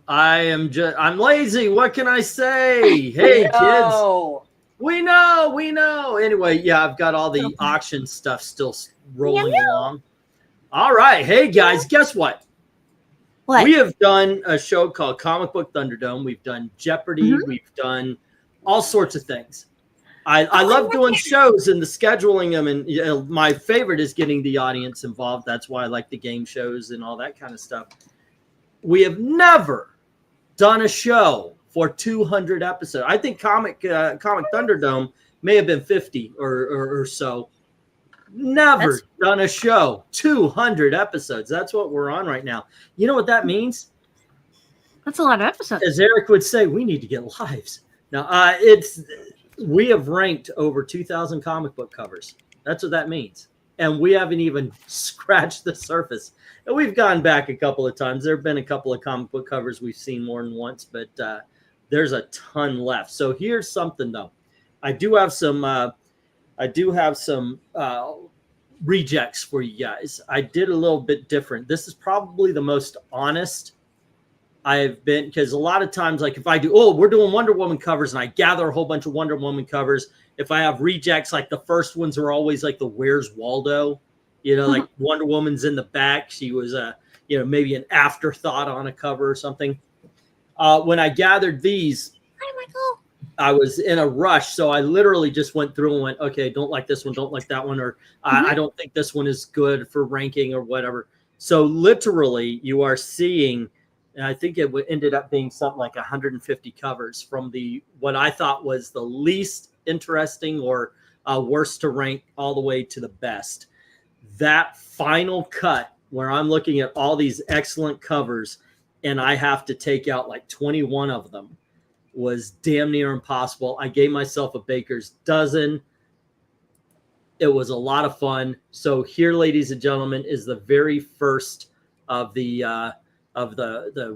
I'm lazy. What can I say? Hey, kids. We know. Anyway, yeah, I've got all the auction stuff still rolling along. All right. Hey, guys, guess what? We have done a show called Comic Book Thunderdome. We've done Jeopardy. We've done all sorts of things. I love doing shows and the scheduling them. And my favorite is getting the audience involved. That's why I like the game shows and all that kind of stuff. We have never done a show for 200 episodes. I think Comic Thunderdome may have been 50 or so. Never done a show 200 episodes. That's what we're on right now. You know what that means? That's a lot of episodes. As Eric would say, we need to get lives. Now, we have ranked over 2,000 comic book covers. That's what that means. And we haven't even scratched the surface. And we've gone back a couple of times. There have been a couple of comic book covers we've seen more than once, but there's a ton left. So here's something, though. I do have some rejects for you guys. I did a little bit different. This is probably the most honest I've been, because a lot of times, like if I do, we're doing Wonder Woman covers and I gather a whole bunch of Wonder Woman covers. If I have rejects, like the first ones are always like the Where's Waldo, like Wonder Woman's in the back. She was maybe an afterthought on a cover or something. When I gathered these, I was in a rush. So I literally just went through and went, okay, don't like this one, don't like that one, or I don't think this one is good for ranking or whatever. So literally you are seeing, and I think it ended up being something like 150 covers from what I thought was the least interesting or worst to rank all the way to the best. That final cut where I'm looking at all these excellent covers and I have to take out like 21 of them was damn near impossible. I gave myself a baker's dozen. It was a lot of fun. So here, ladies and gentlemen, is the very first of the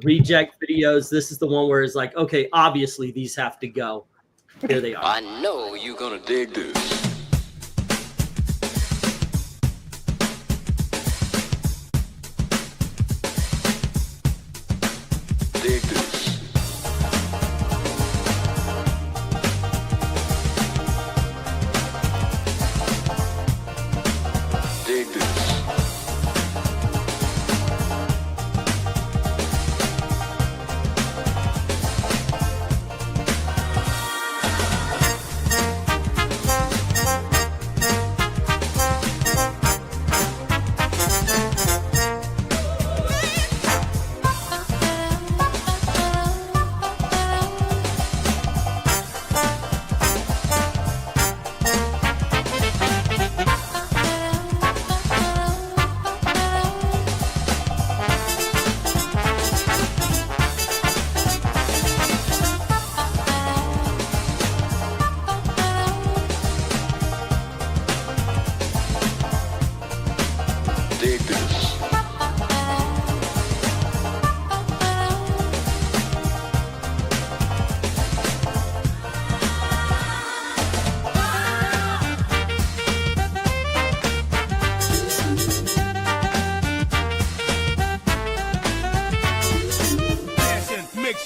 reject videos. This is the one where it's like, okay, obviously these have to go. Here they are. I know you're gonna dig this. Dig this. Dig this.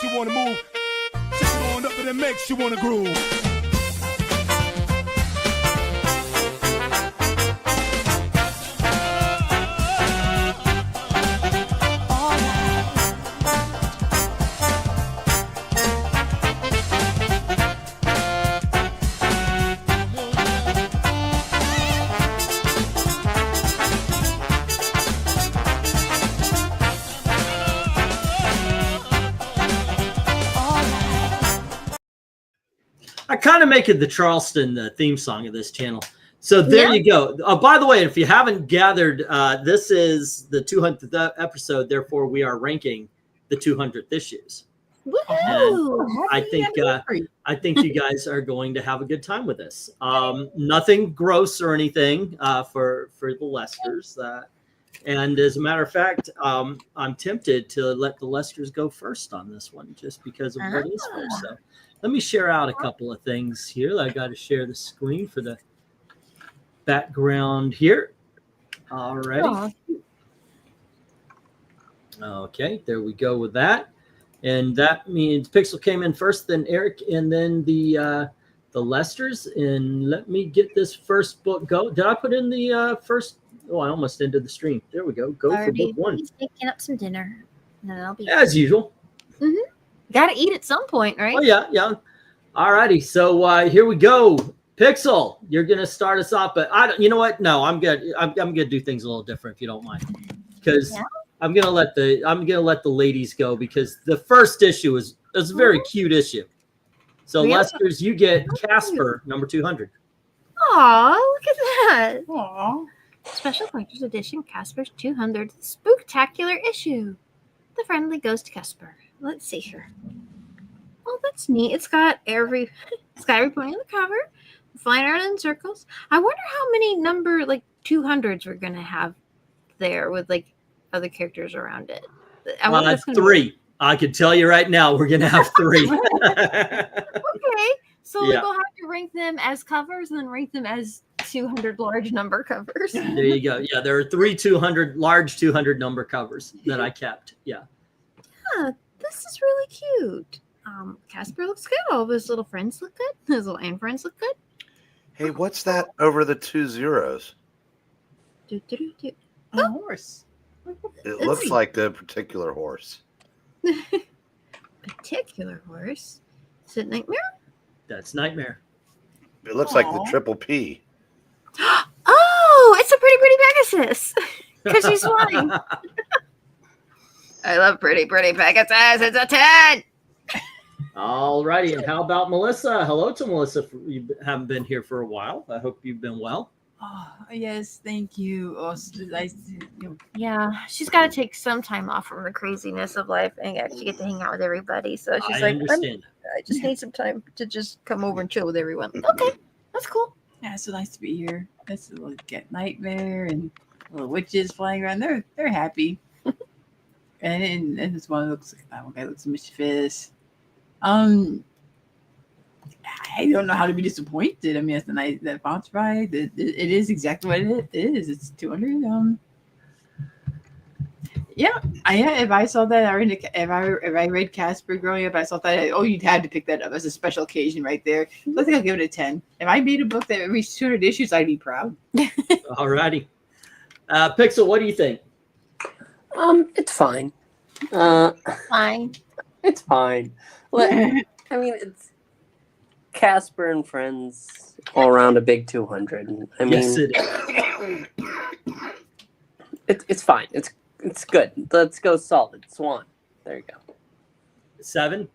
You wanna move, take it on up and it makes you wanna groove. I kind of make it the Charleston theme song of this channel. So there you go. By the way, if you haven't gathered, this is the 200th episode. Therefore, we are ranking the 200th issues. I think you guys are going to have a good time with this. Nothing gross or anything for the Lesters. And as a matter of fact, I'm tempted to let the Lesters go first on this one just because of what is first. So let me share out a couple of things here. I got to share the screen for the background here. All right. Okay, there we go with that. And that means Pixel came in first, then Eric, and then the Lesters. And let me get this first book go. Did I put in the first? Oh, I almost ended the stream. There we go. Go for book one. He's making up some dinner. And then I'll be As usual. Gotta eat at some point, right? Oh yeah, yeah. All righty. So here we go. Pixel, you're gonna start us off, but I don't. You know what? No, I'm good. I'm gonna do things a little different if you don't mind, because I'm gonna let the ladies go, because the first issue is a very cute issue. So Lesters, you get Casper number 200. Aw, look at that. Aw. Special Collector's Edition, Casper's 200th Spooktacular issue. The Friendly Ghost Casper. Let's see here. Oh, that's neat. It's got every point on the cover, flying around in circles. I wonder how many number 200s we're gonna have there with other characters around it. I wonder if it's gonna 3. Be... I can tell you right now, we're gonna have 3. Okay, so we'll have to rank them as covers and then rank them as 200 large number covers. There you go. Yeah, there are 3 large 200 number covers that I kept. Yeah. This is really cute. Casper looks good. All of his little friends look good. His little ant friends look good. Hey, what's that over the 2 zeros? A horse. It looks like a particular horse. Particular horse. Is it Nightmare? That's Nightmare. It looks like the triple P. Oh, it's a pretty Pegasus. Because she's flying. I love pretty Pegasus. It's a 10. All righty. And how about Melissa? Hello to Melissa. You haven't been here for a while. I hope you've been well. Oh, yes, thank you. Oh, nice. Yeah, she's got to take some time off from the craziness of life and actually get to hang out with everybody. So she's I understand. I just need some time to just come over and chill with everyone. Okay, that's cool. Yeah, it's so nice to be here. Let's look at Nightmare and little witches flying around. They're happy. and this one looks like one guy looks mischievous. I don't know how to be disappointed. I mean, it's nice that font's right. It is exactly what it is. It's 200. Yeah. If I saw that, if I read Casper growing up, I saw that. You'd had to pick that up as a special occasion right there. I think I'll give it a 10. If I made a book that reached 200 issues, I'd be proud. All righty. Pixel, what do you think? It's fine. Fine. It's fine. I mean, it's Casper and friends all around a big 200. I mean, Yes, it is. it's fine. It's good. Let's go solid. Swan. There you go. 7.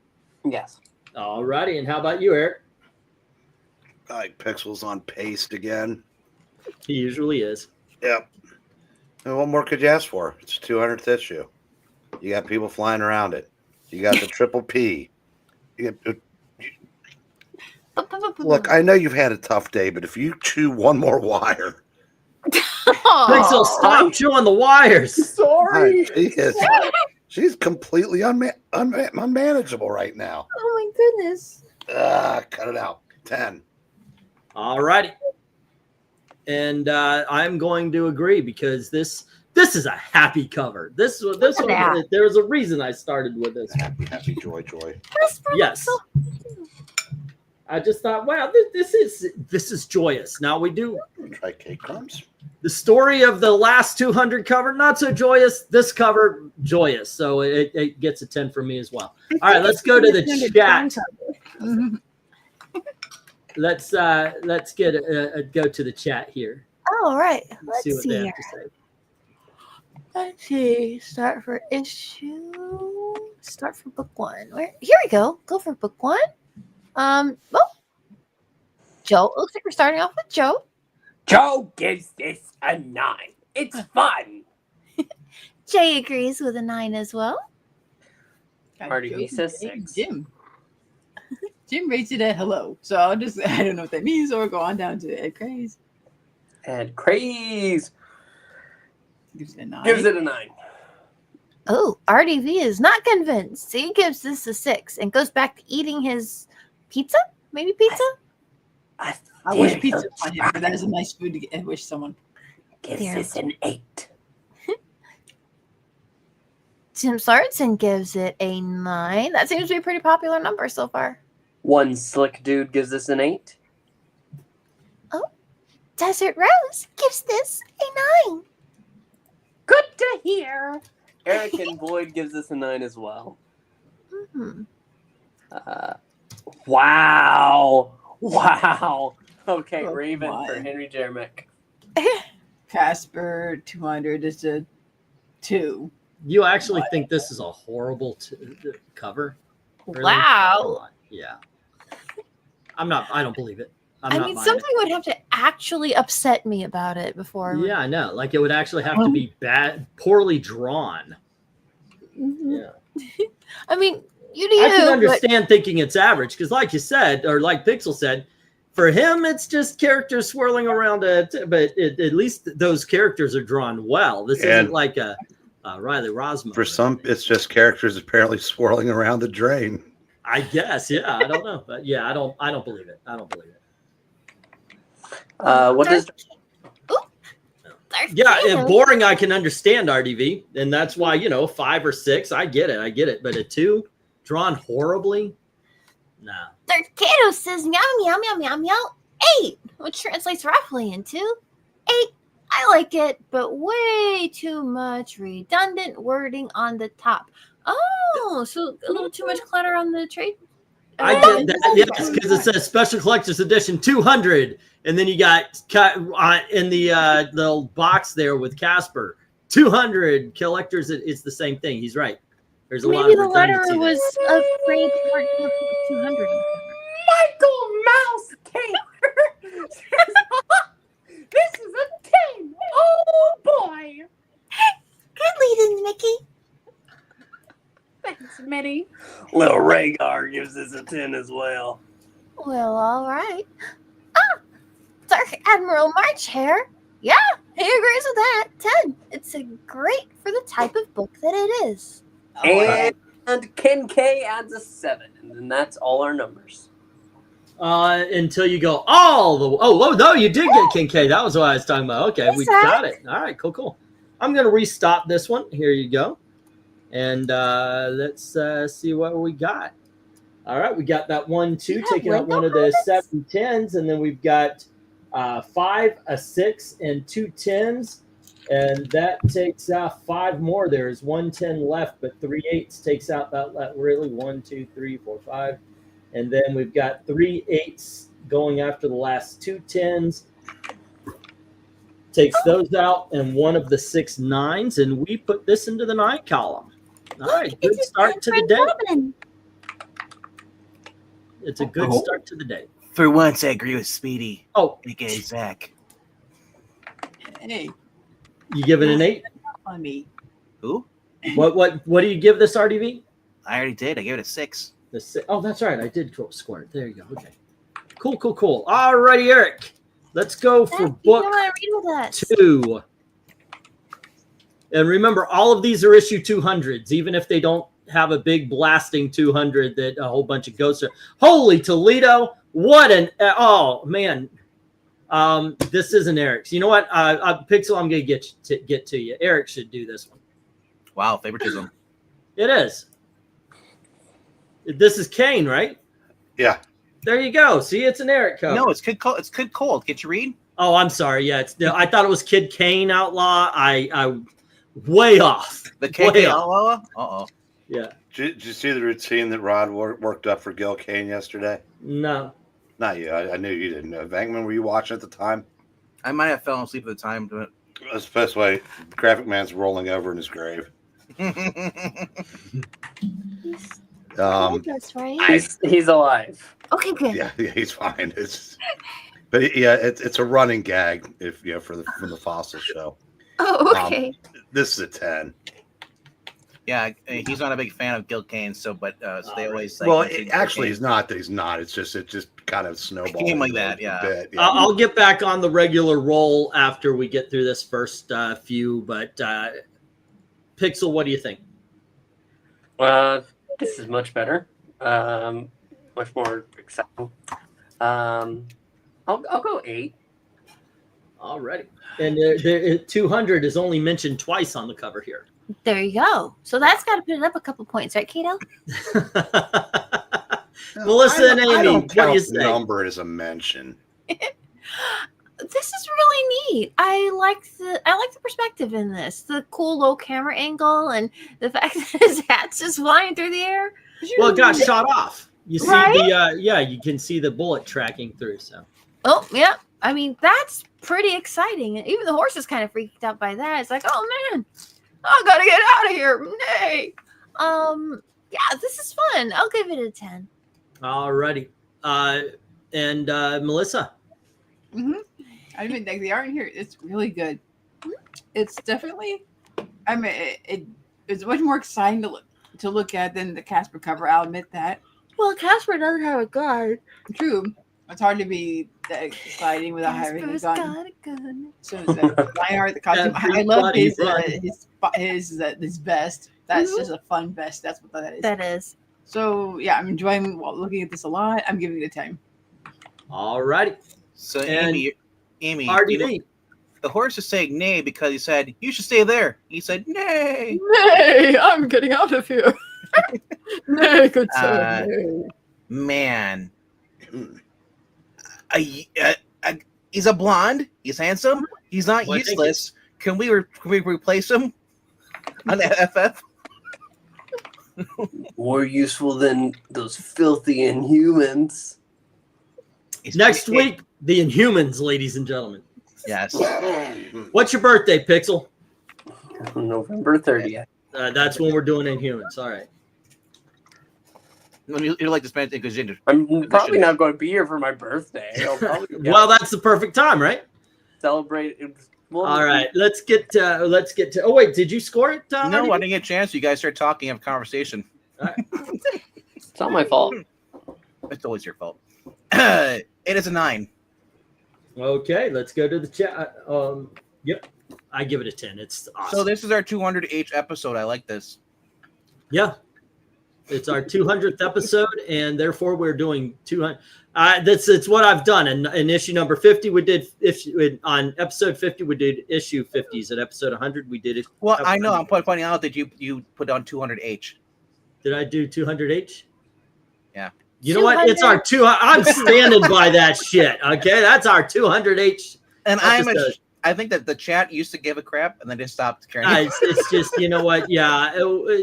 Yes. All righty. And how about you, Eric? Like Pixel's on paste again. He usually is. Yep. And what more could you ask for? It's 200th issue. You got people flying around it. You got the triple P. Look, I know you've had a tough day, but if you chew one more wire. Pixel, stop chewing the wires. Sorry. She's completely unmanageable right now. Oh my goodness. Cut it out. 10. All righty. And I'm going to agree, because this is a happy cover. This one. There's a reason I started with this. Happy, joy. Yes. I just thought, wow, this is joyous. Now we do try cake crumbs. the story of the last 200 cover, not so joyous. This cover, joyous. So it gets a 10 from me as well. All right, let's go to the chat. Let's get go to the chat here. All right. Let's see what they have to say. Let's see. Start for issue. Start for book 1. Here we go. Go for book 1. Joe. Looks like we're starting off with Joe. Joe gives this a 9. It's fun. Jay agrees with a 9 as well. Party says 6. Jim rates it at hello. So I don't know what that means, or go on down to Ed Craze. Ed Craze Gives it a 9. gives it a 9. Oh, RDV is not convinced. He gives this a 6 and goes back to eating his pizza? Maybe pizza? I wish pizza on him, but that is a nice food to get. I wish someone gives this an 8. Tim Sorensen gives it a 9. That seems to be a pretty popular number so far. One slick dude gives this an 8. Desert Rose gives this a 9. Good to hear. Eric and Boyd gives this a 9 as well. Mhm. Wow. Okay, Oh, Raven my. for Henry Jeremick. Casper 200 is a 2. You actually think this is a horrible cover? Really? Wow. Come on. Yeah. I don't believe it. I'm I not mean, buying something would have to actually upset me about it before. it. Yeah, I know. Like it would actually have to be poorly drawn. Mhm. Yeah. I mean, you I can but understand thinking it's average because, like you said, or like Pixel said, for him it's just characters swirling around it. But at least those characters are drawn well. This And- isn't like a Riley Rosmo. For some, it's just characters apparently swirling around the drain. I guess. Yeah, I don't know, but yeah, I don't believe it. I don't believe it. What does Yeah, boring. I can understand RDV, and that's why 5 or 6. I get it. But a 2 drawn horribly, no. Darkato says meow meow meow meow meow 8, which translates roughly into 8. I like it, but way too much redundant wording on the top. Oh, so a little too much clutter on the trade. I get that. Yes, because it says Special Collector's Edition 200, and then you got in the little box there with Casper 200 collectors. It's the same thing. He's right. There's a lot Maybe of the letter redundancy there. was afraid to mark the 200. Michael Mouse Taylor says, this is a 10. Oh boy. Good lead-in, Mickey. Thanks, Mitty. Little Rhaegar gives this a 10 as well. Well, all right. Dark Admiral March Hair. Yeah, he agrees with that. 10. It's great for the type of book that it is. And Ken K adds a 7, and then that's all our numbers. Until you go all the oh no, you did get King K. That was what I was talking about. Okay, we got it. All right, cool. I'm gonna restop this one. Here you go. And let's see what we got. All right, we got that 1, 2 taking out one of the 7 10s, and then we've got 5, a 6, and 2 10s, and that takes out 5 more. There's 1 10 left, but 3 8s takes out that really 1, 2, 3, 4, 5, and then we've got 3 8s going after the last 2 10s. Takes those out, and one of the 6 9s, and we put this into the 9 column. All right, good start to the day. It's a good start to the day. For once, I agree with Speedy. Oh, aka Zach. Hey, you give it an 8? on me. Who? What do you give this RDV? I already did. I gave it a 6. The 6. Oh, that's right. I did score it. There you go. Okay. Cool. All righty, Eric. Let's go for book 2. And remember, all of these are issue 200s, even if they don't have a big blasting 200 that a whole bunch of ghosts are. Holy Toledo. What an, oh man. This isn't Eric's. You know what? Pixel, I'm going to get to you. Eric should do this one. Wow, favoritism. It is. This is Kane, right? Yeah. There you go. See, it's an Eric cover. No, it's Kid Cold. It's Kid Cold. Get you read? Oh, I'm sorry. Yeah, I thought it was Kid Kane Outlaw. I way off. The KK Outlaw? Uh-oh. Yeah. Did you see the routine that Rod worked up for Gil Kane yesterday? No. Not you. I knew you didn't know. VENKMAN, were you watching at the time? I might have fallen asleep at the time. But... That's the best way. Graphic Man's rolling over in his grave. He's alive. Okay, good. Yeah, he's fine. It's a running gag from the Fossil show. Oh, okay. This is a 10. Yeah, he's not a big fan of Gil Kane, so they always like. Well, actually, he's not. He's not. It just kind of snowballed. Game like that, yeah. Bit, yeah. I'll get back on the regular roll after we get through this first few. But Pixel, what do you think? This is much better. Much more exciting. I'll go 8. Alrighty. And 200 is only mentioned twice on the cover here. There you go. So that's got to put it up a couple points, right, Kato? Melissa and I Amy, don't what do you count say? number as a mention. This is really neat. I like the perspective in this. The cool low camera angle and the fact that his hat's just flying through the air. Well, it got shot off. You see Right? the you can see the bullet tracking through. So Oh, yeah. I mean, that's pretty exciting. And even the horse is kind of freaked out by that. It's like, oh man, I gotta get out of here. Nay. Yeah, this is fun. I'll give it a 10. alrighty. And Melissa. I mean, like the art in here, it's really good. It's definitely, I mean, it's much more exciting to look at than the Casper cover. I'll admit that. Well, Casper doesn't have a gun. True. It's hard to be that exciting without having a Casper's gun. got a gun. So the line art, the costume, I love his vest. That's just a fun vest. That's what that is. That is. So yeah, I'm enjoying looking at this a lot. I'm giving it a 10. Alrighty. So And Amy, RDB. the horse is saying nay because he said you should stay there. He said nay. Nay, I'm getting out of here. Nay, good sir, sir. Man, he's a blonde. He's handsome. He's not Well, thank useless. Can we replace him on the FF? More useful than those filthy Inhumans. Next week, the Inhumans, ladies and gentlemen. Yes. What's your birthday, Pixel? November 30th. That's when we're doing Inhumans. All right. You'd like to spend it because I'm probably not going to be here for my birthday. I'll probably go Well, that's the perfect time, right? celebrate. All right, let's get to. Oh wait, did you score it? No, RDB? I didn't get a chance. You guys start talking, have a conversation. It's not my fault. It's always your fault. It is a 9. Okay, let's go to the chat. Yep, I give it a 10. It's awesome. So this is our 200H episode. I like this. Yeah, it's our 200th episode, and therefore we're doing 200. It's what I've done. In issue number 50, we did on episode 50, we did issue 50s. At episode 100, we did it. Well, I know. I'm pointing out that you put on 200H. Did I do 200H? Yeah. You know what? It's our 200. I'm standing by that shit. Okay, that's our 200H. And episode. I think that the chat used to give a crap and then just stopped caring. It's just, you know what? Yeah,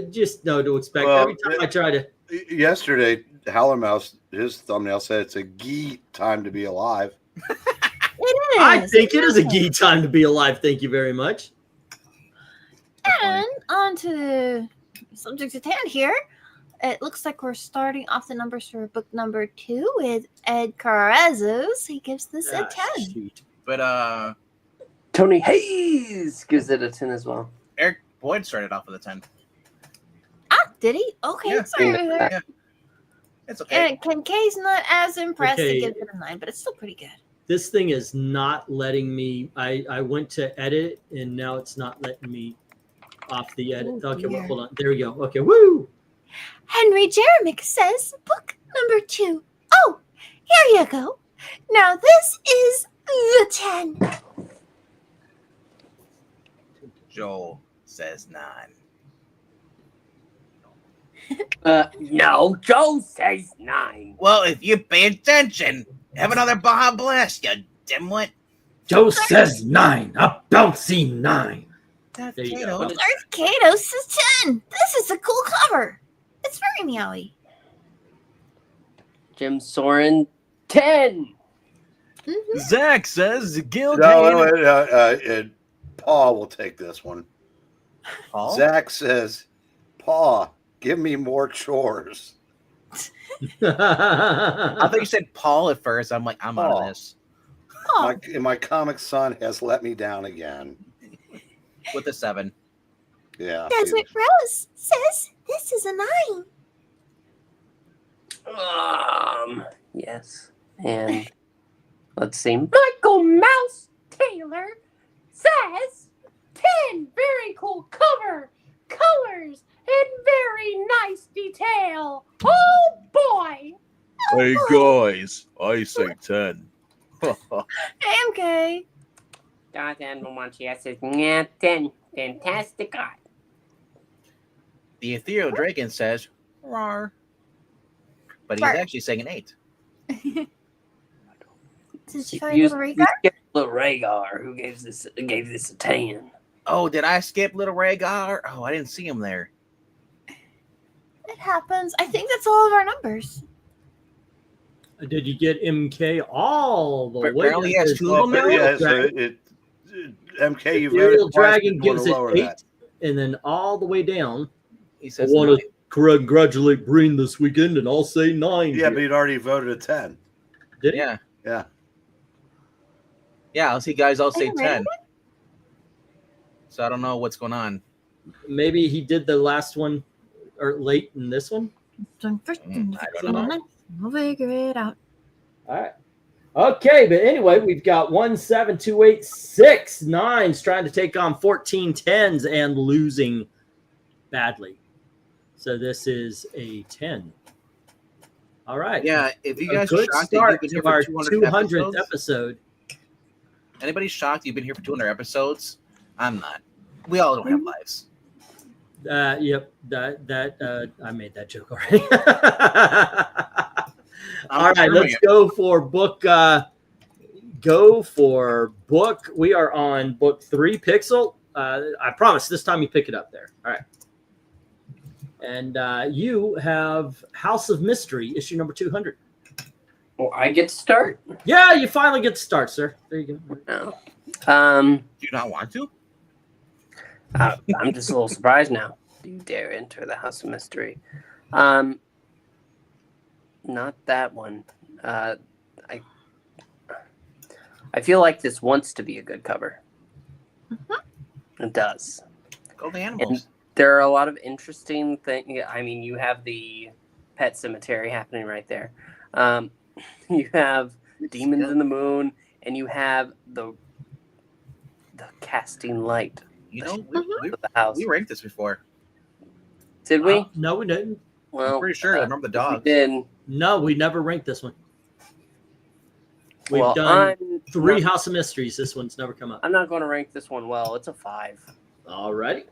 just know to expect. Well, Every time I try to. Yesterday, Howler Mouse, his thumbnail said it's a gee time to be alive. It is. I think it is a gee time to be alive. Thank you very much. And on to the subject at hand here. It looks like we're starting off the numbers for book number 2 with Ed Carrazos. He gives this a 10. Shoot. But Tony Hayes gives it a 10 as well. Eric Boyd started off with a 10. Ah, did he? Okay, Yeah. sorry about that. Yeah. It's okay. And Ken K's not as impressed Okay. to give it a 9, but it's still pretty good. This thing is not letting me. I went to edit, and now it's not letting me off the edit. Oh, Okay, well, dear. hold on. There we go. Okay, woo. Henry Jeremick says, book number 2. Oh, here you go. Now this is the 10. Joel says 9. No, Joe says 9. Well, if you pay attention, have another Baja Blast, you dimwit. Joe says 9. A bouncy 9. There you go. Earth Kato says 10. This is a cool cover. It's very meowy. Jim Soren 10. Zach says Gil No, Paul will take this one. Paul? Zach says, Paul, give me more chores. I thought you said Paul at first. I'm like, I'm out Paul. of this. Oh, My comic son has let me down again. With a 7. Yeah. Desert Rose says this is a 9. Yes. And let's see. Michael Mouse Taylor says 10. Very cool cover, colors, and very nice detail. Oh boy. Hey guys, I say 10. AMK. Jonathan Momantia says, yeah, 10. Fantastic art. The ethereal dragon says, "Rawr," but he's Rawr. actually saying an 8. Did you find You little Rhaegar? skipped little Rhaegar, who gave this a 10. Oh, did I skip little Rhaegar? Oh, I didn't see him there. It happens. I think that's all of our numbers. Did you get MK all the way? Apparently he has There's two little of them. Mel Yeah, so Dragon. MK, you Ethereal voted twice Dragon before gives to it lower 8, that. and then all the way down. He I says, want 9. to congratulate Breen this weekend, and I'll say 9. Yeah, but you'd already voted a 10. Did he? Yeah, Yeah. yeah. I'll see, guys. I'll say Hey, 10. So I don't know what's going on. Maybe he did the last one or late in this one. Done first, I don't know. We'll figure it out. All right. Okay, but anyway, we've got 1, 7, 2, 8, 6 9s trying to take on 14 10s and losing badly. So this is a 10. All right. Yeah, if you A guys are good shocked that start you've been here to our for 200th 200 episode. Anybody shocked you've been here for 200 episodes? I'm not. We all don't have lives. Yep, I made that joke already. All right, confirming let's it. go for book. Go for book. We are on book 3, Pixel. I promise this time you pick it up there. All right. And you have House of Mystery, issue number 200. Well, I get to start. Yeah, you finally get to start, sir. There you go. No. Do you not want to? I'm just a little surprised now. Do you dare enter the House of Mystery? Not that one. I feel like this wants to be a good cover. It does. Go the animals. There are a lot of interesting things. I mean, you have the pet cemetery happening right there. You have Demons in the Moon, and you have the casting light. You know, of the house. we ranked this before. Did we? No, we didn't. Well, I'm pretty sure. I remember the dogs. We did. No, we never ranked this one. We've Well, done I'm 3 not- House of Mysteries. This one's never come up. I'm not going to rank this one well. It's a 5. All righty.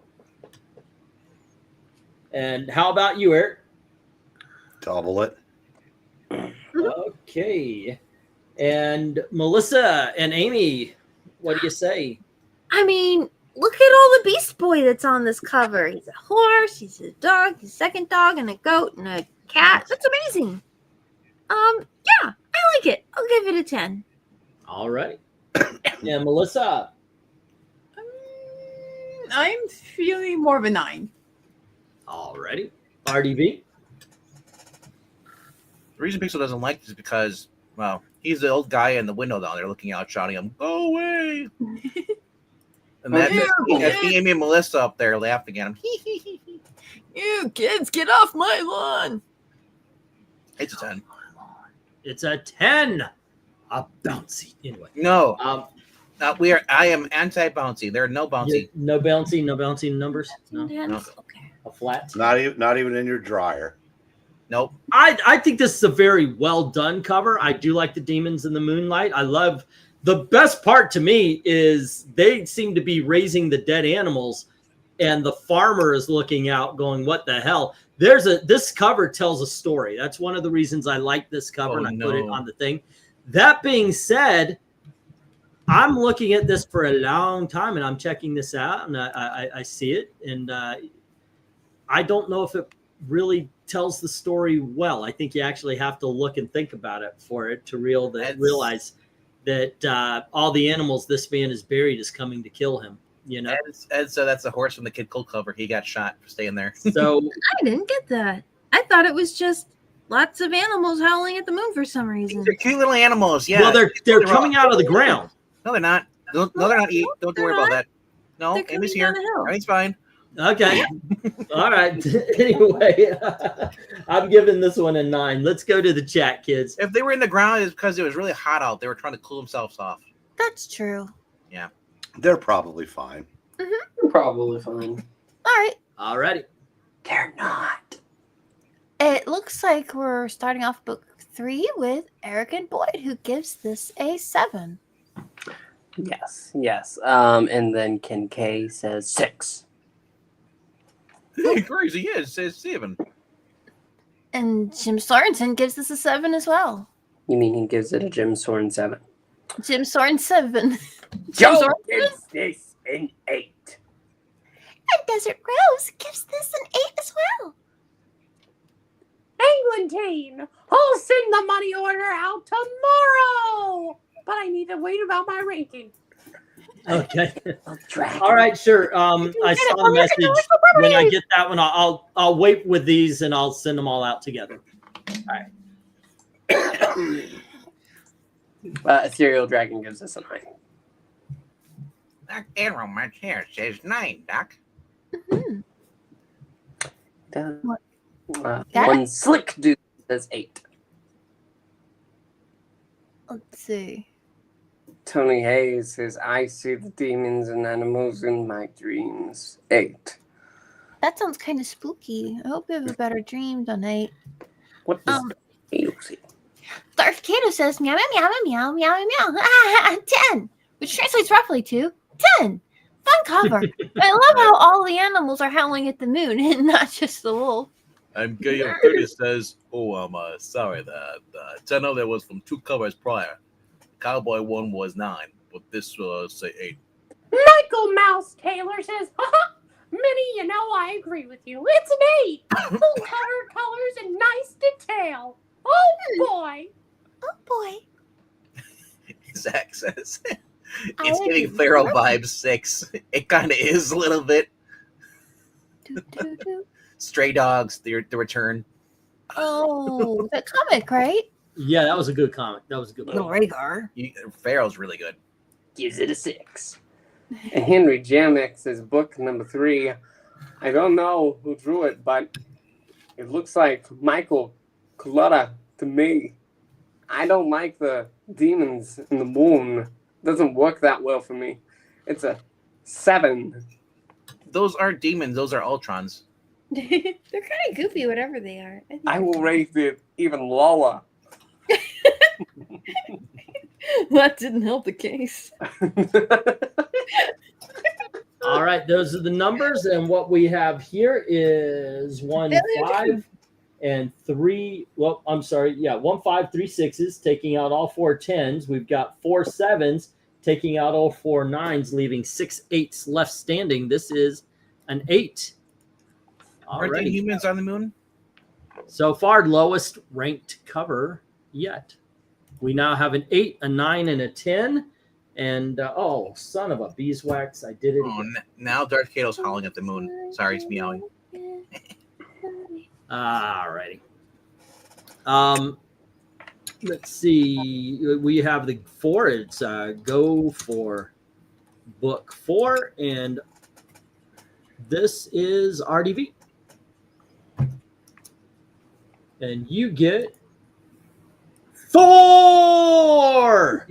And how about you, Eric? Double it. Okay. And Melissa and Amy, what do you say? I mean, look at all the Beast Boy that's on this cover. He's a horse, he's a dog, he's a second dog, and a goat, and a cat. That's amazing. Yeah, I like it. I'll give it a 10. All right. And Melissa. I'm feeling more of a 9. All righty. RDV. The reason Pixel doesn't like this is because, well, he's the old guy in the window down there looking out, shouting him, "Go away!" And that's me, Amy, and Melissa up there laughing at him. You kids, get off my lawn. It's a 10. It's a 10. A bouncy. Anyway. No, I am anti-bouncy. There are no bouncy. No bouncy numbers. No. Okay. A flat. Not even in your dryer. Nope. I think this is a very well done cover. I do like the Demons in the Moonlight. I love the best part to me is they seem to be raising the dead animals, and the farmer is looking out, going, "What the hell?" This cover tells a story. That's one of the reasons I like this cover, and I put it on the thing. That being said, I'm looking at this for a long time, and I'm checking this out, and I see it, and I don't know if it really tells the story well. I think you actually have to look and think about it for it to realize that all the animals this man is buried is coming to kill him. You know, and so that's the horse from the Kid Cold cover. He got shot for staying there. So I didn't get that. I thought it was just lots of animals howling at the moon for some reason. They're cute little animals. Yeah. well, they're coming out of the ground. No, they're not. No, they're not. Don't worry about that. No, They're Amy's coming here. down the hill. Everything's fine. Okay. All right. Anyway, I'm giving this one a 9. Let's go to the chat, kids. If they were in the ground, it's because it was really hot out. They were trying to cool themselves off. That's true. Yeah. They're probably fine. Probably fine. All right. All righty. They're not. It looks like we're starting off book 3 with Eric and Boyd, who gives this a 7. Yes. And then Ken K says 6. He agrees. He is. Says Steven. And Jim Sorensen gives this a 7 as well. You mean he gives it a Jim Soren 7? Jim Soren 7. Joe Soren gives this an 8. And Desert Rose gives this an 8 as well. Eglantine, I'll send the money order out tomorrow. But I need to wait about my ranking. Okay. Dragon. All right, sure. I saw the message. When I get that one, I'll wait with these and I'll send them all out together. All right. Ethereal Dragon gives us a 9. That arrow mark here says 9, Doc. One slick dude says 8. Let's see. Tony Hayes says, I see the demons and animals in my dreams. 8. That sounds kind of spooky. I hope you have a better dream tonight. What is AOC? Darth Kato says meow meow meow meow meow meow meow. 10, which translates roughly to 10. Fun cover. I love how all the animals are howling at the moon and not just the wolf. I'm Gail Curtis says, oh, I'm sorry that 10 of that was from 2 covers prior. Cowboy one was 9, but this was say 8. Michael Mouse Taylor says, haha, Minnie, you know I agree with you. It's an 8. Full cover, colors, and nice detail. Oh boy. Oh boy. Zach says, it's giving Pharaoh vibes 6. It kind of is a little bit. Stray Dogs, the return. Oh, that comic, right? Yeah, that was a good comic. That was a good one. No, Rhaegar. Pharaoh's really good. Gives it a 6. And Henry Jamek says, book number 3. I don't know who drew it, but it looks like Michael Cullotta to me. I don't like the demons in the moon. Doesn't work that well for me. It's a 7. Those aren't demons. Those are Ultrons. They're kind of goofy, whatever they are. I will rate it even lower. That didn't help the case. All right, those are the numbers, and what we have here is 1 5 and 3. Well, I'm sorry, yeah, 1 5 3 6s, taking out all 4 10s. We've got 4 7s, taking out all 4 9s, leaving 6 8s left standing. This is an 8. Aren't there humans on the moon? So far, lowest ranked cover yet. We now have an 8, a 9, and a 10. And oh, son of a beeswax! I did it. Oh, now Darth Kato's howling at the moon. Sorry, it's meowing. Alrighty. Let's see. We have the 4. It's go for book 4, and this is RDV. And you get 4.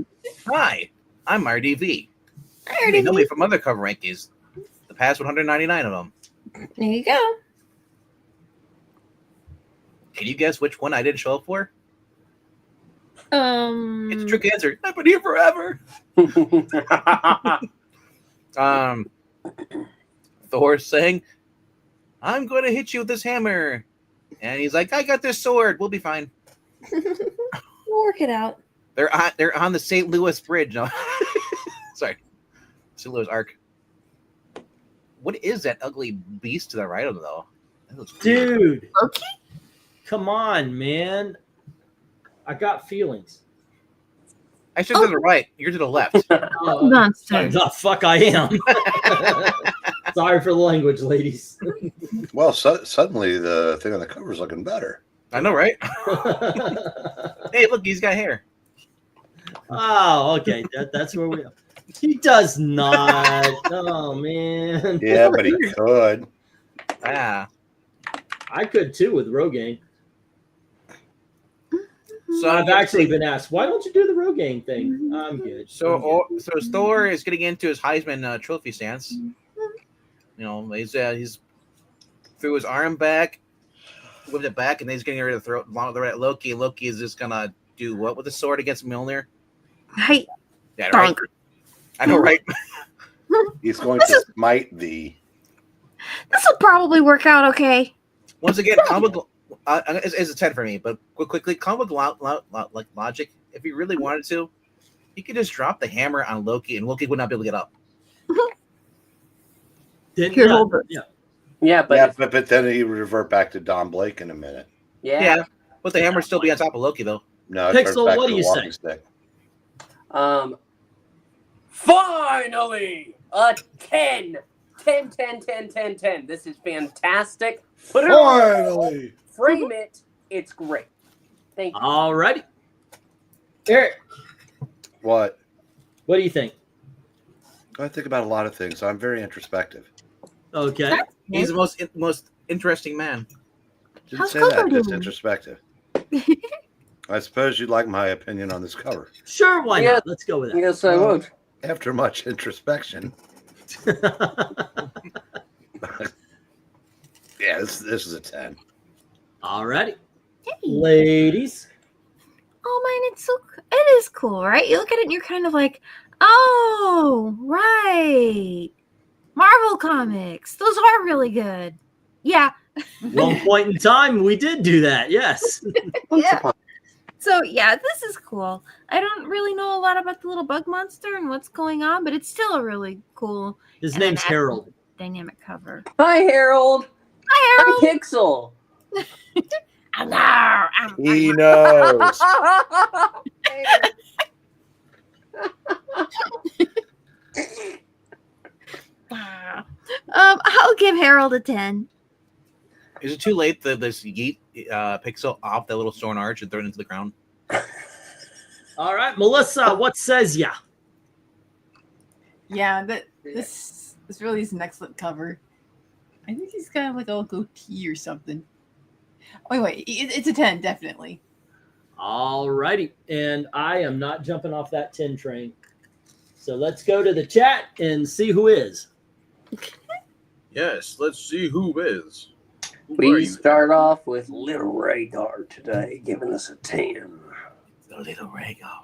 Hi, I'm RDV. Hi, You know RDV. me from other cover rankings. The past 199 of them. There you go. Can you guess which one I didn't show up for? It's a trick answer. I've been here forever. Thor saying, I'm going to hit you with this hammer. And he's like, I got this sword. We'll be fine. We'll work it out. They're on the St. Louis Bridge. No. Sorry. St. Louis Arc. What is that ugly beast to the right of them, though? That looks weird. Dude. Loki? Come on, man. I got feelings. I said to the right. You're to the left. Monster. The fuck I am. Sorry for the language, ladies. Well, suddenly the thing on the cover is looking better. I know, right? Hey, look, he's got hair. Oh, okay. That's where we are. He does not. Oh, man. Yeah, but he could. Ah. I could too with Rogaine. So I've actually been asked, why don't you do the Rogaine thing? I'm good. So Thor is getting into his Heisman trophy stance. You know, he's threw his arm back, whipped it back, and then he's getting ready to throw it at Loki. Loki is just gonna do what with the sword against Mjolnir? Right. Yeah, right. I know, right? He's going to smite thee. This will probably work out okay. Once again, comic is a 10 for me. But quickly, comic like logic. If he really wanted to, he could just drop the hammer on Loki, and Loki would not be able to get up. Here, hold it. Yeah. Yeah, but Yeah, but then he would revert back to Don Blake in a minute. Yeah, but the hammer would still be on top of Loki, though. No, it turns Pixel, back what to do the you walking say? stick. Finally a 10. 10, 10, 10, 10, 10. This is fantastic. Put it Finally. frame it. It's great. Thank you. All righty. Eric, What? what do you think? I think about a lot of things. I'm very introspective. Okay. He's the most interesting man. Didn't How's say Coco that. Just doing? introspective. I suppose you'd like my opinion on this cover. Sure, why Yeah. not? Let's go with it. Yes, I would. After much introspection, yeah, this is a 10. All righty. Hey. Ladies. Oh man, it is cool, right? You look at it and you're kind of like, oh, right. Marvel comics. Those are really good. Yeah. One point in time, we did do that. Yes. Yeah. So yeah, this is cool. I don't really know a lot about the little bug monster and what's going on, but it's still a really cool His and name's an Harold. dynamic cover. Hi, Harold. Hi, I'm Harold. Pixel. He knows. I'll give Harold a 10. Is it too late to this yeet Pixel off that little stone arch and throw it into the ground? All right, Melissa, what says ya? Yeah, this really is an excellent cover. I think he's got like a goatee or something. Wait, it's a 10, definitely. All righty. And I am not jumping off that 10 train. So let's go to the chat and see who is. Yes, let's see who is. We start off with Little Rhaegar today, giving us a 10. The little Rhaegar.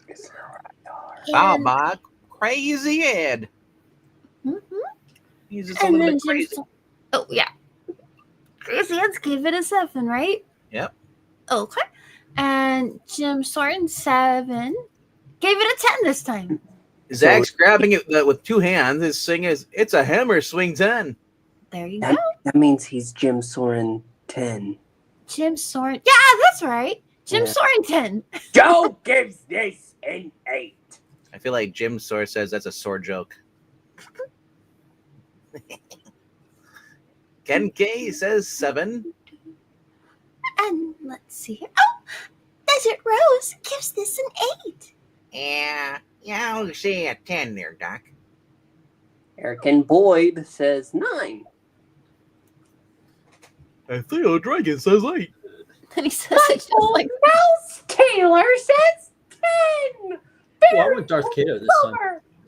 It's Rhaegar. Oh my crazy head. Mhm. He's just a And little then bit crazy. Oh yeah, Crazy Heads gave it a 7, right? Yep. Okay. And Jim Sorton 7 gave it a 10 this time. Zach's grabbing it with two hands. His thing is, it's a hammer swing 10. There you go. That means he's Jim Soren 10. Jim Sorton. Yeah, that's right. Jim Yeah. Sorton 10. Joe gives this an 8. I feel like Jim Sore says that's a sore joke. Ken K says 7. And let's see here. Oh, Desert Rose gives this an 8. Yeah, I'll say a 10 there, Doc. Eric and Boyd says 9. And Theo Dragon says 8. And he says it's just like Mouse Taylor says 10. Oh, I went Darth Kato this time.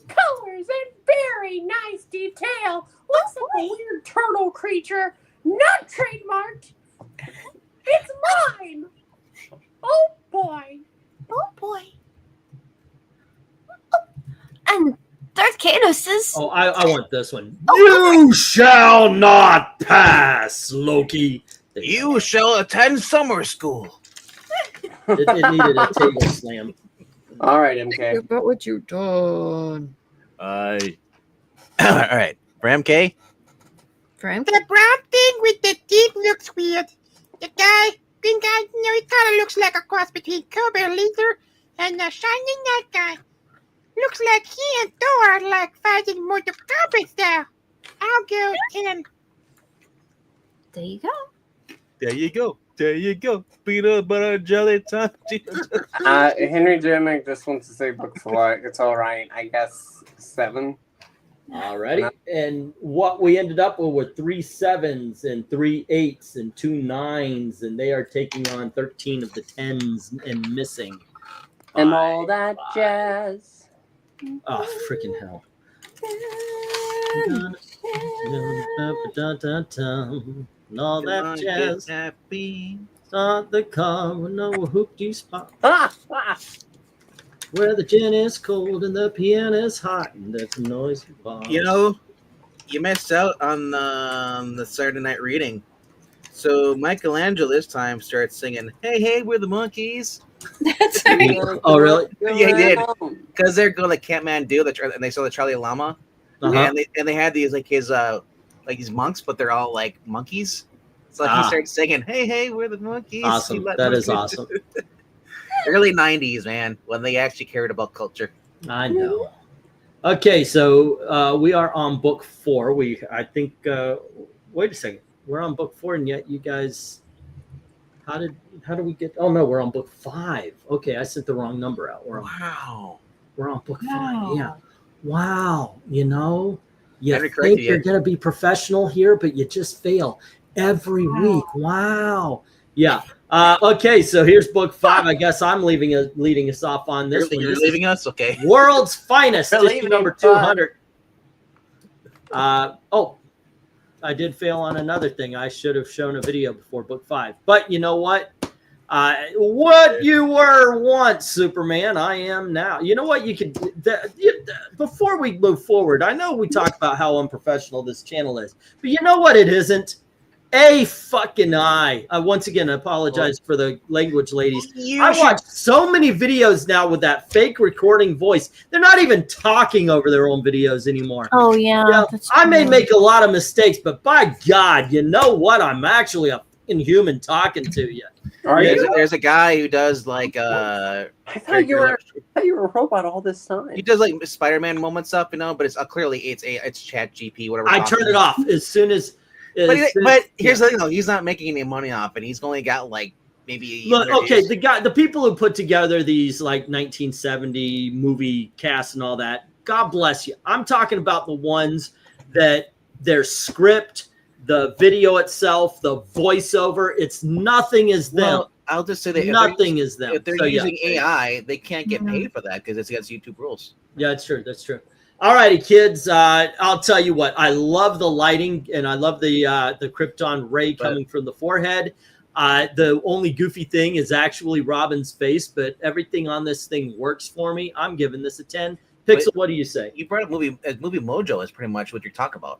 Colors and very nice detail. Looks like a weird turtle creature. Not trademarked. It's mine. Oh boy. oh boy. Oh. And Darth Kato says, Oh, I want this one. You shall not pass, Loki. You shall attend summer school. It needed a table slam. All right, MK. About what you've done. All right. For MK, Frank. The brown thing with the teeth looks weird. The green guy, he kind of looks like a cross between Cobra Leader and the Shining Night guy. Looks like he and Thor are like fighting Mortal Kombat style. I'll go 10. There you go. there you go. There you go. Peanut butter jelly time. Henry Jamick just wants to say book for what? It's all right. I guess 7. Alrighty. And what we ended up with were 3 7s and 3 8s and 2 9s, and they are taking on 13 of the 10s and missing. And all that jazz. Oh, freaking hell. And all that jazz. Start the car with no hoopty spot. Where the gin is cold and the piano is hot and there's a noisy bar. You know, you missed out on the Saturday night reading. So Michelangelo this time starts singing, "Hey, hey, we're the monkeys." That's right. Oh, really? Yeah, he did. Because they're going like Kathmandu, and they saw the Charlie Llama, Uh-huh. and they had these like his like these monks, but they're all like monkeys. So he Ah. starts singing, "Hey, hey, we're the monkeys." Awesome. That is awesome. Early '90s, man, when they actually cared about culture. I know. Okay, so we are on book 4. I think. Wait a second. We're on book 4, and yet you guys. How do we get? Oh no, we're on book 5. Okay, I sent the wrong number out. We're on book 5. Yeah. Wow. You know, you Henry think corrected you're you. gonna be professional here, but you just fail every week. Wow. Yeah. Okay, so here's book 5. I guess I'm leading us off on this one. You're This leaving is us, okay? World's Finest, We're issue leaving number it. 200. I did fail on another thing. I should have shown a video before book 5. But you know what? What you were once, Superman, I am now. You know what? You could before we move forward. I know we talk about how unprofessional this channel is, but you know what? It isn't. A fucking I. Once again, I apologize for the language, ladies. I watch so many videos now with that fake recording voice. They're not even talking over their own videos anymore. Oh yeah. You know, That's I may true. make a lot of mistakes, but by God, you know what? I'm actually a fucking human talking to you. There's a guy who does like I thought you were a robot all this time. he does like Spider-Man moment stuff, you know, but it's clearly it's Chat GP, whatever. I turned it off as soon as. But here's the thing, though. He's not making any money off it. He's only got like maybe. Look, okay, the people who put together these like 1970 movie casts and all that, God bless you. I'm talking about the ones that their script, the video itself, the voiceover, it's nothing is them. Well, I'll just say that nothing is them. If they're So, yeah. using AI, they can't get paid for that because it's against YouTube rules. Yeah, that's true. That's true. All righty, kids. I'll tell you what. I love the lighting, and I love the Krypton ray coming from the forehead. The only goofy thing is actually Robin's face, but everything on this thing works for me. I'm giving this a 10. Pixel, what do you say? You brought up movie Mojo is pretty much what you're talking about.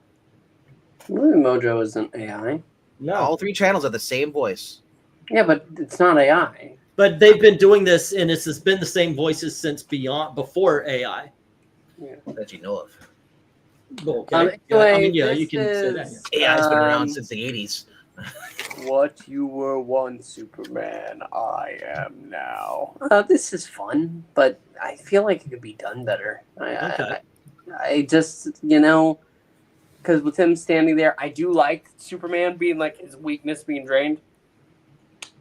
Movie Mojo isn't AI. No. All 3 channels have the same voice. Yeah, but it's not AI. But they've been doing this, and it's been the same voices since before AI. Yeah. That you know of. Okay. Anyway, I mean, yeah, you can say that. Yeah. AI's been around since the 80s. What you were once, Superman, I am now. This is fun, but I feel like it could be done better. I just, you know, because with him standing there, I do like Superman being like his weakness being drained,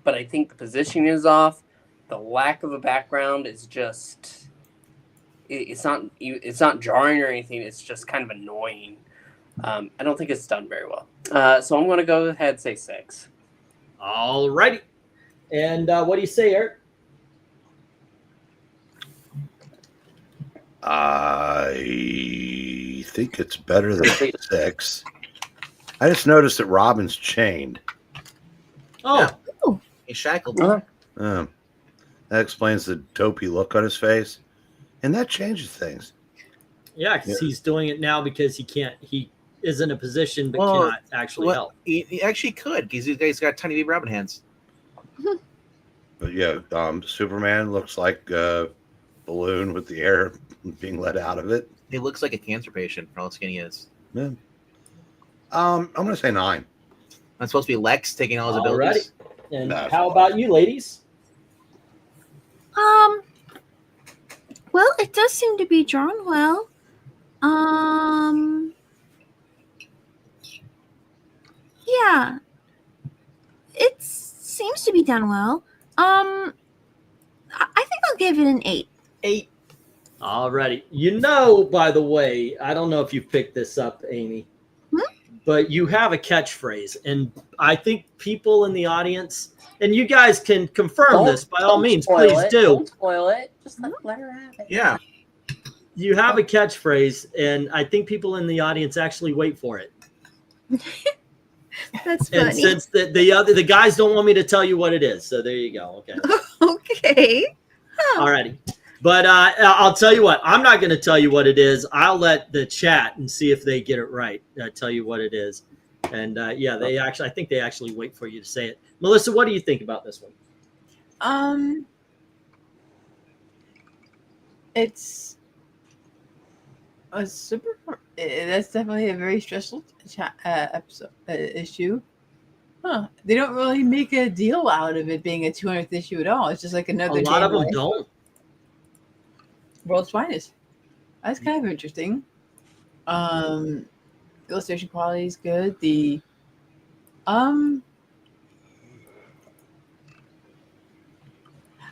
but I think the positioning is off. The lack of a background is just. It's not jarring or anything. It's just kind of annoying. I don't think it's done very well. So I'm going to go ahead and say 6. All righty. And what do you say, Eric? I think it's better than 6. I just noticed that Robin's chained. Oh. Yeah. He's shackled. That explains the dopey look on his face. And that changes things. Yeah, because he's doing it now because he is in a position but cannot actually help. He actually could because he's got tiny baby Robin hands. But yeah, Superman looks like a balloon with the air being let out of it. He looks like a cancer patient for how skinny he is. Yeah. I'm going to say 9. That's supposed to be Lex taking all his Alrighty. abilities. And how about you, ladies? Well, it does seem to be drawn well. Yeah. It seems to be done well. I think I'll give it an 8. 8. Alrighty. You know, by the way, I don't know if you picked this up, Amy, but you have a catchphrase, and I think people in the audience, and you guys can confirm this by all means, please do. Don't spoil it. Just let her have it. Yeah. You have a catchphrase, and I think people in the audience actually wait for it. That's And funny. since the guys don't want me to tell you what it is, so there you go. Okay. Okay. Alrighty. But I'll tell you what. I'm not going to tell you what it is. I'll let the chat and see if they get it right. Tell you what it is. And yeah, I think they actually wait for you to say it. Melissa, what do you think about this one? It's a super. That's definitely a very stressful episode issue. Huh? They don't really make a deal out of it being a 200th issue at all. It's just like another. A lot of them don't. World's Finest. That's kind of interesting. Illustration quality is good. The I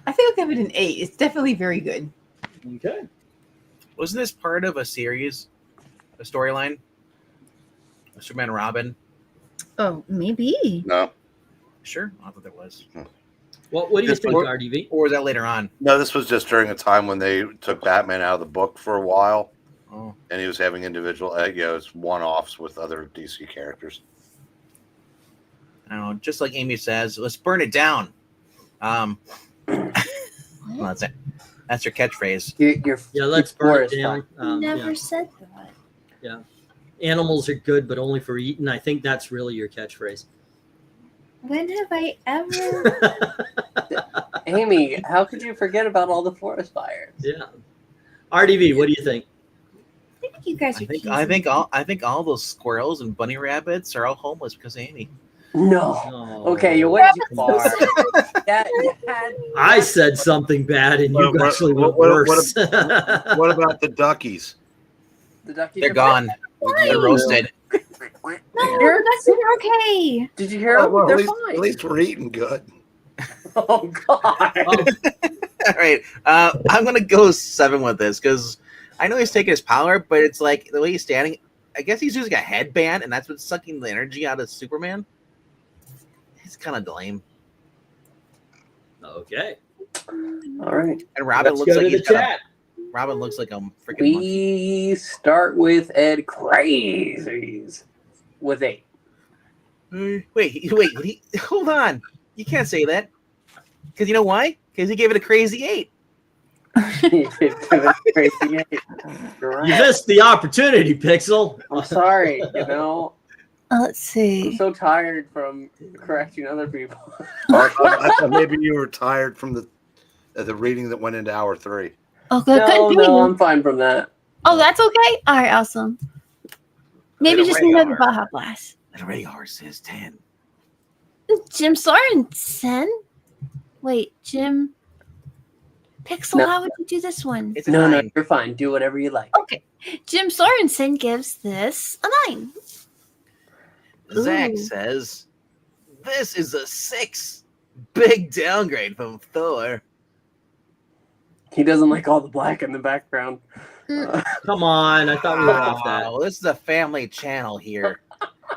think I'll give it an 8. It's definitely very good. Okay. Wasn't this part of a series, a storyline? Superman and Robin? Oh, maybe. No. Sure, I thought there was. What do you This think, was- RDV? Or was that later on? No, this was just during a time when they took Batman out of the book for a while, Oh, and he was having individual, it's one-offs with other DC characters. I don't know. Just like Amy says, let's burn it down. Well, that's it. That's your catchphrase. Yeah, let's burn it down. Never Yeah. said that. Yeah. Animals are good, but only for eating. I think that's really your catchphrase. When have I ever? Amy, how could you forget about all the forest fires? Yeah. RDV, what do you think? I think you guys are. I think all those squirrels and bunny rabbits are all homeless because of Amy. No. Oh. Okay, you went too far. I said something bad, and you What- actually went what- worse. What about the duckies? The duckies They're are gone. Why? They're roasted. No, that's not okay. Did you hear them? Well, They're at fine. least we're eating good. Oh God. All right. I'm going to go 7 with this because I know he's taking his power, but it's like the way he's standing. I guess he's using a headband, and that's what's sucking the energy out of Superman. It's kind of lame. Okay. All right. And Robin Let's looks go like to the he's got chat. Robin looks like a freaking monkey. We start with Ed Crazies with 8. Wait. Hold on. You can't say that. Because you know why? Because he gave it a crazy 8. You missed the opportunity, Pixel. I'm sorry, Let's see. I'm so tired from correcting other people. I thought maybe you were tired from the reading that went into hour 3. Oh, good. No, I'm fine from that. Oh, that's okay. All right, awesome. Maybe Little just radar. another Baja Blast. The radar says 10. Jim Sorensen. Wait, Jim. Pixel, No. how would you do this one? It's a No, 9. you're fine. Do whatever you like. Okay. Jim Sorensen gives this a 9. Zach Ooh. says, this is a 6. Big downgrade from Thor. He doesn't like all the black in the background. Come on. I thought we were off that. Oh, this is a family channel here.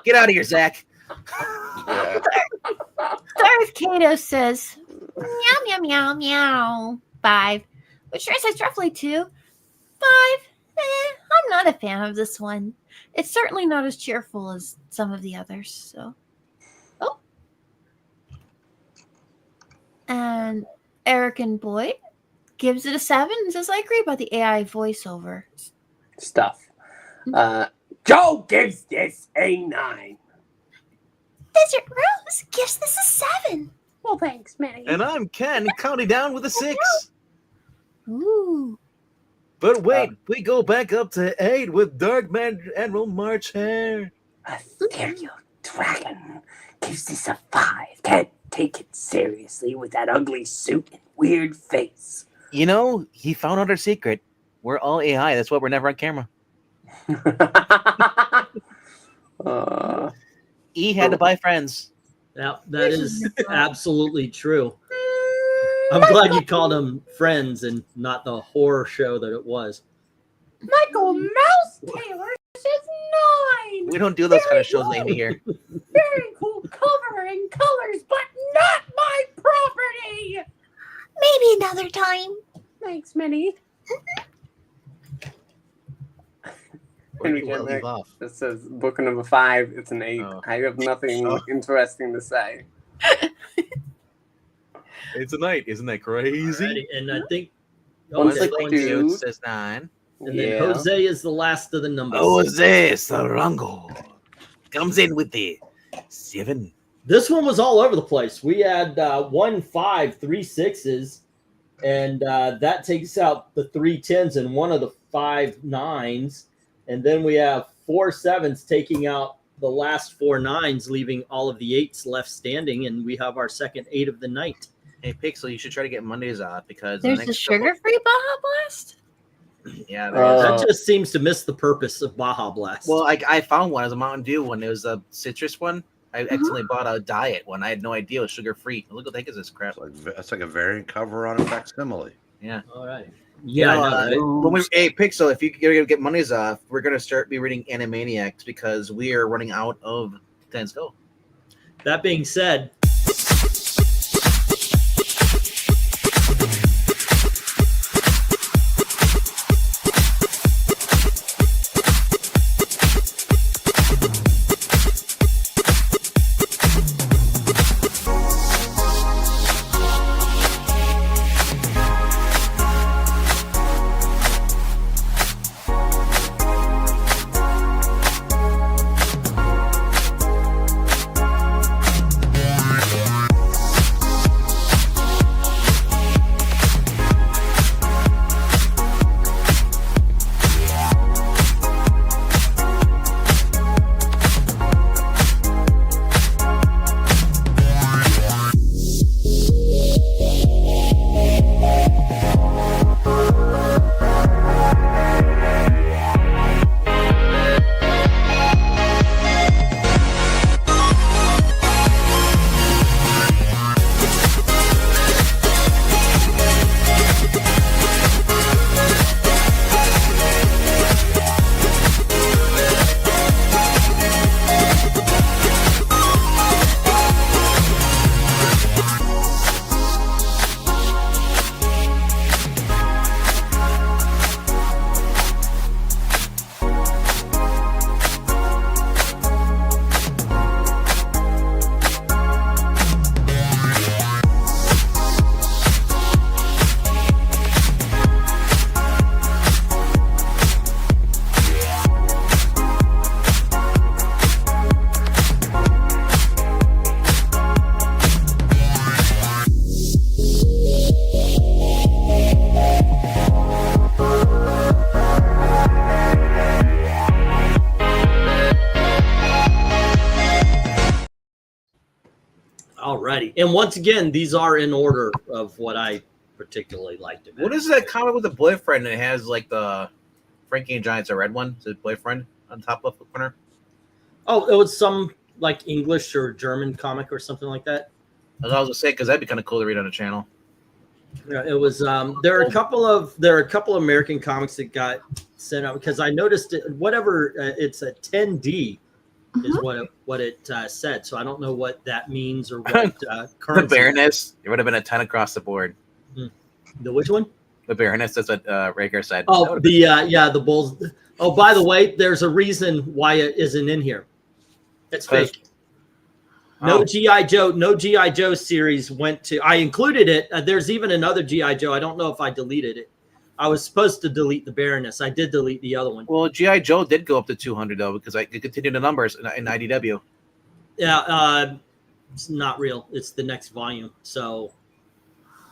Get out of here, Zach. Yeah. Darth Kato says, meow, meow, meow, meow. 5. Which translates roughly to 5. I'm not a fan of this one. It's certainly not as cheerful as some of the others. So, and Eric and Boyd gives it a 7 and says, I agree about the AI voiceover. Stuff. Joe gives this a 9. Desert Rose gives this a 7. Well, thanks, Manny. And I'm Ken, counting down with a 6. Ooh. But wait, we go back up to 8 with Darkman Admiral March Hare. Ethereal Dragon gives this a 5. Can't take it seriously with that ugly suit and weird face. You know, he found out our secret. We're all AI. That's why we're never on camera. E had to buy friends. Yeah, that is absolutely true. I'm glad you called them friends and not the horror show that it was. Michael Mouse Taylor says 9. We don't do those kind of shows, Amy, here. Very cool cover and colors, but not my property. Maybe another time. Thanks, Minnie. Henry Well, J. leave off. It says book number 5. It's an 8. Oh. I have nothing interesting to say. It's a night. Isn't that crazy? Alrighty, and I think Okay, 162. says 9. And then Yeah. Jose is the last of the numbers. Jose Sarango comes in with the 7. This one was all over the place. We had 1 5, 3 6s, and that takes out the 3 10s and one of the 5 9s. And then we have 4 7s taking out the last 4 9s, leaving all of the 8s left standing. And we have our second 8 of the night. Hey, Pixel, you should try to get Mondays off because There's a sugar-free Baja Blast. Yeah, there is. That just seems to miss the purpose of Baja Blast. Well, I found one as a Mountain Dew one. It was a citrus one. I accidentally bought a diet one. I had no idea it was sugar free. Look what the heck is this crap? That's like a variant cover on a facsimile. Yeah. All right. Yeah, I know, right? Hey, Pixel, if you can get Mondays off, we're gonna start be reading Animaniacs because we are running out of Let's Go. That being said, alrighty. And once again, these are in order of what I particularly liked about it. What is that comic with the boyfriend that has like the Frankie and Giants, a red one? Is it boyfriend on top left corner? Oh, it was some like English or German comic or something like that. I was going to say because that'd be kind of cool to read on the channel. Yeah, it was. There are a couple of American comics that got sent out because I noticed whatever it's a 10D is what it said. So I don't know what that means or what The currency. Baroness, it would have been a 10 across the board. The which one? The Baroness, that's what Raker said. Oh, the Bulls. Oh, by the way, there's a reason why it isn't in here. It's fake. No G.I. Joe series went to. I included it. There's even another G.I. Joe. I don't know if I deleted it. I was supposed to delete the Baroness. I did delete the other one. Well, G.I. Joe did go up to 200 though because I could continue the numbers in IDW. Yeah, it's not real. It's the next volume. So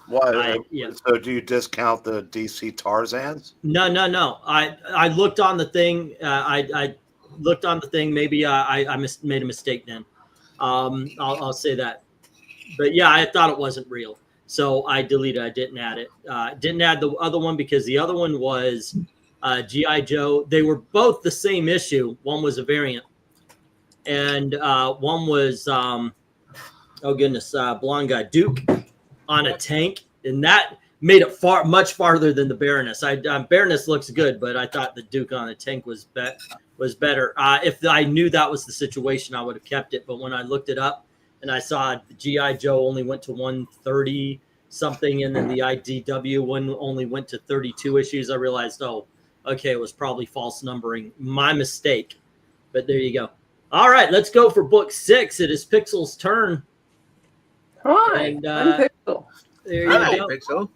Why? So do you discount the DC Tarzans? No. I looked on the thing. I looked on the thing. Maybe I made a mistake then. I'll say that. But yeah, I thought it wasn't real. So I deleted it. I didn't add it. Didn't add the other one because the other one was G.I. Joe. They were both the same issue. One was a variant. And one was, oh goodness, blonde guy, Duke on a tank. And that made it much farther than the Baroness. Baroness looks good, but I thought the Duke on a tank was better. If I knew that was the situation, I would have kept it. But when I looked it up and I saw G.I. Joe only went to 130 something, and then the IDW one only went to 32 issues, I realized, oh, okay, it was probably false numbering. My mistake. But there you go. All right, let's go for book 6. It is Pixel's turn. Hi, And, I'm Pixel. There you Hi, go. Pixel.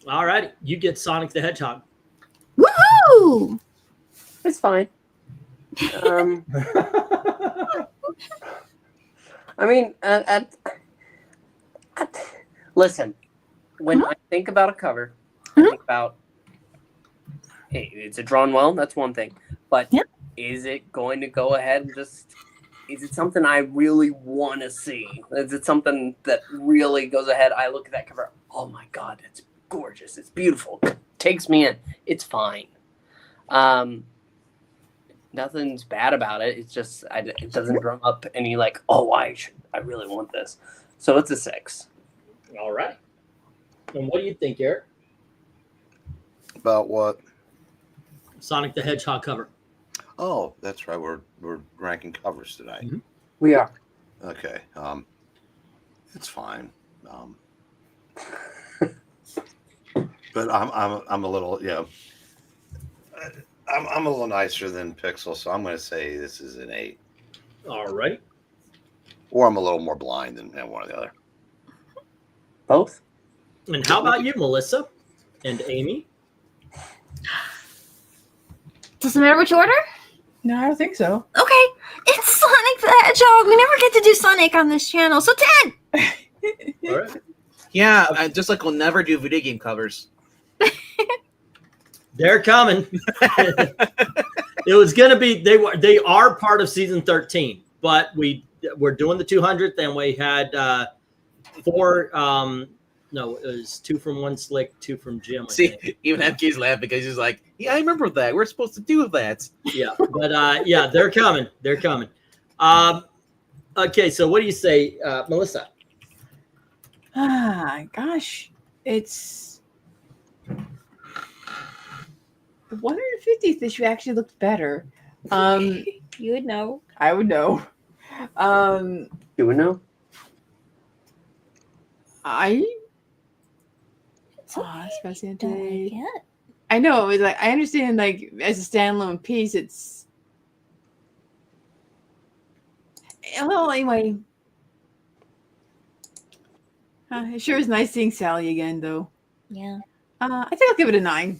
All right, you get Sonic the Hedgehog. Woohoo! It's fine. I mean, listen, when I think about a cover, I think about, hey, it's a drawn well, that's one thing. But is it going to go ahead and just, is it something I really want to see? Is it something that really goes ahead? I look at that cover, oh my God, it's gorgeous. It's beautiful. It takes me in. It's fine. Nothing's bad about it. It's just, it doesn't drum up any like, oh, I really want this. So it's a 6. All right. And what do you think, Eric? About what? Sonic the Hedgehog cover. Oh, that's right. We're ranking covers tonight. Mm-hmm. We are. Okay. It's fine. But I'm a little, I'm a little nicer than Pixel, so I'm going to say this is an 8. All right. Or I'm a little more blind than one or the other. Both. And how about you, Melissa and Amy? Doesn't matter which order? No, I don't think so. Okay. It's Sonic the Hedgehog. We never get to do Sonic on this channel. So 10! All right. Yeah, just like we'll never do video game covers. They're coming. It was going to be, they are part of season 13, but we're doing the 200th, and we had 4, no, it was 2 from One Slick, 2 from Jim. See, even MK's laughing because he's like, yeah, I remember that. We're supposed to do that. Yeah, but yeah, they're coming. They're coming. Okay, so what do you say, Melissa? Gosh, it's the 150th issue actually looked better. You would know. I would know. You would know? Especially today. I know. It's like, I understand, like, as a standalone piece, it's. Well, anyway. It sure is nice seeing Sally again, though. Yeah. I think I'll give it a 9.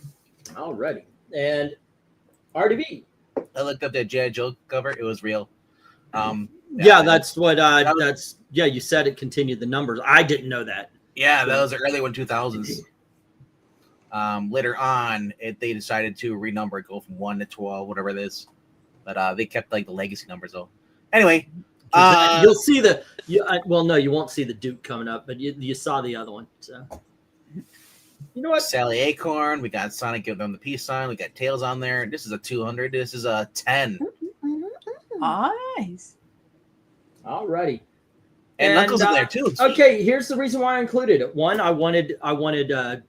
All righty. And RDB. I looked up that G.I. Joe cover. It was real. Yeah, that's what, yeah, you said it continued the numbers. I didn't know that. Yeah, that was the early 2000s. Later on, they decided to renumber it, go from 1 to 12, whatever it is. But they kept like the legacy numbers though. Anyway, you'll see the. Well, no, you won't see the Duke coming up, but you saw the other one. So you know what? Sally Acorn. We got Sonic giving them the peace sign. We got Tails on there. This is a 200. This is a 10. Nice. All righty. And Knuckles in there too. Okay, here's the reason why I included it. One, I wanted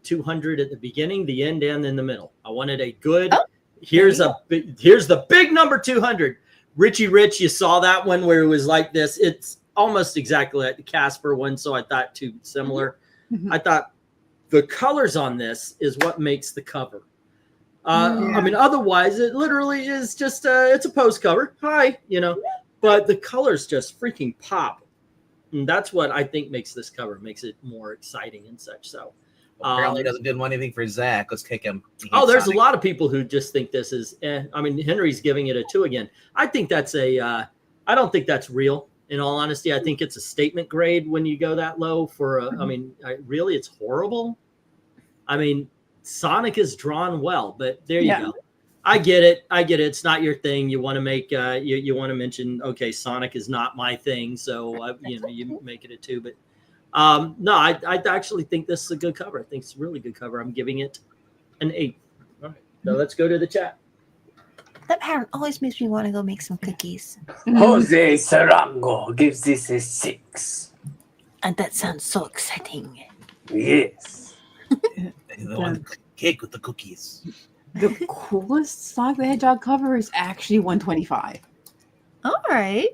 200 at the beginning, the end, and in the middle. I wanted a good. Here's the big number 200. Richie Rich, you saw that one where it was like this. It's almost exactly like the Casper one, so I thought too similar. I thought the colors on this is what makes the cover. I mean, otherwise it literally is just it's a post cover. Hi, but the colors just freaking pop. And that's what I think makes this cover, makes it more exciting and such. So apparently didn't want anything for Zach. Let's kick him. There's a lot of people who just think this is, I mean, Henry's giving it a 2 again. I think that's I don't think that's real. In all honesty, I think it's a statement grade when you go that low for, I mean, really, it's horrible. I mean, Sonic is drawn well, but there you go. I get it. It's not your thing. You want to make, you want to mention, okay, Sonic is not my thing. So, you make it a 2, but no, I actually think this is a good cover. I think it's a really good cover. I'm giving it an 8. All right. So let's go to the chat. That pattern always makes me want to go make some cookies. Jose Sarango gives this a 6. And that sounds so exciting. Yes. The one cake with the cookies. The coolest Sonic the Hedgehog cover is actually 125. All right.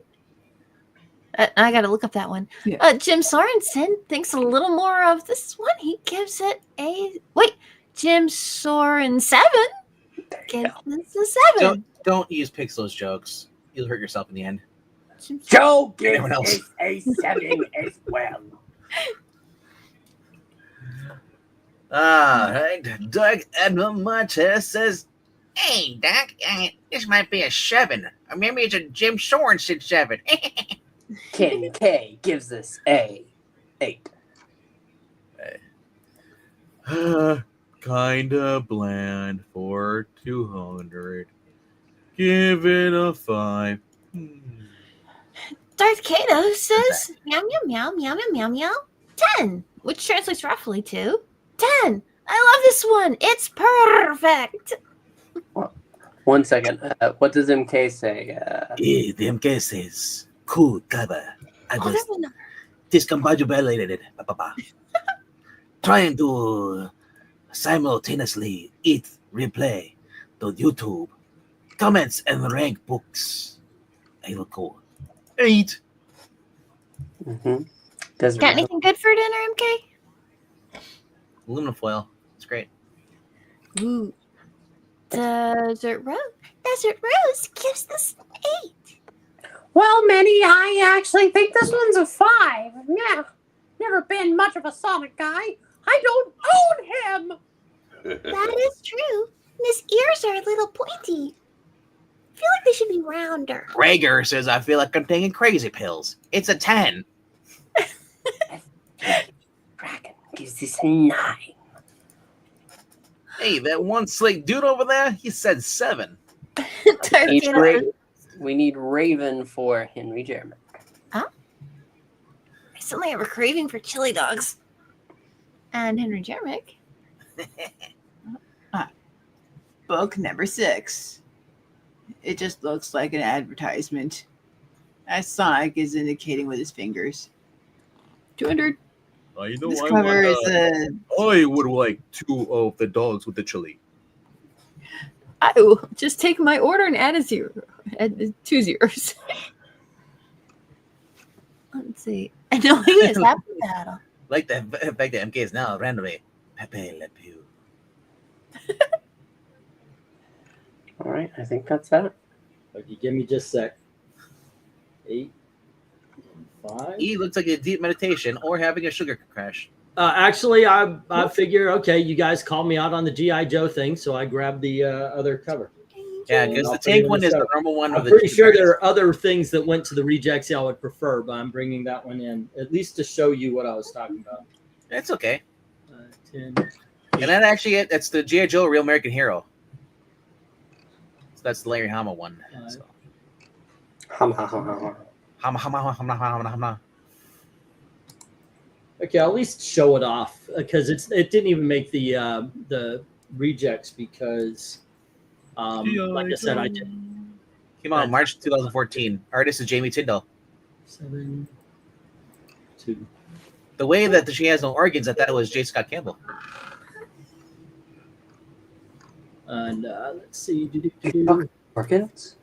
I got to look up that one. Yeah. Jim Sorensen thinks a little more of this one. He gives it a... Wait. Jim Soren 7 gives this a 7. Don't use Pixel's jokes. You'll hurt yourself in the end. Joe gives it a 7 as well. All right. Doug Edmund Marquez says, "Hey, Doc, this might be a 7. Or maybe it's a Jim Sorensen 7. Ken K gives this a 8. Kinda bland for 200. Give it a 5. Darth Kato says meow meow meow meow meow meow meow 10, which translates roughly to 10. I love this one. It's perfect. 1 second. What does MK say? The MK says, cool cover. I Oh, was that one. discombobulated. Trying to simultaneously eat, replay to YouTube, comments, and rank books. I will go 8. Mm-hmm. Got anything good for dinner, MK? Aluminum foil. It's great. Ooh. Desert Rose gives this 8. Well, Minnie, I actually think this one's a 5. Yeah, never been much of a Sonic guy. I don't own him. That is true. His ears are a little pointy. I feel like they should be rounder. Rager says, I feel like I'm taking crazy pills. It's a 10. Dragon gives this a 9. Hey, that one slick dude over there, he said 7. We need Raven for Henry Jeremy. Huh? I suddenly have a craving for chili dogs. And Henry Jeremic. Book number 6. It just looks like an advertisement, as Sonic is indicating with his fingers. 200. I know. This cover is a. I would like 2 of the dogs with the chili. I will just take my order and add a 0. Add 2 zeros. Let's see. I know he is happy battle. Like the fact that MK is now randomly Pepe Le Pew. All right, I think that's that. Okay, give me just a sec. 8, 5. He looks like a deep meditation or having a sugar crash. Actually, I figure, okay, you guys called me out on the G.I. Joe thing, so I grabbed the other cover. Yeah, because the tank one is the normal one. I'm pretty sure there are other things that went to the rejects y'all would prefer, but I'm bringing that one in, at least to show you what I was talking about. That's okay. 10. And that actually, that's the G.I. Joe Real American Hero. So that's the Larry Hama one. So. Hama. Okay, I'll at least show it off because it didn't even make the rejects because, like I said, I did. Came out in March 2014. Artist is Jamie Tyndall. 7, 2. The way that she has no organs, I thought it was J. Scott Campbell. And let's see. Organs?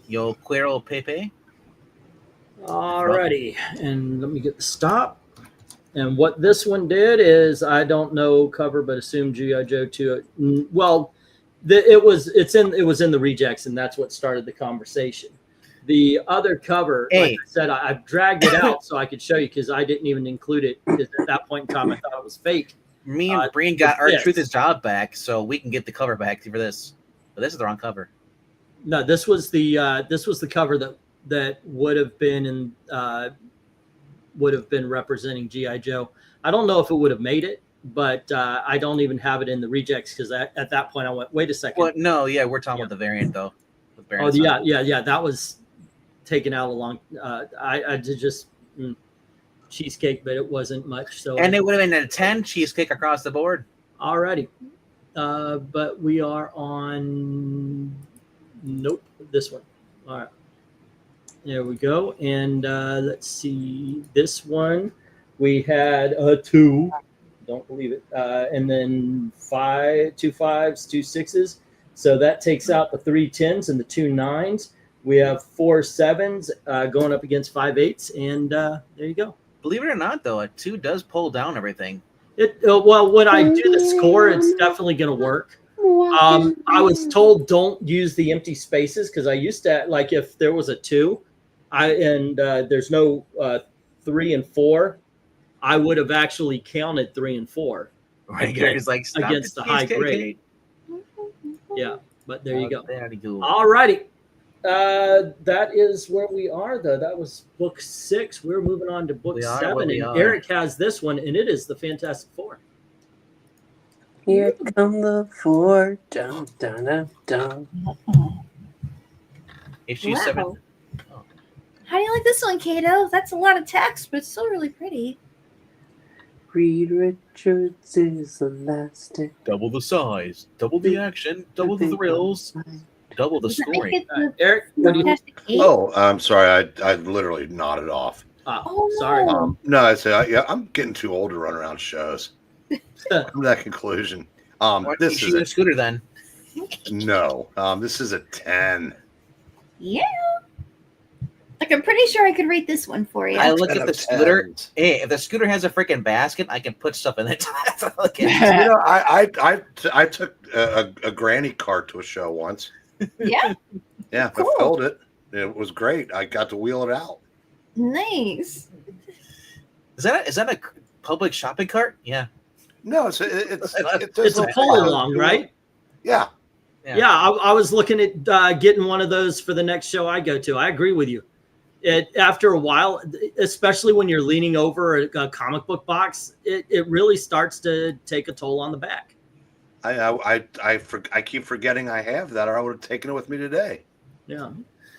Yo Quiero Pepe. Alrighty, and let me get the stop. And what this one did is, I don't know cover, but assume G.I. Joe 2. Well, it was in the rejects, and that's what started the conversation. The other cover, like I said, I've dragged it out so I could show you because I didn't even include it because at that point in time I thought it was fake. Me and Breen got our Truth's job back, so we can get the cover back for this. But this is the wrong cover. No, this was the cover that would have been representing G.I. Joe. I don't know if it would have made it, but I don't even have it in the rejects because at that point I went, wait a second. Well, no, yeah, we're talking about the variant though. Oh yeah, that was taken out a long. I did just cheesecake, but it wasn't much. So and it would have been a 10 cheesecake across the board. Alrighty, but we are on. Nope, this one. All right. There we go. And let's see. This one, we had a 2. Don't believe it. And then 2 5s, 2 6s. So that takes out the 3 10s and the 2 9s. We have 4 7s going up against 5 8s. And there you go. Believe it or not, though, a 2 does pull down everything. Well, when I do the score, it's definitely going to work. I was told don't use the empty spaces because I used to, like, if there was a 2 there's no 3 and 4, I would have actually counted 3 and 4. He's like, stop against the high grade. Yeah, but there you go. All righty. That is where we are, though. That was book 6. We're moving on to book 7, and Eric has this one, and it is the Fantastic Four. Here come the 4. Dun, dun, dun, dun. Issue 7. Wow. How do you like this one, Kato? That's a lot of text, but it's still really pretty. Reed Richards is elastic. Double the size, double the action, double the thrills, double the scoring. Eric, what do you? Oh, I'm sorry. I literally nodded off. Oh, sorry. No, I say I'm getting too old to run around shows. Come to that conclusion. This is a scooter then. No, this is a 10. Yeah. Like, I'm pretty sure I could rate this one for you. I look at the scooter. Hey, if the scooter has a freaking basket, I can put stuff in it. You know, I took a granny cart to a show once. Yeah. Yeah, Cool. I filled it. It was great. I got to wheel it out. Nice. Is that a public shopping cart? Yeah. No, it's a pull along, right? Yeah. Yeah, I was looking at getting one of those for the next show I go to. I agree with you. After a while, especially when you're leaning over a comic book box, it really starts to take a toll on the back. I keep forgetting I have that, or I would have taken it with me today. Yeah,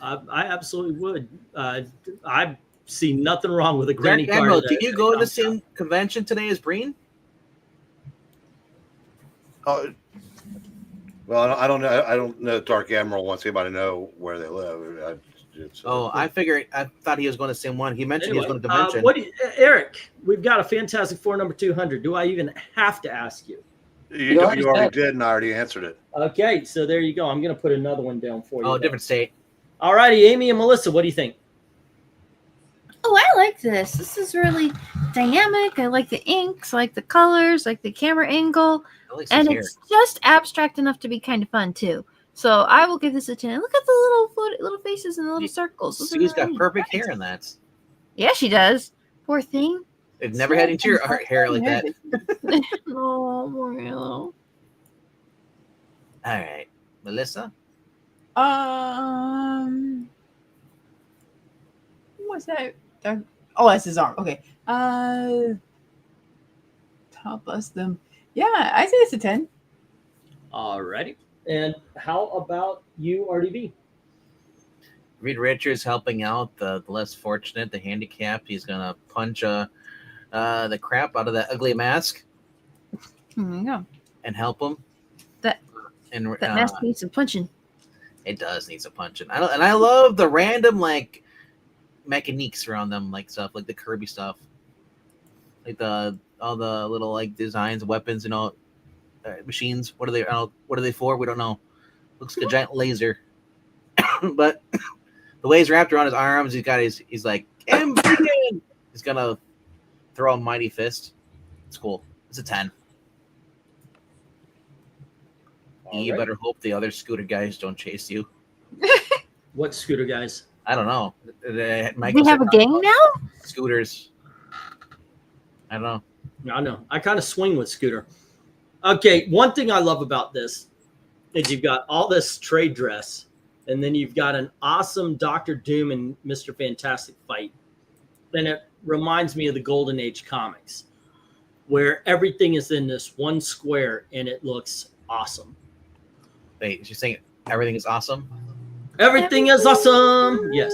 I absolutely would. I see nothing wrong with a granny cart. Admiral, did you go to the same convention today as Breen? Oh, well, I don't know. I don't know. Dark Admiral wants anybody to know where they live. I figured. I thought he was going to the same one. He mentioned he was going to convention. Eric? We've got a Fantastic Four number 200. Do I even have to ask you? You already did, and I already answered it. Okay, so there you go. I'm going to put another one down for you. Oh, different state. All righty, Amy and Melissa, what do you think? Oh, I like this. This is really dynamic. I like the inks, I like the colors, I like the camera angle. And it's just abstract enough to be kind of fun, too. So I will give this a 10. Look at the little faces and the little circles. She's got perfect hair in that. Yeah, she does. Poor thing. They've never had any hair like that. Oh, Mario. All right. Melissa? What's that? Oh, that's his arm. Okay. Top bless them. Yeah, I say it's a 10. All righty. And how about you, RDB? Reed Richards helping out the less fortunate, the handicapped. He's going to punch the crap out of that ugly mask. Yeah. And help him. That mask needs some punching. It does need some punching. I love the random, like, mechaniques around them, like stuff, like the Kirby stuff. Like all the little, like, designs, weapons, and all. Machines. What are they for? We don't know. Looks like a giant laser. But the way he's wrapped around his arms, he's like, MBN! He's gonna throw a mighty fist. It's cool. It's a 10. You better hope the other scooter guys don't chase you. What scooter guys? I don't know. We have a gang now? Scooters. I don't know. I know. I kind of swing with Scooter. Okay, one thing I love about this is you've got all this trade dress, and then you've got an awesome Dr. Doom and Mr. Fantastic fight. And it reminds me of the Golden Age comics, where everything is in this one square, and it looks awesome. Wait, you're saying everything is awesome? Everything is awesome! Yes.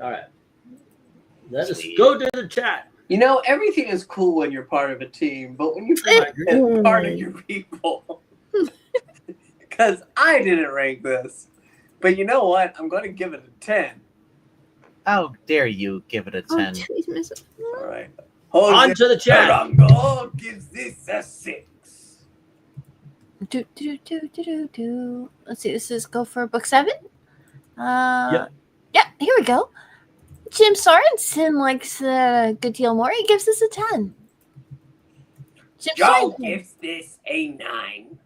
All right. Let us go to the chat. You know, everything is cool when you're part of a team, but when you're part of your people. Because I didn't rank this. But you know what? I'm going to give it a 10. How dare you give it a 10? All right. On to the chat. Tarango gives this a 6. Let's see. This is go for book 7. Yeah, here we go. Jim Sorensen likes a good deal more. He gives this a 10. Joe gives this a 9.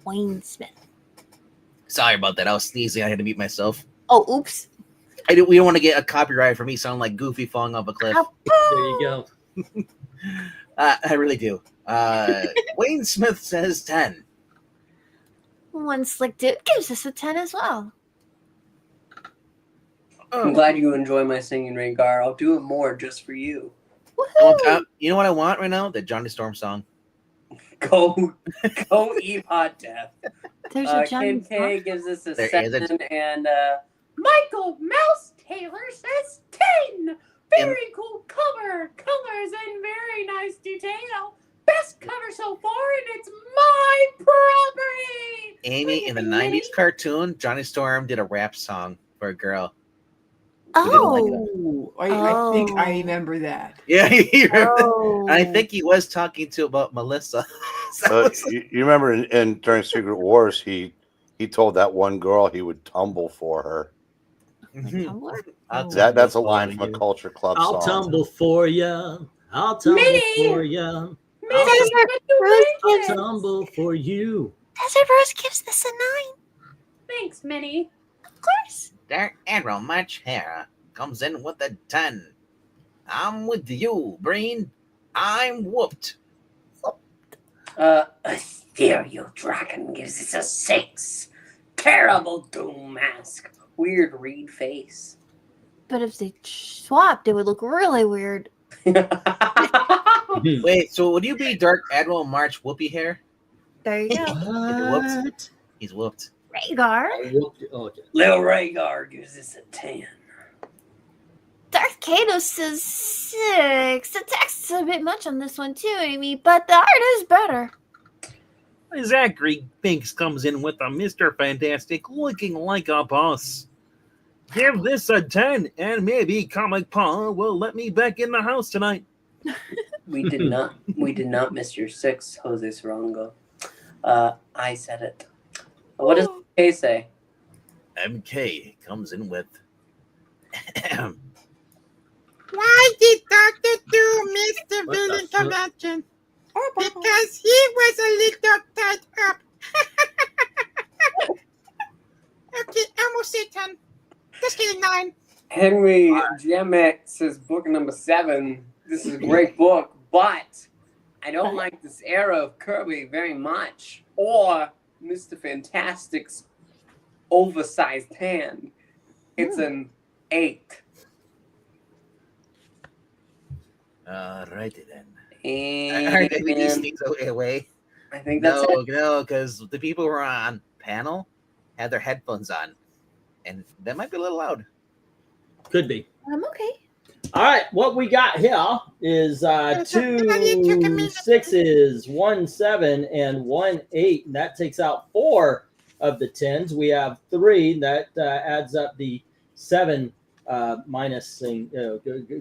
Wayne Smith. Sorry about that. I was sneezing. I had to mute myself. Oh, oops. We don't want to get a copyright for me sounding like Goofy falling off a cliff. There you go. I really do. Wayne Smith says 10. One Slick Dude gives us a 10 as well. I'm glad you enjoy my singing, Rhaegar. I'll do it more just for you. You know what I want right now? The Johnny Storm song. Go eat hot death. There's a Johnny Kid K gives us a There 7, is a- and Michael Mouse Taylor says 10. Very cool cover. Colors and very nice detail. Best cover so far, and it's my property. Amy, in the Thank you, 90s cartoon, Johnny Storm did a rap song for a girl. Oh. I think I remember that. Yeah, Oh. I think he was talking about Melissa. You remember during Secret Wars, he told that one girl he would tumble for her. That's a line from a Culture Club I'll song. tumble for you. I'll tumble for you. I'll tumble for you. Desert Rose gives this a 9. Thanks, Minnie. Of course. Dark Admiral March Hera comes in with a 10. I'm with you, Breen. I'm whooped. Ethereal Dragon gives us a 6. Terrible Doom Mask. Weird reed face. But if they swapped, it would look really weird. Wait, so would you be Dark Admiral March Whoopie Hair? There you go. What? He's whooped. Rhaegar. Okay. Lil Rhaegar gives us a 10. Darth Kato says 6. The text is a bit much on this one too, Amy, but the art is better. Zachary Binks comes in with a Mr. Fantastic looking like a boss. Give this a 10, and maybe Comic Paw will let me back in the house tonight. We did not miss your 6, Jose Sarongo. I said it. What does K say? MK comes in with. Why did Dr. Doom miss the villain convention? Because he was a little tied up. Okay, almost say 10. Just kidding, 9. Henry Gemex's book number 7. This is a great book, but I don't like this era of Kirby very much. Or Mr. Fantastic's oversized hand. It's an 8. Alrighty then. And Maybe these things away. I think that's it. No, because the people who are on panel had their headphones on, and that might be a little loud. Could be. I'm okay. All right, what we got here is 2 6s, 1 7, and 1 8, and that takes out 4 of the 10s. We have 3 that adds up the 7 minus thing,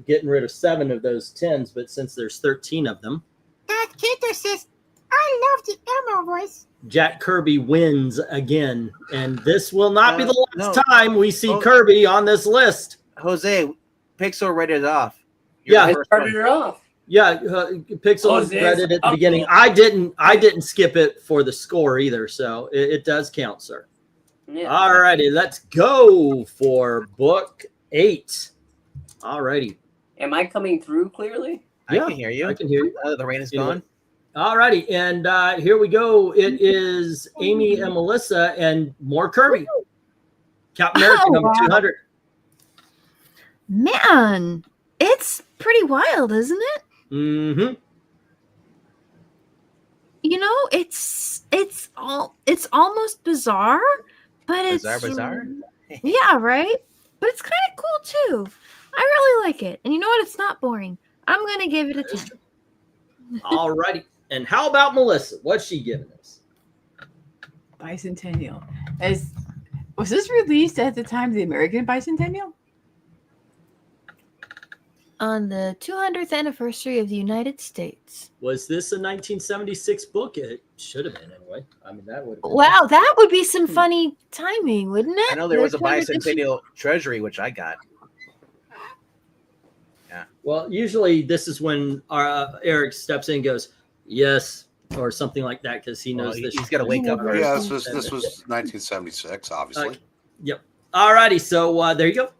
getting rid of 7 of those 10s. But since there's 13 of them, Darth Kato says, I love the Elmo voice. Jack Kirby wins again, and this will not be the last no. time we see Kirby on this list. Jose, Pixel read it off. Yeah, started it off. Yeah, Pixel read it at the beginning. I didn't skip it for the score either, so it does count, sir. Yeah. All righty, let's go for book 8. All righty. Am I coming through clearly? I can hear you. I can hear you. The rain is gone. All righty, and here we go. It is Amy and Melissa and more Kirby. Captain America number 200. Man, it's pretty wild, isn't it? Mm-hmm. You know, it's almost bizarre, but it's bizarre. Yeah, right. But it's kind of cool too. I really like it, and you know what? It's not boring. I'm gonna give it a 10. All righty, and how about Melissa? What's she giving us? Bicentennial. Was this released at the time of the American Bicentennial? On the 200th anniversary of the United States. Was this a 1976 book? It should have been anyway. I mean, that would have been. Wow, that would be some funny timing, wouldn't it? I know there was a 200th bicentennial treasury, which I got. Yeah. Well, usually this is when Eric steps in and goes, yes, or something like that, because he knows this. He's got to wake up. Yeah, this was 1976, obviously. Yep. All righty, so there you go.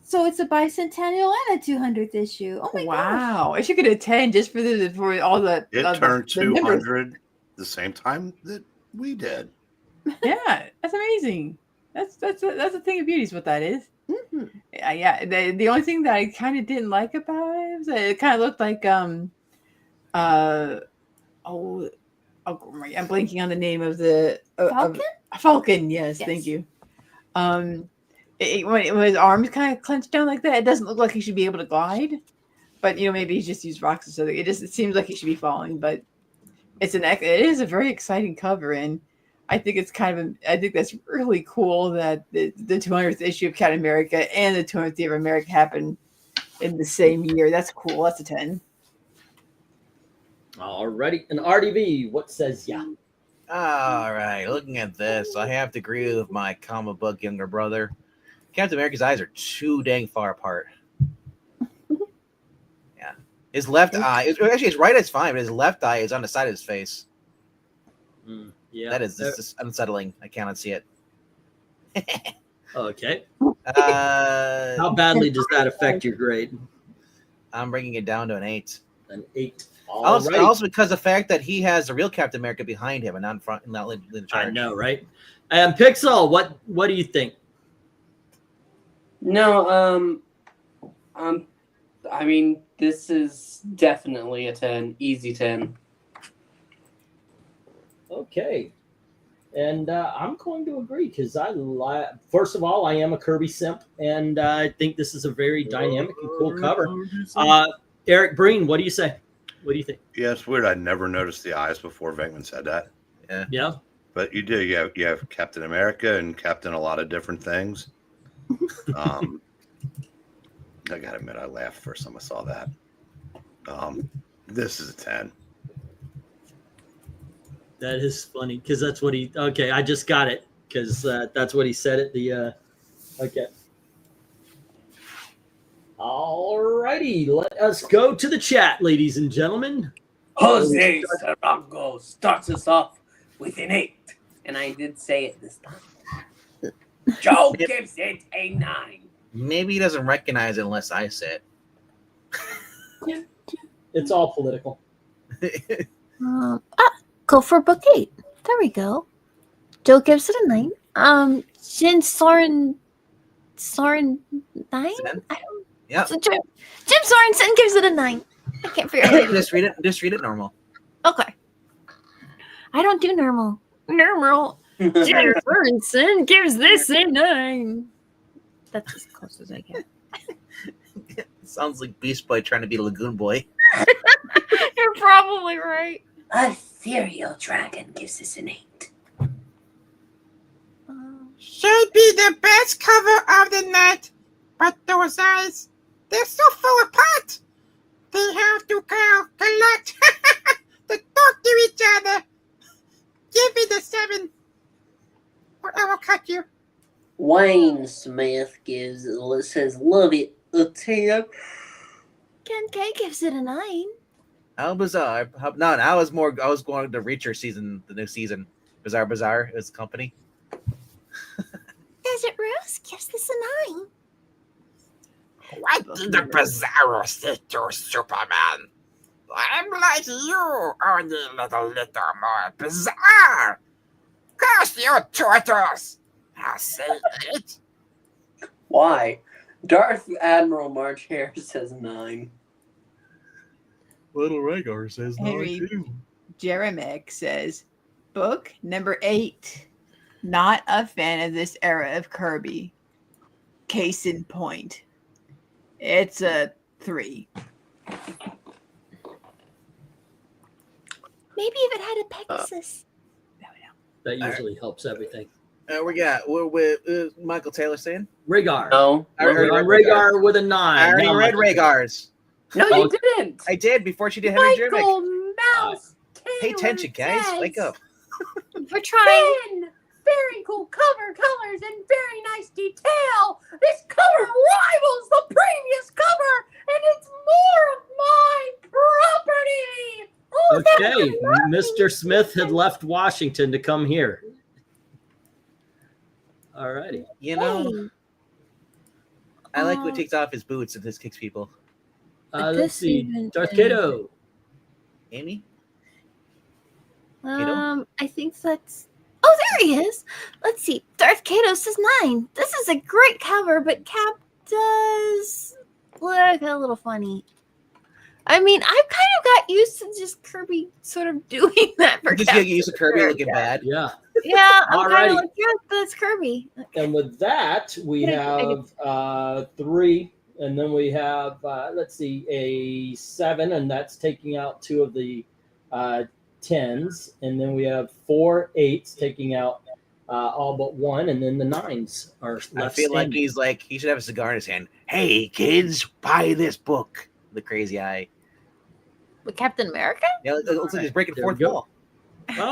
So it's a bicentennial and a 200th issue. Oh my gosh. Wow. I should get a 10 just for all the. It turned 200 the same time that we did. Yeah, that's amazing. That's a thing of beauty is what that is. Mm-hmm. Yeah. The only thing that I kind of didn't like about it was that it kind of looked like I'm blanking on the name of the Falcon. Falcon. Yes, thank you. When his arms kind of clenched down like that, it doesn't look like he should be able to glide. But maybe he's just used rocks or something. It seems like he should be falling. But it is a very exciting cover, and I think it's I think that's really cool that the 200th issue of Captain America and the 200th year of America happened in the same year. That's cool. That's a 10. Alrighty. And RDV, what says ya? All right, looking at this, I have to agree with my comic book younger brother. Captain America's eyes are too dang far apart. Yeah. His left eye, actually his right eye's fine, but his left eye is on the side of his face. Yeah. That is just unsettling. I cannot see it. Okay. How badly does that affect your grade? I'm bringing it down to an 8. An 8. Also because the fact that he has the real Captain America behind him and not in front, not leading the charge. I know, right? And Pixel, what do you think? No, I mean, this is definitely a 10, easy 10. Okay. And I'm going to agree because first of all, I am a Kirby simp, and I think this is a very dynamic and cool cover. Eric Breen, what do you say? What do you think? Yeah, it's weird. I never noticed the eyes before Venkman said that. Yeah. But you do. You have Captain America and Captain a lot of different things. I gotta admit, I laughed first time I saw that. This is a 10. That is funny because that's what he. Okay, I just got it because that's what he said at the. Okay. Alrighty, let us go to the chat, ladies and gentlemen. Jose Sarango starts us off with an 8, and I did say it this time. Joe gives it a 9. Maybe he doesn't recognize it unless I say it. It's all political. Go for book 8. There we go. Joe gives it a 9. Jim Soren 9? Yeah. So Jim Sorensen gives it a 9. I can't figure out. Just read it normal. Okay. I don't do normal. Jim Sorensen gives this a 9. That's as close as I get. Sounds like Beast Boy trying to be Lagoon Boy. You're probably right. Ethereal Dragon gives us an 8. Should be the best cover of the night, but those eyes, they're so far apart. They have to collect to talk to each other. Give me the 7, or I will cut you. Wayne Smith says, love it, a 10. Ken K gives it a 9. How bizarre. I was going to Reacher season, the new season. Bizarre is the company. Desert Rose gives this a 9. What did the Bizarro say to Superman? I'm like you, only a little more bizarre. Curse you, tortoise. I'll say it. Why? Darth Admiral March Hare says 9. Little Rhaegar says 9 Henry too. Jeremek says, book number 8. Not a fan of this era of Kirby. Case in point. It's a 3. Maybe if it had a Pegasus. That usually helps everything. We're with Michael Taylor saying? Rhaegar. No. Rhaegar with a 9. I already read Rhaegar's. No, you didn't. I did before she did Henry Jeremic. Michael Mouse Taylor Pay attention, guys. says, Wake up. We're trying. 10. Very cool cover, colors, and very nice detail. This cover rivals the previous cover, and it's more of my property. Oh, Okay, Mr. Smith had left Washington to come here. Alrighty. You know, I like when he takes off his boots and just kicks people. But Let's this see. even Darth is- Kato. Amy? I think that's. Oh, there he is. Let's see. Darth Kato says 9. This is a great cover, but Cap does look a little funny. I mean, I've kind of got used to just Kirby sort of doing that for Just Cap. get used to Kirby looking bad. Yeah. Yeah, I'm kind Alrighty. of like, yeah, that's Kirby. And with that, we I have 3, and then we have let's see, a 7, and that's taking out 2 of the 10s, and then we have 4 8s taking out all but 1, and then the 9s are left. I feel like standing. he's like he should have a cigar in his hand. Hey kids, buy this book. The crazy eye. With Captain America? Yeah, it looks like he's breaking There we fourth go. wall.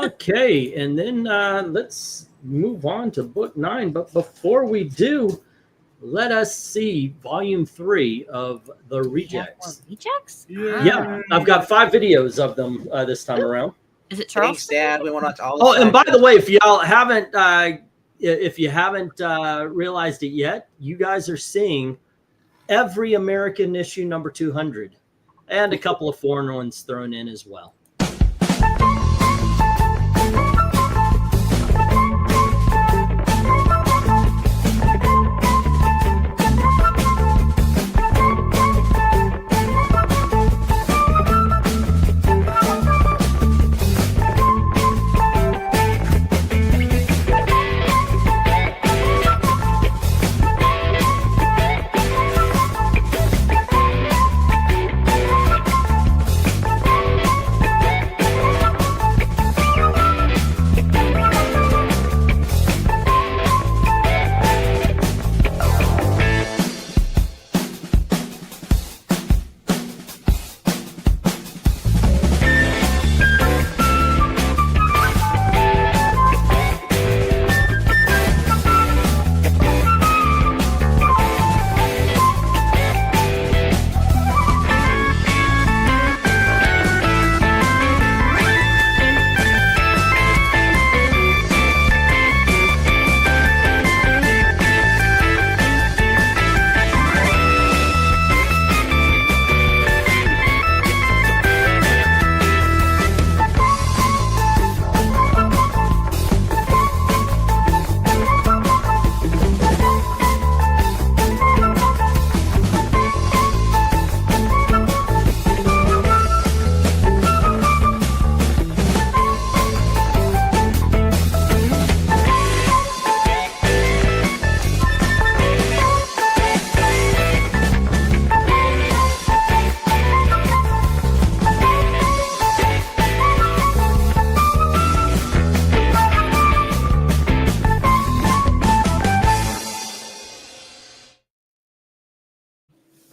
Okay, and then let's move on to book 9. But before we do, let us see volume 3 of the Rejects. Rejects? Yeah, I've got 5 videos of them this time around. Is it Getting Charles? sad. We want to watch all. Oh, and by the way, if y'all haven't, realized it yet, you guys are seeing every American issue number 200, and a couple of foreign ones thrown in as well.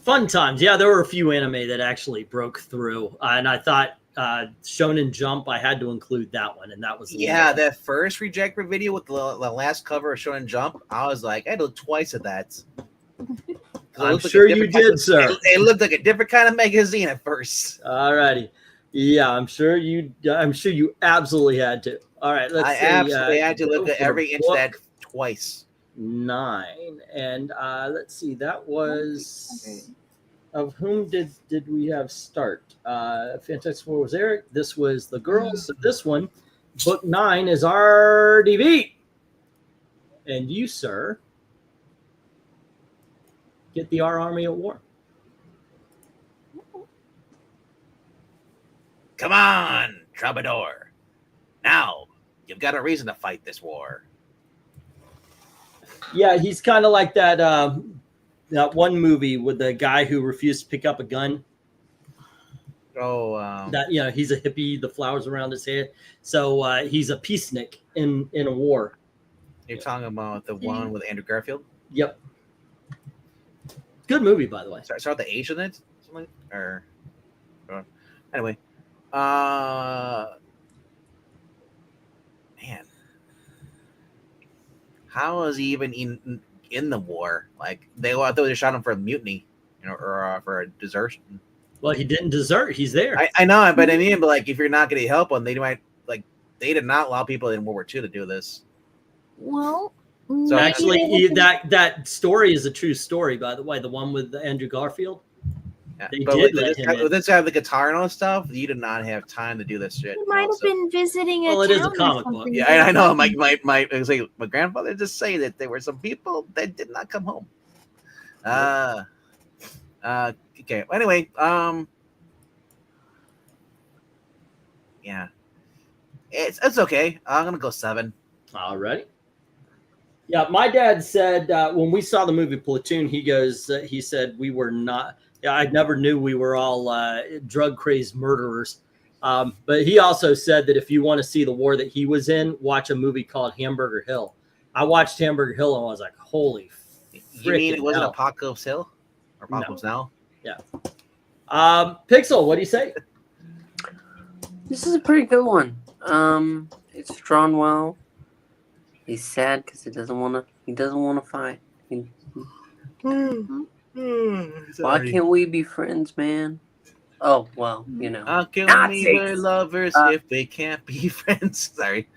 Fun times. Yeah, there were a few anime that actually broke through, and I thought Shonen Jump, I had to include that one, and that was Yeah, that first Reject video with the last cover of Shonen Jump, I was like, I had to look twice at that. I'm sure you did, sir. It looked like a different kind of magazine at first. All righty. Yeah, I'm sure you absolutely had to. All right, let's see. I absolutely had to look go at for every inch of book that twice. 9, and let's see. That was of whom did we have start? Fantastic Four was Eric. This was the girls. So this one, book 9 is RDV, and you, sir, get the Our Army at War. Come on, Troubadour. Now, you've got a reason to fight this war. Yeah, he's kind of like that that one movie with the guy who refused to pick up a gun. Oh, that he's a hippie, the flowers around his head. So he's a peacenik in a war. You're talking about the one with Andrew Garfield? Yep. Good movie, by the way. Sorry, the age in it? Something? Anyway. Man. How is he even in the war? Like, I thought they shot him for a mutiny, or for a desertion. Well, he didn't desert. He's there. I know, but I mean, but like, if you're not going to help him, they might, like, they did not allow people in World War II to do this. Well, So Actually, that story is a true story, by the way. The one with Andrew Garfield. Yeah. They But did with let him in. this guy, the guitar and all that stuff, you did not have time to do this shit. He might have been visiting a Well, it is a town or comic book. something. Yeah, I know. My grandfather just say that there were some people that did not come home. Okay. Anyway, yeah, it's okay. I'm gonna go 7. Alrighty. Yeah, my dad said when we saw the movie Platoon, he said we were not. Yeah, I never knew we were all drug crazed murderers. But he also said that if you want to see the war that he was in, watch a movie called Hamburger Hill. I watched Hamburger Hill and I was like, holy. You mean it wasn't hell. Apocalypse Hill or Apocalypse Now? Yeah. Pixel, what do you say? This is a pretty good one. It's drawn well. He's sad because he doesn't want to fight. Why can't we be friends, man? Oh, well, you know. How can we be lovers if they can't be friends? Sorry.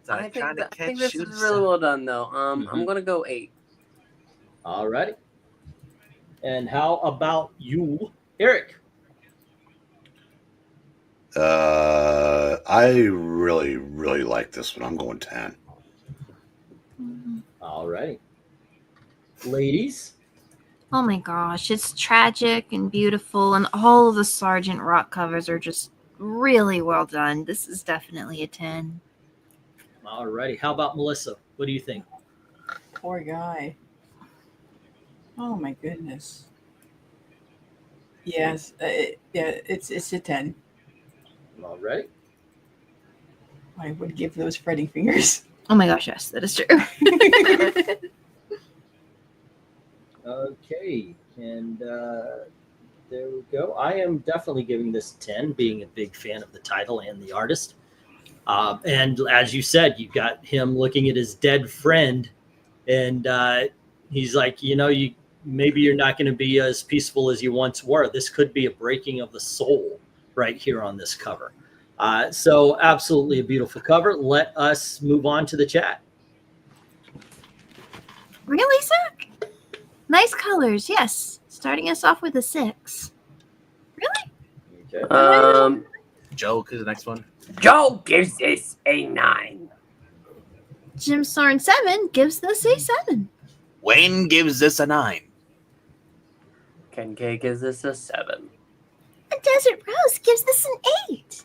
I think this is really well done, though. I'm going to go 8. All righty. And how about you, Eric? I really, really like this one. I'm going 10. All righty. Ladies? Oh my gosh, it's tragic and beautiful, and all of the Sergeant Rock covers are just really well done. This is definitely a 10. All righty. How about Melissa? What do you think? Poor guy. Oh my goodness. Yes, it's a 10. All right. I would give those fretting fingers. Oh my gosh, yes, that is true. Okay, and there we go. I am definitely giving this 10, being a big fan of the title and the artist. And as you said, you got him looking at his dead friend, and he's like, maybe you're not going to be as peaceful as you once were. This could be a breaking of the soul right here on this cover. So absolutely a beautiful cover. Let us move on to the chat. Really, Zach? Nice colors, yes. Starting us off with a 6. Really? Okay. Joke is the next one. Joe gives this a 9. Jim Sarn 7 gives this a 7. Wayne gives this a 9. Ken K gives this a 7. And Desert Rose gives this an 8.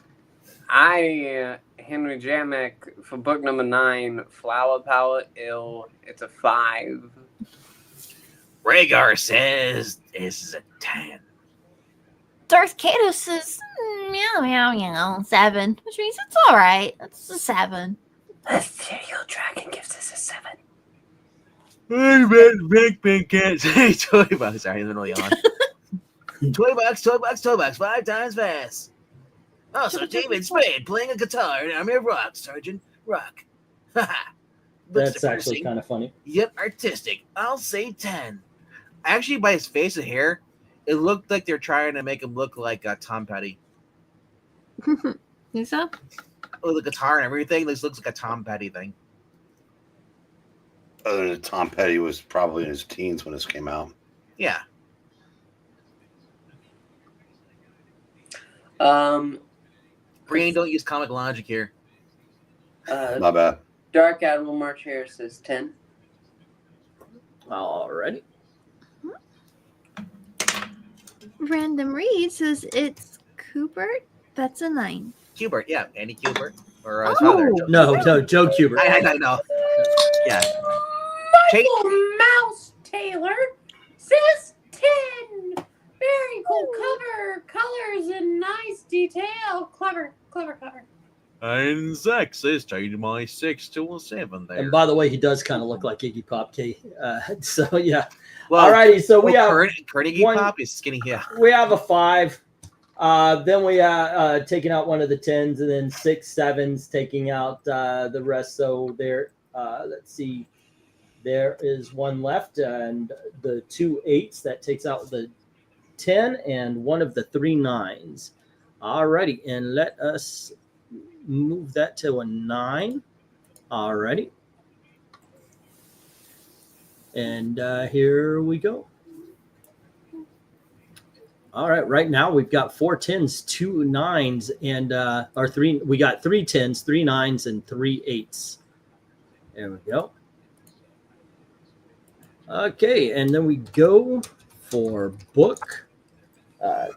Henry Jamek, for book number 9, Flower Power Ill, it's a 5. Rhaegar says this is a 10. Darth Kato says, meow, 7. Which means it's all right. It's a 7. The Serial Dragon gives this a 7. I bet VENKMAN can't say toy box. Sorry, I'm really on. Toy box, 5 times fast. Also, David Spade playing a guitar in Army of Rock, Sergeant Rock. That's actually kind of funny. Yet artistic. I'll say 10. Actually, by his face and hair, it looked like they're trying to make him look like Tom Petty. Think so? With the guitar and everything, this looks like a Tom Petty thing. Other than Tom Petty was probably in his teens when this came out. Yeah. Breen, don't use comic logic here. Not bad. Dark Admiral March Harris says 10. Alrighty. Random Reed says it's Kubert. That's a 9. Kubert, yeah. Andy Kubert. Or Oh. father. No, Joe Kubert. I know. Yeah. Michael Mouse Taylor says 10. Very cool cover, colors, and nice detail. Clever cover. And Zack says change my 6 to a 7 there. And by the way, he does kind of look like Iggy Pop. So yeah. Well, alrighty. So we have current Iggy Pop is skinny. Yeah. We have a 5. Then we taking out one of the 10s, and then 6 7s taking out the rest. So there, let's see, there is one left, and the 2 8s that takes out the 10 and one of the 3 9s. Alrighty, and let us move that to a 9. Alrighty. And here we go. All right, right now we've got 4 10s, 2 9s, and or 3. We got 3 10s, 3 9s, and 3 8s. There we go. Okay, and then we go for book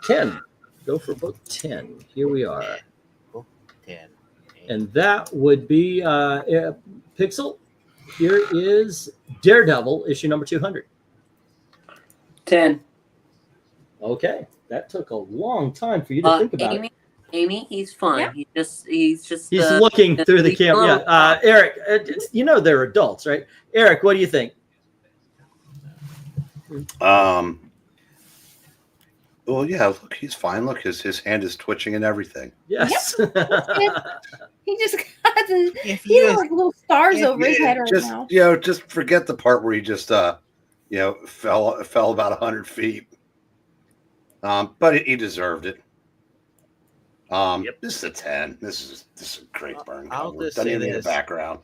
10. Go for book 10. Here we are. Book 10. And that would be Pixel. Here is Daredevil, issue number 200. 10. Okay, that took a long time for you to think about Amy, it. Amy, he's fine. Yeah. He's Looking through the camera. Yeah, Eric, you know they're adults, right? Eric, what do you think? Well, yeah. Look, he's fine. Look, his hand is twitching and everything. Yes. He just got the, If he you has like little stars over his head right Just now. just forget the part where he just fell about 100 feet. But he deserved it. This is a 10. This is a great burn. I'll cover. just Doesn't say even need a this. background.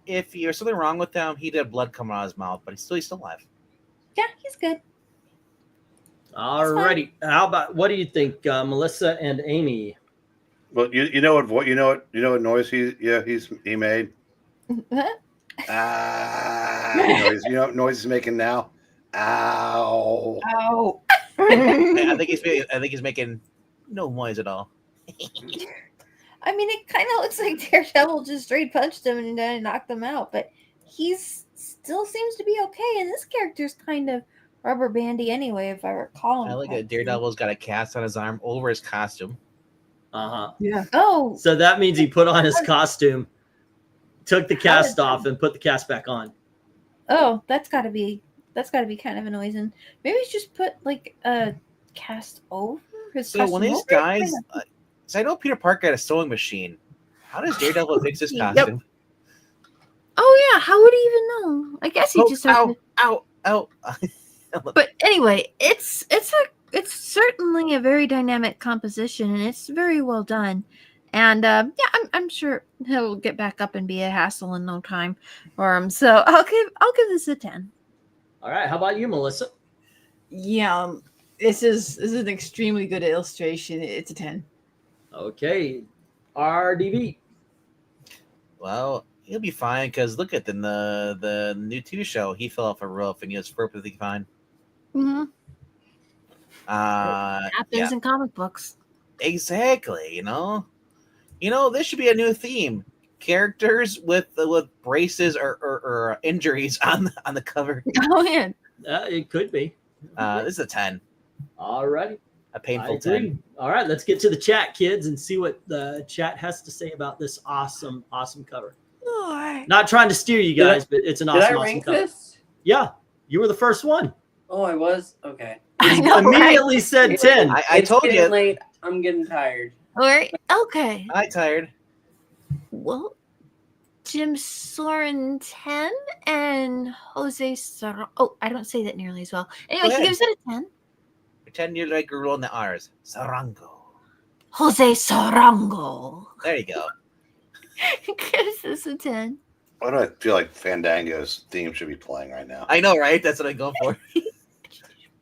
If there's something wrong with him, he did blood coming out of his mouth, but he's still alive. Yeah, he's good. All righty. How about what do you think, Melissa and Amy? Well, you know what noise he made. You know what noise he's making now. Ow! Ow! I think he's making no noise at all. I mean, it kind of looks like Daredevil just straight punched him and then knocked him out, but he's still seems to be okay. And this character's kind of rubber bandy anyway, if I recall. I like that Daredevil's got a cast on his arm over his costume. Yeah. Oh. So that means he put on his costume, took the cast off, and put the cast back on. Oh, that's got to be kind of annoying. Maybe he's just put like a cast over his So costume. when these guys, so I know Peter Parker had a sewing machine. How does Daredevil fix his costume? Oh yeah, how would he even know? I guess he just has to... ow. But anyway, it's certainly a very dynamic composition, and it's very well done. And I'm sure he'll get back up and be a hassle in no time for him. So I'll give this a 10. All right. How about you, Melissa? Yeah, this is an extremely good illustration. It's a 10. Okay. RDB. Well, he'll be fine because look at the new TV show. He fell off a roof and he was perfectly fine. Mm-hmm. Happens in comic books. Exactly. You know, this should be a new theme: characters with braces or injuries on the cover. Oh man, it could be. This is a 10. All righty. A painful I agree. 10. All right, let's get to the chat, kids, and see what the chat has to say about this awesome cover. Not trying to steer you guys, but it's an awesome cover. This? Yeah, you were the first one. Oh, I was? Okay. I know, Immediately said 10. I told It's you. getting late. I'm getting tired. All right. Okay. I'm tired. Well, Jim Soren 10 and Jose Sarango. Oh, I don't say that nearly as well. Anyway, Go he ahead. gives it a 10. Pretend you're like a girl in the R's. Sarango. Jose Sarango There you go. gives this a 10. Why do I feel like Fandango's theme should be playing right now? I know, right? That's what I'm going for.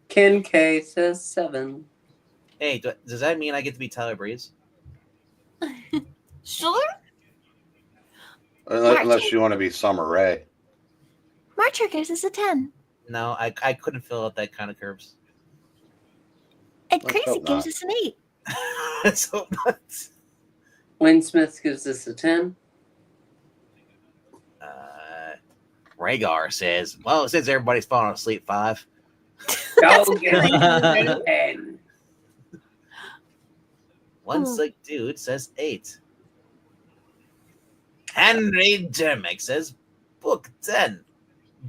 Ken K says 7. Hey, does that mean I get to be Tyler Breeze? Sure. Unless you want to be Summer Rae. Marcher gives us a 10. No, I couldn't fill out that kind of curves. And Let's Crazy hope gives not. us an 8. That's so nuts. Wayne Smith gives us a 10. Rhaegar says, well, since everybody's falling asleep, 5. Go get a 10. One sick dude says 8. Henry Jermick says, book 10.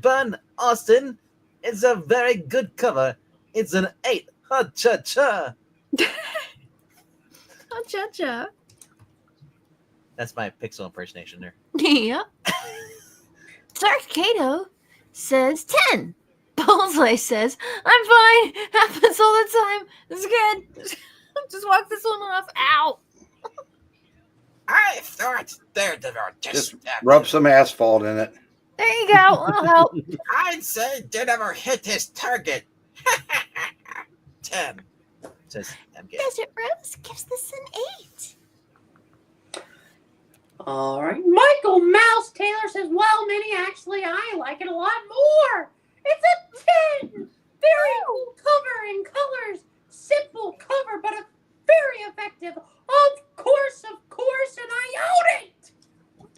Bun Austin, it's a very good cover. It's an 8. Ha-cha-cha. Oh, cha-cha. That's my Pixel impersonation there. Yep. Dark Kato says 10. Bullseye says, I'm fine. Happens all the time. It's good. Just walk this one off. Ow. I thought Daredevil Just rub some asphalt in it. There you go. That'll help. I'd say did ever hit his target. 10. Says MK. Desert Rose gives this an 8. All right. Michael Mouse Taylor says, well, Minnie, actually, I like it a lot more. It's a 10. Very cool cover and colors. Simple cover, but a very effective. Of course, and I own it.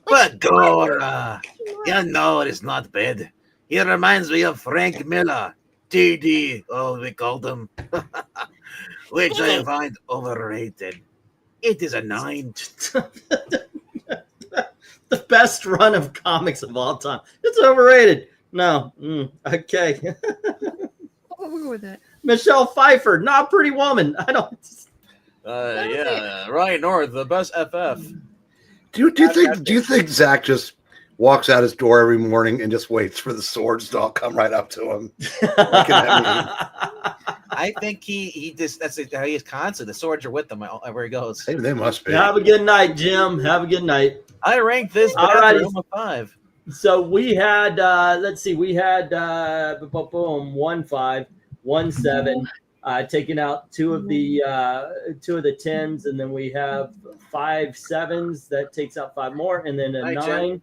But Dora, you know it's not bad. He reminds me of Frank Miller, TODD, we called him, which I find overrated. It is a 9. The best run of comics of all time. It's overrated. No. Okay. We'll go with it. Michelle Pfeiffer, not Pretty Woman. I don't. Ryan North, the best FF. Do you think Zach just walks out his door every morning and just waits for the swords to all come right up to him? I think he just that's how he is constant. The swords are with him wherever he goes. They must be. Have a good night, Jim. Have a good night. I ranked this Alrighty. a 5. So we had let's see, we had 1 5, 1 7, taking out two of the 10s, and then we have 5 7s that takes out 5 more, and then a Hi, 9,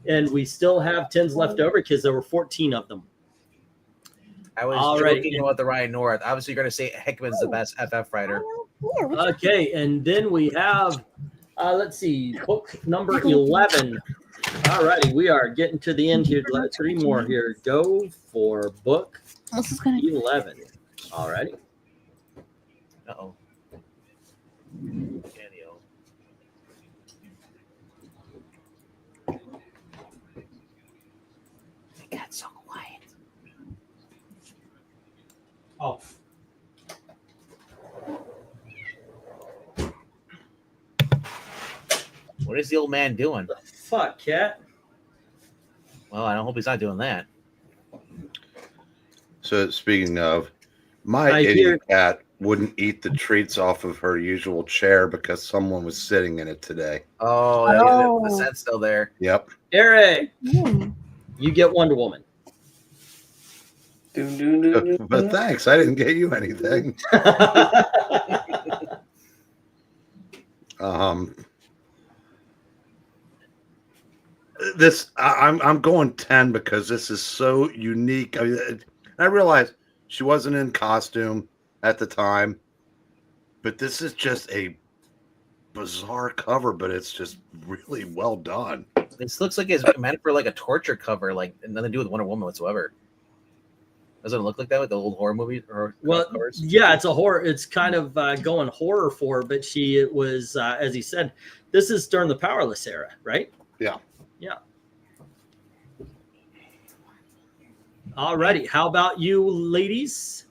and we still have 10s left over because there were 14 of them. I was joking about the Ryan North. Obviously, you're going to say Hickman's the best FF writer. Okay, and then we have let's see, book number 11. All righty, we are getting to the end here. 3 more here. Go for book 11. All righty. Uh-oh. They got so quiet. Oh. What is the old man doing? The fuck, cat? Well, I don't hope he's not doing that. So speaking of, my idiot cat wouldn't eat the treats off of her usual chair because someone was sitting in it today. Oh, the set's still there. Yep. Eric, you get Wonder Woman. But thanks, I didn't get you anything. I'm going 10 because this is so unique. I mean, I realize she wasn't in costume at the time, but this is just a bizarre cover, but it's just really well done. This looks like it's meant for like a torture cover, like nothing to do with Wonder Woman whatsoever. Doesn't it look like that with the old horror movies or covers? Yeah, it's a horror. It's kind of going horror for her, but it was as he said, this is during the Powerless era, right? Yeah. Yeah. Alrighty. How about you, ladies?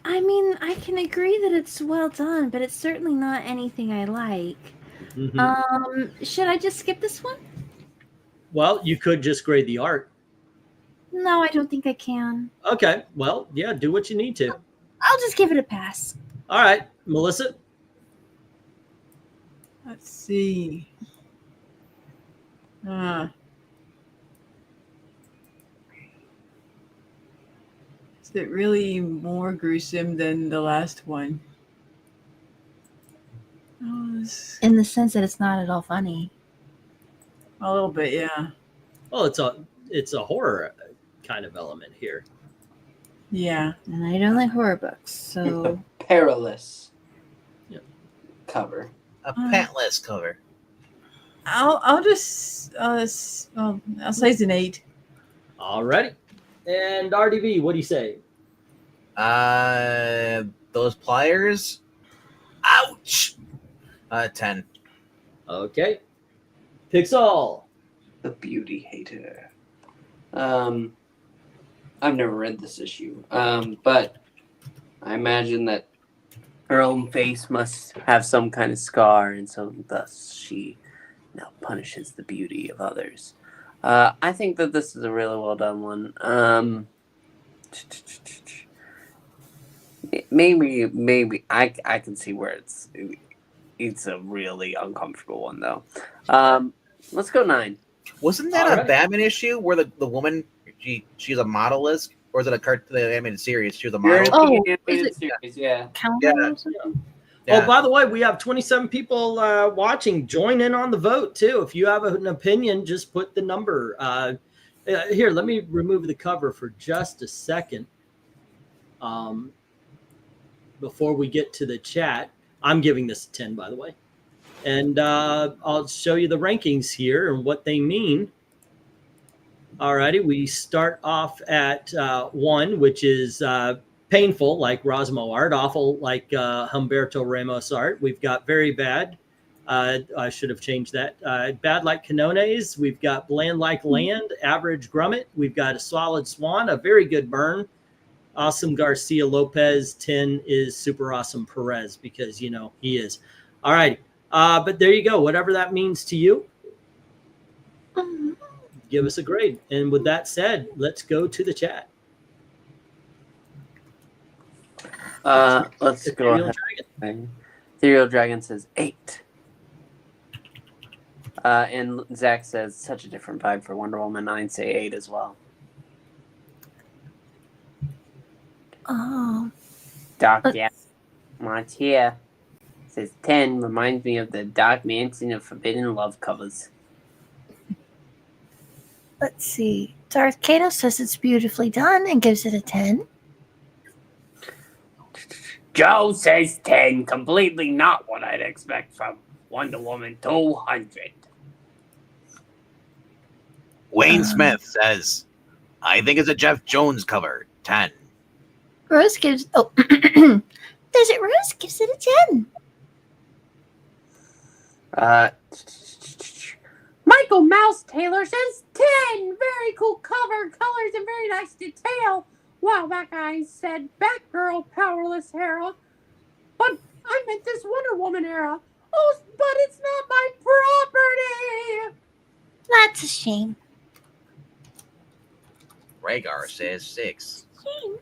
I mean, I can agree that it's well done, but it's certainly not anything I like. Should I just skip this one? Well, you could just grade the art. No, I don't think I can. Okay. Well, yeah, do what you need to. I'll just give it a pass. All right, Melissa. Let's see. Is it really more gruesome than the last one? In the sense that it's not at all funny. A little bit, yeah. Well, it's a horror kind of element here. Yeah. And I don't like horror books, so Perilous. Yeah. Cover. A pantless cover. I'll just I'll say it's an 8. Alrighty. And RDV, what do you say? Those pliers. Ouch. 10. Okay. Pixel. The Beauty Hater. I've never read this issue, but I imagine that her own face must have some kind of scar, and so thus she now punishes the beauty of others. I think that this is a really well done one. Maybe I can see where it's a really uncomfortable one though. Let's go 9. Wasn't that a Batman issue where the woman she's a model-esque, or is it the animated series? She was a model. Oh, Animated series, yeah. Calendar or something? Yeah. Oh, by the way, we have 27 people watching. Join in on the vote too. If you have an opinion, just put the number. Here, let me remove the cover for just a second. Before we get to the chat, I'm giving this a 10, by the way. And I'll show you the rankings here and what they mean. Alrighty, we start off at 1, which is painful, like Rosmo art, awful, like Humberto Ramos art. We've got very bad. I should have changed that. Bad like Canones. We've got bland like Land, average Grummet. We've got a solid Swan, a very good Burn. Awesome Garcia Lopez. 10 is super awesome Perez, because, you know, he is. All right. But there you go. Whatever that means to you, give us a grade. And with that said, let's go to the chat. Let's go ahead. Ethereal Dragon says 8. And Zach says such a different vibe for Wonder Woman. I say 8 as well. Doc, yeah. Montier says 10. Reminds me of the Doc Manson of Forbidden Love covers. Let's see. Darth Kato says it's beautifully done and gives it a 10. Joe says 10. Completely not what I'd expect from Wonder Woman 200. Wayne Smith says, I think it's a Jeff Jones cover. 10. Rose gives... Oh. Desert Rose gives it a 10. Michael Mouse Taylor says 10. Very cool cover, colors, and very nice detail. Wow, that guy said Batgirl Powerless era. But I meant this Wonder Woman era. Oh, but it's not my property. That's a shame. Rhaegar says 6. Shame.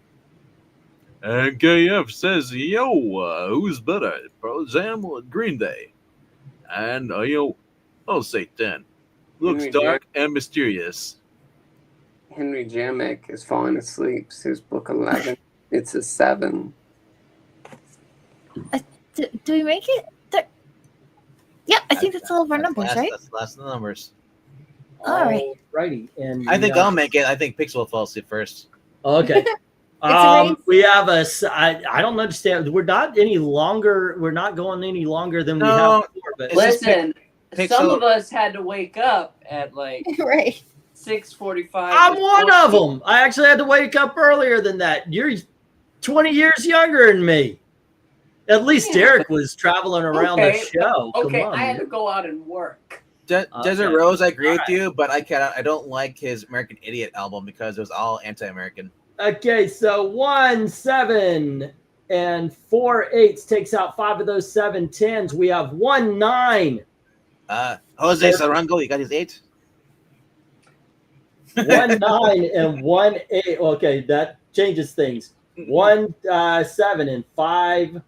And KF says, yo, who's better, Pearl Jam or Green Day? And, yo, I'll say 10. Looks dark and mysterious. Henry Jamek is falling asleep. Says book 11. It's a 7. Do we make it? Yeah, I think that's all of our numbers, right? That's the last of the numbers. All right. Righty. And I think I'll make it. I think Pixel will fall asleep first. Okay. We have I don't understand. We're not any longer. We're not going any longer than we have before. But Listen, some of us had to wake up at like right 6:45. I'm one of them. I actually had to wake up earlier than that. You're 20 years younger than me. At least Derek was traveling around the show. Okay, Come on, I had man. to go out and work. Desert Rose, I agree with you, but I don't like his American Idiot album because it was all anti-American. Okay, so 1, 7, and 4 8s takes out 5 of those 7 10s. We have 1 9. Jose Sarango, you got his 8? 1 9 and 1 8. Okay, that changes things. 1 7 and 5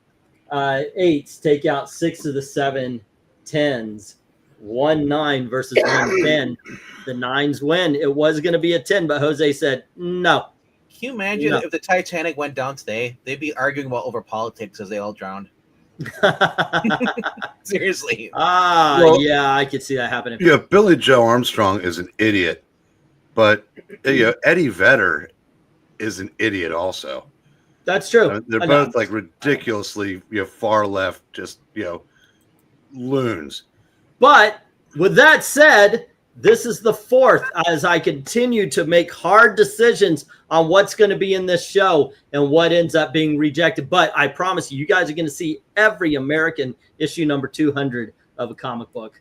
8s take out 6 of the 7 10s. 1 9 versus 1 10. The 9s win. It was going to be a 10, but Jose said no. Can you imagine if the Titanic went down today? They'd be arguing about over politics as they all drowned. Seriously. Yeah, I could see that happening. Yeah, Billy Joe Armstrong is an idiot, but Eddie Vedder is an idiot also. That's true. They're both like ridiculously far left, just loons. But with that said, this is the 4th as I continue to make hard decisions on what's going to be in this show and what ends up being rejected. But I promise you guys are going to see every American issue number 200 of a comic book.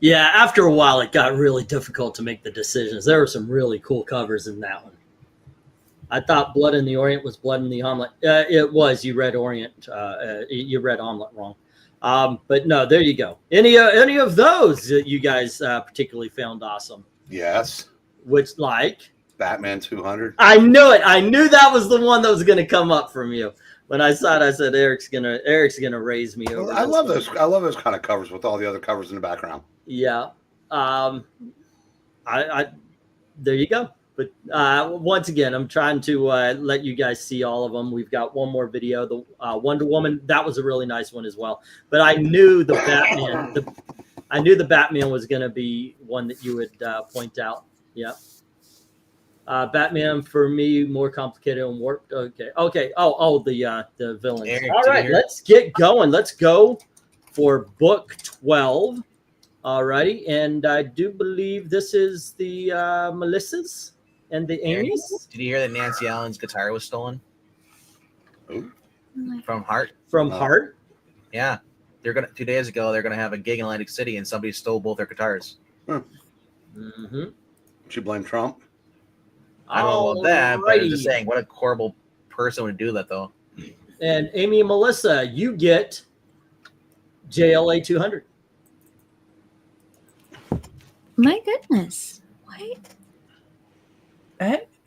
Yeah, after a while, it got really difficult to make the decisions. There were some really cool covers in that one. I thought Blood in the Orient was Blood in the Omelet. It was. You read Orient. You read Omelet wrong. But no, there you go. Any of those that you guys particularly found awesome? Yes. Which, like? Batman 200. I knew it. I knew that was the one that was going to come up from you. When I saw it, I said, Eric's gonna raise me over. I love those. I love those kind of covers with all the other covers in the background. Yeah. There you go. But once again, I'm trying to let you guys see all of them. We've got one more video. The Wonder Woman, that was a really nice one as well. But I knew the Batman. I knew the Batman was going to be one that you would point out. Yeah. Batman for me more complicated and warped. Okay. Oh, the villains. Eric, all right, let's get going. Let's go for book 12. All righty, and I do believe this is the Melissas and the Amy's. Did you hear that Nancy Allen's guitar was stolen? Ooh. From Heart? From Heart? Yeah. 2 days ago, they're gonna have a gig in Atlantic City, and somebody stole both their guitars. Mm-hmm. Should you blame Trump? I don't know about that, but I'm just saying, what a horrible person would do that, though. And Amy and Melissa, you get JLA 200. My goodness. What?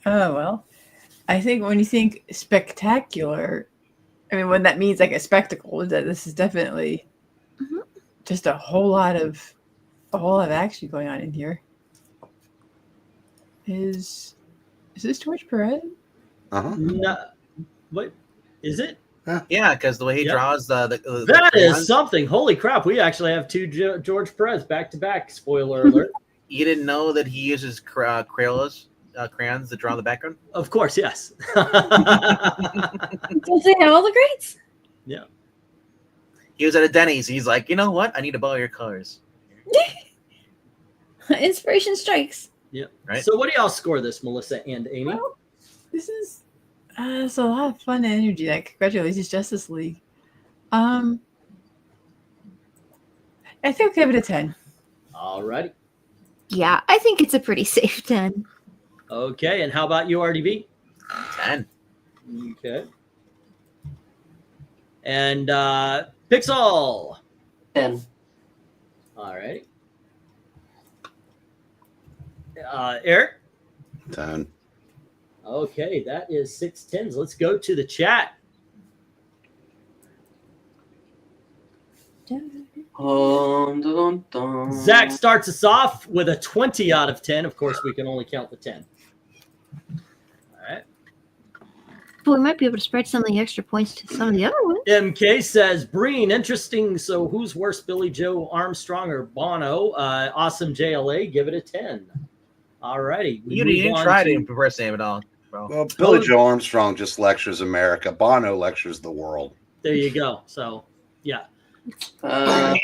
Oh, well. I think when you think spectacular, I mean, when that means like a spectacle, that this is definitely just a whole lot of action going on in here. Is this George Perez? No, what is it? Yeah, because the way he draws that the is something. Holy crap! We actually have two George Perez back to back. Spoiler alert! You didn't know that he uses crayons to draw the background? Of course, yes. Don't they have all the greats? Yeah. He was at a Denny's. He's like, you know what? I need to borrow your colors. Inspiration strikes. Yeah. Right. So, what do y'all score this, Melissa and Amy? Well, this is it's a lot of fun and energy. Like, congratulations, Justice League. I think I'll give it a 10. All righty. Yeah, I think it's a pretty safe 10. Okay, and how about you, RDB? 10. Okay. And Pixel. 10. All right. Eric? 10. Okay, that is 6 10s. Let's go to the chat. Zach starts us off with a 20 out of 10. Of course, we can only count the 10. All right. But we might be able to spread some of the extra points to some of the other ones. MK says, Breen, interesting. So who's worse, Billy Joe Armstrong or Bono? Awesome JLA, give it a 10. All righty. You didn't try to impersonate him at all, bro. Well, Billy Joe Armstrong just lectures America. Bono lectures the world. There you go. So, yeah. Jose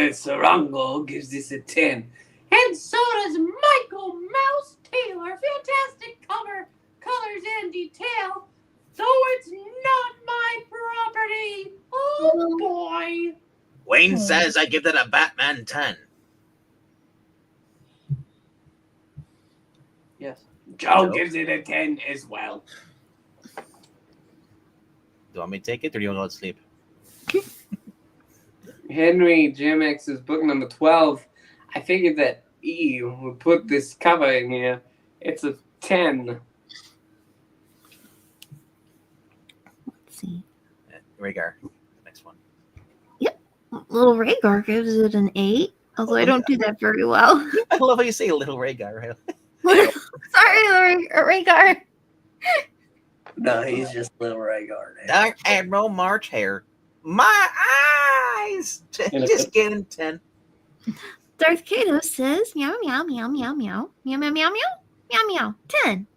Sarango gives this a 10. And so does Michael Mouse Taylor. Fantastic cover, colors, and detail. Though it's not my property. Oh, boy. Wayne says I give that a Batman 10. Yes. Joe gives it a 10 as well. Do you want me to take it, or do you want to go to sleep? Henry Jamex's book number 12. I figured that E would put this cover in here. It's a 10. Let's see. Rhaegar, next one. Yep. Little Rhaegar gives it an 8, although I don't do that very well. I love how you say little Rhaegar, right? Sorry, Rhaegar. No, he's just little Rhaegar. Dark Admiral March Hare. My eyes! Just get him 10. Darth Kato says meow meow meow meow meow meow meow meow meow meow meow 10,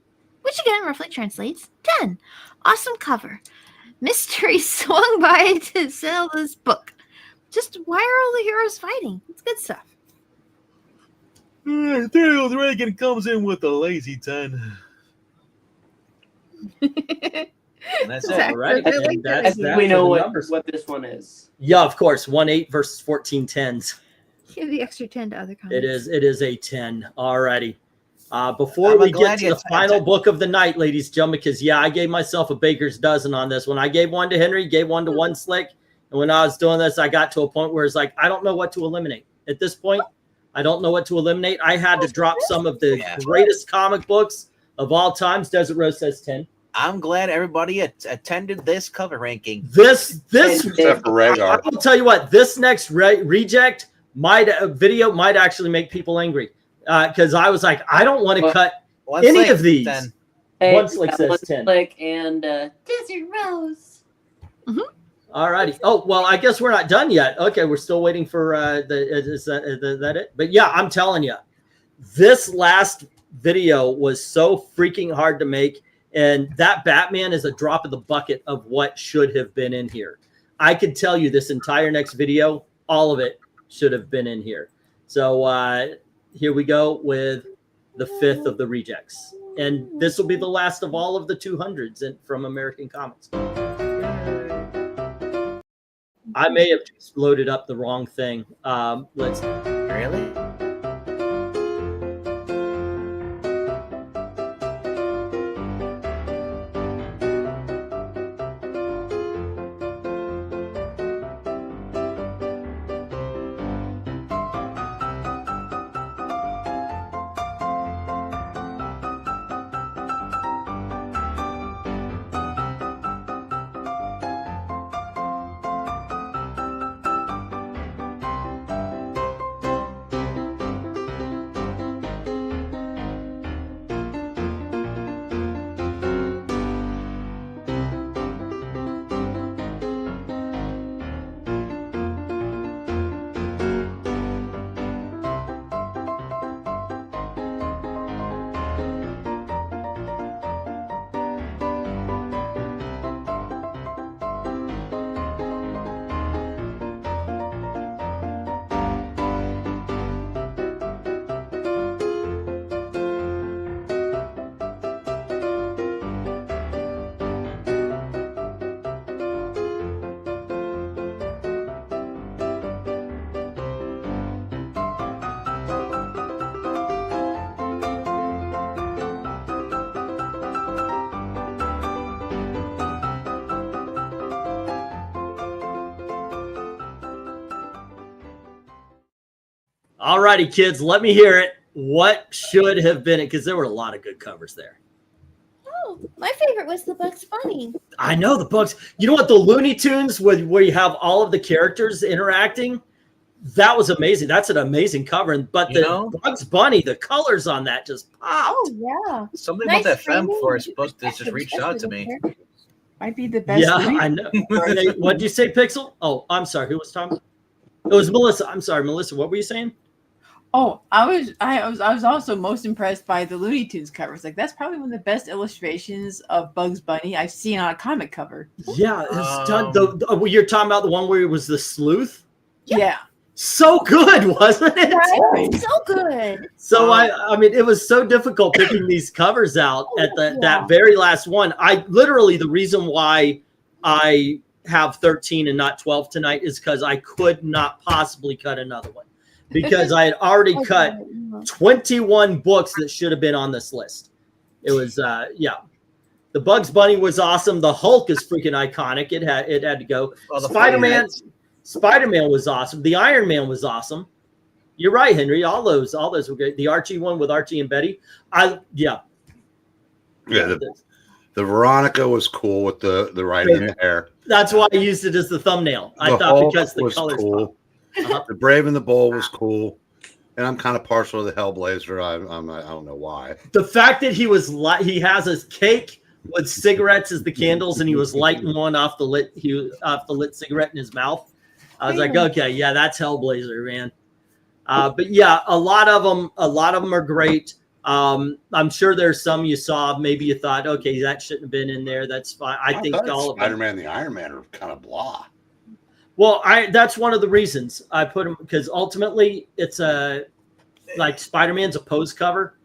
which again roughly translates 10. Awesome cover. Mystery swung by to sell this book. Just why are all the heroes fighting? It's good stuff. Daniel Reagan comes in with a lazy 10. And that's it. All right. Really And that's I think that we for know the what numbers. this one is. Yeah, of course. 1-8 versus 14 10s. Give the extra 10 to other comments. It is a 10. Alrighty. Before I'm we glad get to you the final book of the night, ladies and gentlemen, because I gave myself a baker's dozen on this one. I gave one to Henry, gave one to One Slick, and when I was doing this, I got to a point where it's like I don't know what to eliminate. At this point, I don't know what to eliminate. I had to drop some of the greatest comic books of all times. Desert Rose says 10. I'm glad everybody attended this cover ranking. This except for Rhaegar. I will tell you what. This next reject video might actually make people angry. Because I was like, I don't want to cut any of these. 10. One Slick says 10. Slick and Desert Rose. All righty. Oh, well, I guess we're not done yet. Okay, we're still waiting for is that it? But yeah, I'm telling you, this last video was so freaking hard to make. And that Batman is a drop in the bucket of what should have been in here. I could tell you this entire next video, all of it should have been in here. So here we go with the 5th of the rejects. And this will be the last of all of the 200s from American Comics. I may have just loaded up the wrong thing. Let's Really? All righty, kids, let me hear it. What should have been it? Because there were a lot of good covers there. Oh, my favorite was the Bugs Bunny. I know the Bugs. You know what? The Looney Tunes, where you have all of the characters interacting, that was amazing. That's an amazing cover. But the Bugs Bunny, the colors on that just popped. Oh, yeah. Something about that Femforce book that just reached out to me. Might be the best. Yeah, I know. What did you say, Pixel? Oh, I'm sorry. Who was talking? It was Melissa. I'm sorry, Melissa. What were you saying? Oh, I was also most impressed by the Looney Tunes covers. Like that's probably one of the best illustrations of Bugs Bunny I've seen on a comic cover. Yeah, it's done. You're talking about the one where it was the sleuth. Yeah. So good, wasn't it? Right? So good. So I mean, it was so difficult picking these covers out at that very last one. I literally, the reason why I have 13 and not 12 tonight is because I could not possibly cut another one because I had already cut 21 books that should have been on this list. It was yeah. The Bugs Bunny was awesome. The Hulk is freaking iconic. It had to go. Well, Spider-Man was awesome. The Iron Man was awesome. You're right, Henry. All those were great. The Archie one with Archie and Betty. Yeah. The Veronica was cool with the writing and the hair. That's why I used it as the thumbnail. I thought because the colors cool. The Brave and the Bold was cool. And I'm kind of partial to the Hellblazer. I don't know why. The fact that he has his cake with cigarettes as the candles, and he was lighting one off the lit cigarette in his mouth. I was like, okay, yeah, that's Hellblazer, man. But yeah, a lot of them are great. I'm sure there's some you saw, maybe you thought, okay, that shouldn't have been in there. That's fine. I think all of them. Spider-Man and the Iron Man are kind of blah. Well, that's one of the reasons I put them, because ultimately it's like Spider-Man's a pose cover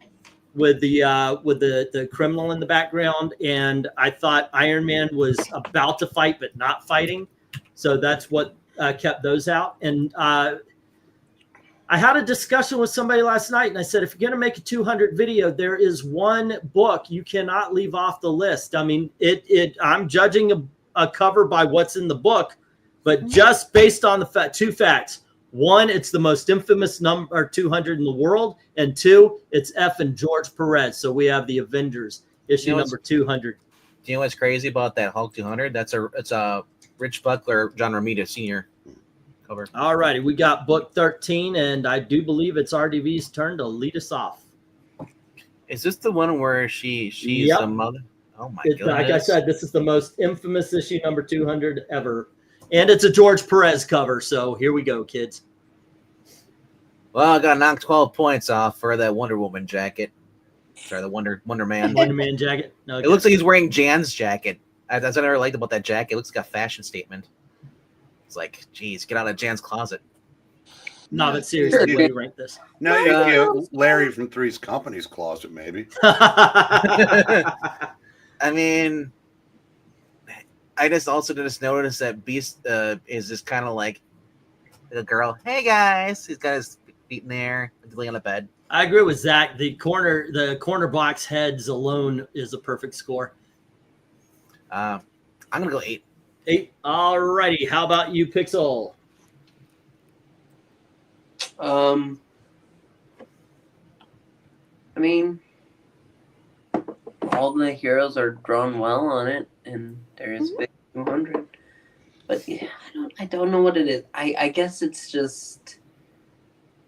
with the criminal in the background, and I thought Iron Man was about to fight but not fighting, so that's what kept those out. And I had a discussion with somebody last night, and I said, if you're going to make a 200 video, there is one book you cannot leave off the list. I mean, I'm judging a cover by what's in the book, but just based on the two facts. One, it's the most infamous number 200 in the world, and two, it's F and George Perez. So we have the Avengers issue number 200. Do you know what's crazy about that Hulk 200? It's a Rich Buckler, John Romita Sr. cover. All righty, we got book 13, and I do believe it's RDV's turn to lead us off. Is this the one where she's the mother? Oh my goodness! Like I said, this is the most infamous issue number 200 ever, and it's a George Perez cover. So here we go, kids. Well, I got to knock 12 points off for that Wonder Woman jacket. Sorry, the Wonder Man. Wonder Man jacket. No, it looks like he's wearing Jan's jacket. That's what I never liked about that jacket. It looks like a fashion statement. It's like, geez, get out of Jan's closet. No, but seriously, where do you rank this? No, you get Larry from Three's Company's closet, maybe. I mean, I just also noticed that Beast is just kind of like a girl. Hey guys, he's got his feet in there, laying on the bed. I agree with Zach. The corner box heads alone is a perfect score. I'm gonna go 8. 8. All righty. How about you, Pixel? I mean, all the heroes are drawn well on it, and there is big 200. But yeah, I don't know what it is. I guess it's just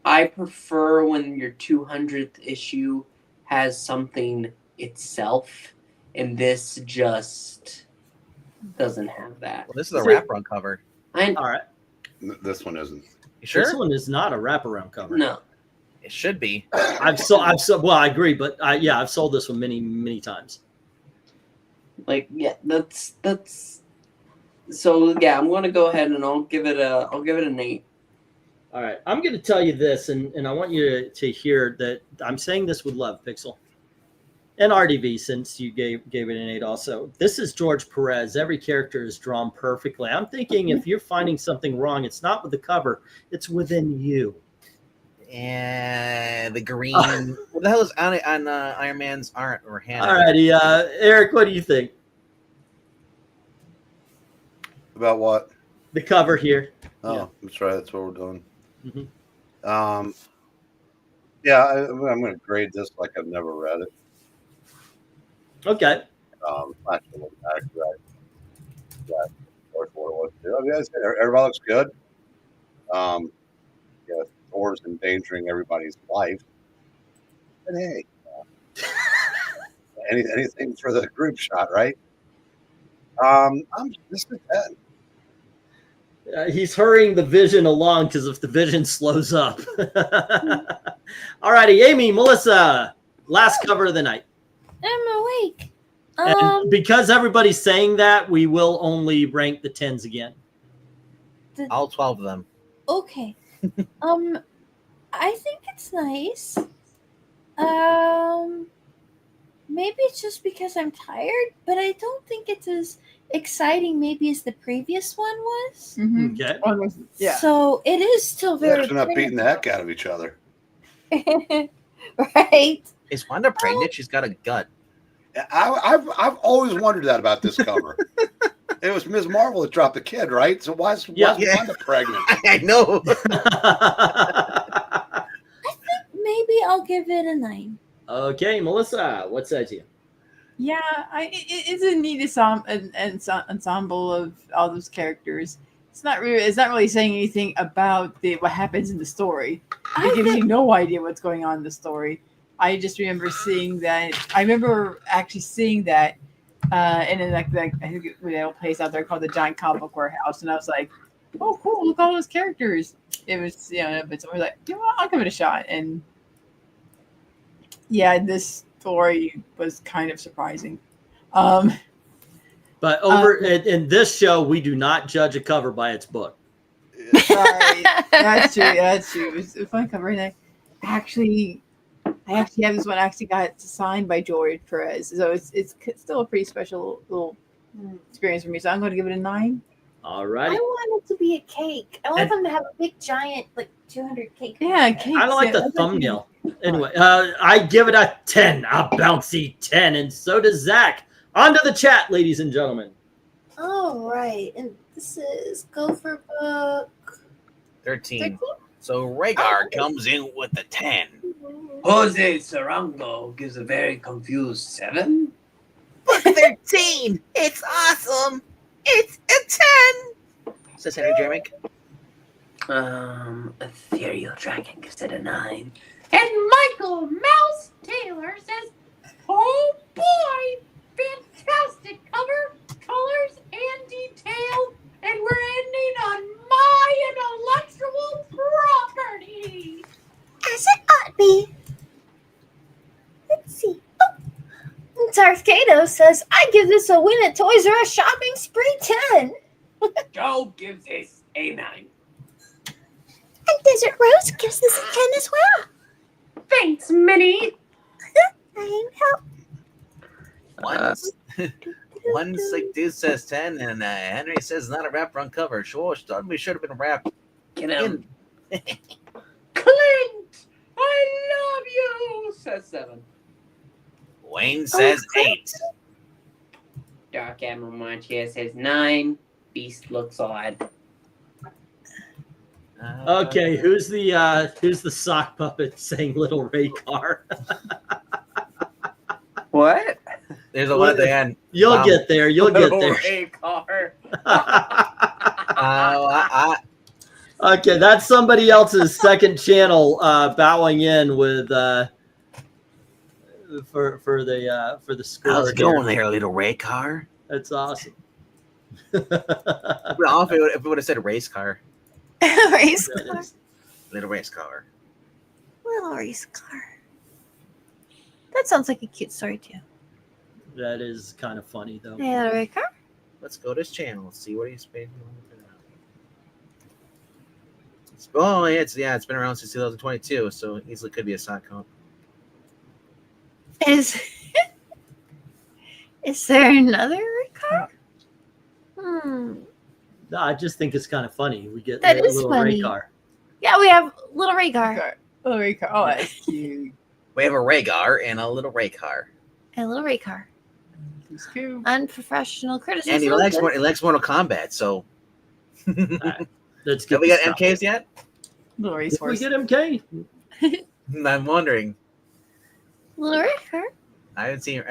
I prefer when your 200th issue has something itself, and this just doesn't have that. Well, this is a wraparound cover. All right. This one isn't. You sure? This one is not a wraparound cover. No. It should be. I've sold. Well, I agree, but I've sold this one many times. Like, yeah, that's. So yeah, I'm gonna go ahead and I'll give it an 8. All right, I'm going to tell you this, and I want you to hear that I'm saying this with love, Pixel, and RDV, since you gave it an 8 also. This is George Perez. Every character is drawn perfectly. I'm thinking if you're finding something wrong, it's not with the cover, it's within you. And the green. What the hell is on Iron Man's arm or hand? All righty, Eric, what do you think? About what? The cover here. Oh, yeah. That's right. That's what we're doing. Mm-hmm. Yeah, I'm going to grade this like I've never read it. Okay. Not to look back, right? What it was. I mean, everybody looks good. Yeah, Thor's endangering everybody's life. But hey, anything for the group shot, right? I'm just a 10. He's hurrying the Vision along because if the Vision slows up. All righty, Amy, Melissa, last cover of the night. I'm awake. And because everybody's saying that, we will only rank the 10s again. All 12 of them. Okay. I think it's nice. Maybe it's just because I'm tired, but I don't think it's as exciting maybe as the previous one was. Mm-hmm. Okay. Yeah. So it is still very. They're not beating the heck out of each other. Right. Is Wanda pregnant? She's got a gut. I've always wondered that about this cover. It was Ms. Marvel that dropped the kid, right? So why is Wanda pregnant? I know. I think maybe I'll give it a 9. Okay, Melissa, what says you? Yeah, it's a neat ensemble of all those characters. It's not really saying anything about what happens in the story. It gives you no idea what's going on in the story. I just remember seeing that. I remember actually seeing that, and then like I think a place out there called the Giant Comic Book Warehouse, and I was like, "Oh, cool! Look at all those characters." It was, but someone was like, "You know what? I'll give it a shot." And yeah, this story was kind of surprising. But in this show, we do not judge a cover by its book. Right. That's true. That's true. It's a fun cover. And I actually have this one actually got signed by George Perez. So it's still a pretty special little experience for me. So I'm going to give it a 9. All I righty. want it to be a cake. I want And- them to have a big giant, like 200 cake. Yeah, cake. I don't like the thumbnail. Anyway, I give it a 10, a bouncy 10, and so does Zach. On to the chat, ladies and gentlemen. All right, and this is Gopher Book 13. So Rhaegar comes in with a 10. Jose Sarango gives a very confused 7. 13! It's awesome! It's a 10! Says Henry Jeremic. Ethereal Dragon gives it a 9. And Michael Mouse Taylor says, "Oh boy, fantastic cover, colors, and detail, and we're ending on my intellectual property." As it ought to be. Let's see. Oh. Darth Kato says, I give this a win at Toys R Us shopping spree 10. Joe gives this a 9. And Desert Rose gives this a 10 as well. Thanks, Minnie. I help. One sick dude says 10, and Henry says not a wrap front cover. Sure, thought we should have been wrapped. Get him. Clint, I love you, says 7. Wayne says 8. Dark Admiral Montier says 9. Beast looks odd. Okay, who's the sock puppet saying Little Rhaegar? What? There's a lot at the end. You'll get there. You'll get there. Rhaegar. Okay, that's somebody else's second channel bowing in with for the score. How's it going here. there, Little Rhaegar? That's awesome. Well, if it would have said race car. Race car. Little race car. Little race car. That sounds like a cute story, too. That is kind of funny, though. Hey, Little race car. Let's go to his channel. Let's see what he's been. Oh, yeah, it's been around since 2022, so easily could be a sock count. Is there another car? No, I just think it's kind of funny. We get That a is little funny. Rhaegar. Yeah, we have Little Rhaegar. Little Rhaegar. Oh, that's cute. We have a Rhaegar and a little Rhaegar. And Little Rhaegar. It's cute. Unprofessional criticism. And he likes Mortal Kombat, so. Let's Have we got MKs yet? Little Did racehorse. we get MK? I'm wondering. Little Rhaegar. I haven't seen.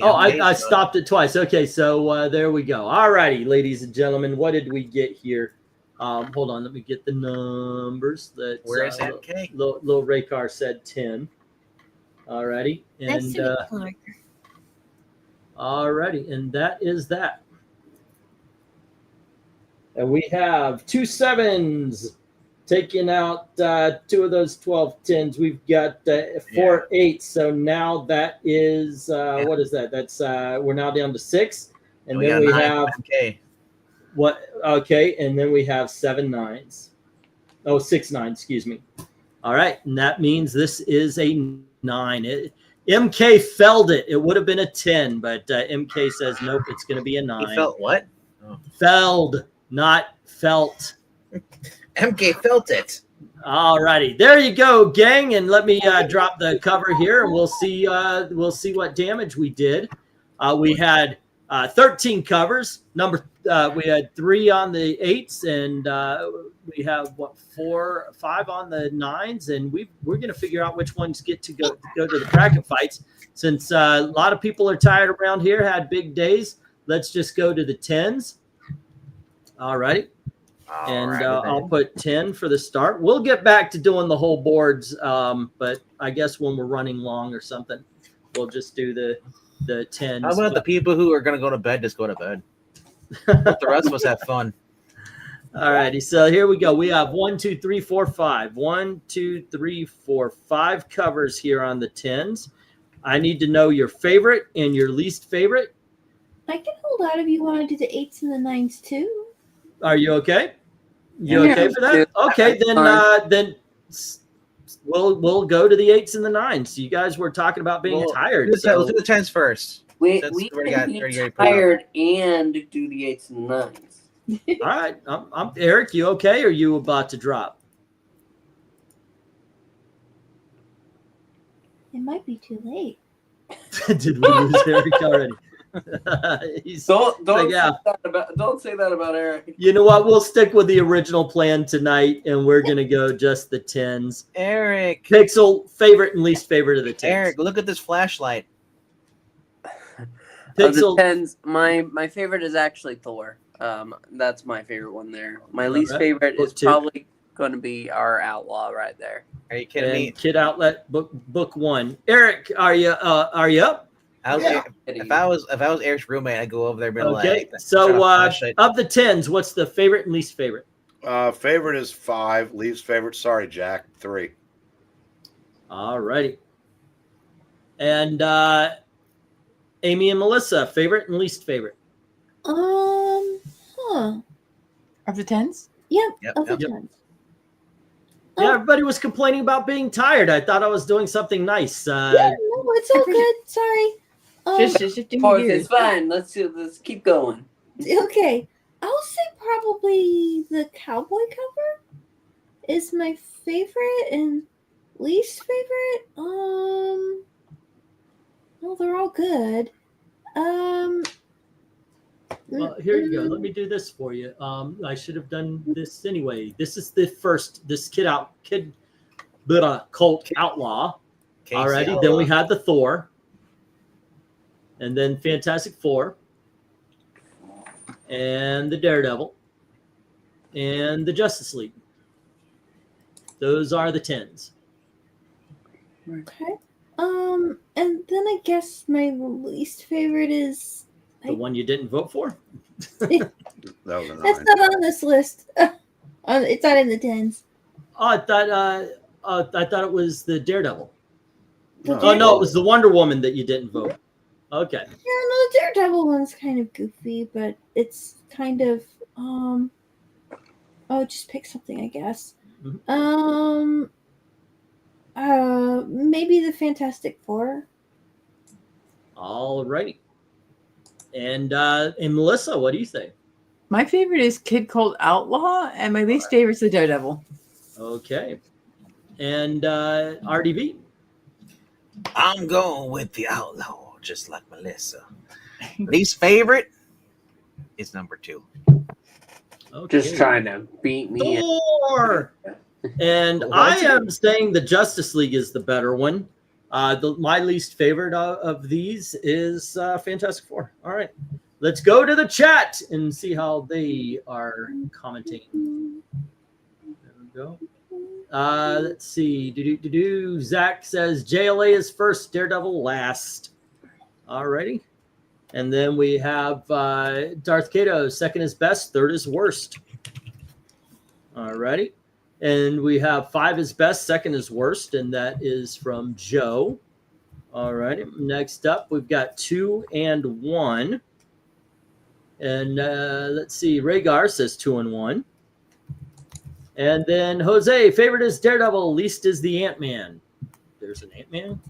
Oh, MKs, I so- stopped it twice. Okay, so there we go. All righty, ladies and gentlemen, what did we get here? Hold on, let me get the numbers. That Where is MK? Little Rhaegar said 10. All righty, Nice and to meet you, Little Rhaegar. all righty, and that is that. And we have 2 7s taking out 2 of those 12 10s. We've got 4 8s. So now that is what is that? That's we're now down to 6, and We then got we 9 have MK. what? Okay, and then we have 7 9s. Oh, 6 9. Excuse me. All right, and that means this is a 9. MK felled it. It would have been a 10, but MK says nope. It's going to be a 9. He felt what? Oh. Felled, not felt. MK felt it. All righty, there you go, gang. And let me drop the cover here, and we'll see what damage we did. We had 13 covers. We had 3 on the 8s, and we have 4 5 on the 9s, and we're going to figure out which ones get to go to the bracket fights. Since a lot of people are tired around here, had big days, let's just go to the 10s. All righty. And I'll put 10 for the start. We'll get back to doing the whole boards, but I guess when we're running long or something, we'll just do the 10s. How about the people who are going to go to bed just go to bed? Let the rest of us have fun. All righty, so here we go. We have 1, 2, 3, 4, 5. 1, 2, 3, 4, 5 covers here on the 10s. I need to know your favorite and your least favorite. I can hold out if you want to do the 8s and the 9s too. Are you okay? You Yeah. okay for that? Okay, then we'll go to the 8s and the 9s. You guys were talking about being tired. Let's do the 10s first. We Since can already be put up. tired and do the 8s and the 9s. All right. I'm Eric. You okay? Or are you about to drop? It might be too late. Did we lose Eric already? Don't say that about Eric. You know what? We'll stick with the original plan tonight, and we're gonna go just the 10s. Eric. Pixel, favorite and least favorite of the 10s. Eric, look at this flashlight. Pixel. Of the 10s, my favorite is actually Thor. That's my favorite one there. My least favorite is probably going to be our Outlaw right there. Are you kidding me? Kid Outlet book 1. Eric, are you up? If I was Eric's roommate, I'd go over there and be Okay. like, So of the 10s, what's the favorite and least favorite? Favorite is 5. Least favorite, sorry, Jack, 3. All righty. And Amy and Melissa, favorite and least favorite? Huh. Of the 10s? Yep. Yep, Of the yep. 10s. Yeah, everybody was complaining about being tired. I thought I was doing something nice. Yeah, no, it's all good. Sorry. It's fine. Let's keep going. Okay. I'll say probably the cowboy cover is my favorite, and least favorite. Well, they're all good. Well, here you go. Let me do this for you. I should have done this anyway. This is the first. This Cult Outlaw. Alrighty. Then we had the Thor, and then Fantastic Four, and the Daredevil, and the Justice League. Those are the 10s. Okay. And then I guess my least favorite is The one you didn't vote for? That was a 9. That's not on this list. It's not in the 10s. Oh, I thought it was the Daredevil. The Oh no, it was the Wonder Woman that you didn't vote. Okay. Yeah, no, the Daredevil one's kind of goofy, but it's kind of just pick something, I guess. Mm-hmm. Maybe the Fantastic Four. All righty. And Melissa, what do you think? My favorite is Kid Colt Outlaw, and my least favorite is the Daredevil. Okay. And RDB? I'm going with the Outlaw, just like Melissa. Least favorite is number 2. Okay. Just trying to beat me. Thor! And I am saying the Justice League is the better one. My least favorite of these is Fantastic Four. All right. Let's go to the chat and see how they are commenting. There we go. Let's see. Zach says JLA is first, Daredevil last. All righty. And then we have Darth Kato, second is best, third is worst. All righty. And we have 5 is best, second is worst, and that is from Joe. All righty. Next up, we've got 2 and 1. And let's see. Rhaegar says 2 and 1. And then Jose, favorite is Daredevil, least is the Ant-Man. There's an Ant-Man.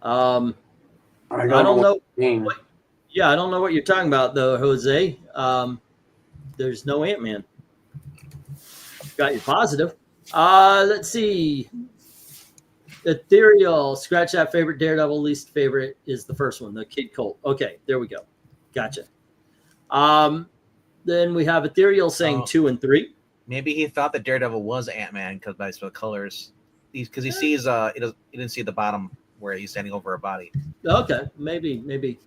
I don't know. I don't know what you're talking about, though, Jose. There's no Ant-Man. Got you positive. Let's see. Ethereal, scratch that. Favorite Daredevil, least favorite is the first one, the Kid Colt. Okay, there we go. Gotcha. Then we have Ethereal saying 2 and 3. Maybe he thought that Daredevil was Ant-Man because by the colors, because he sees he didn't see the bottom where he's standing over a body. Okay, maybe.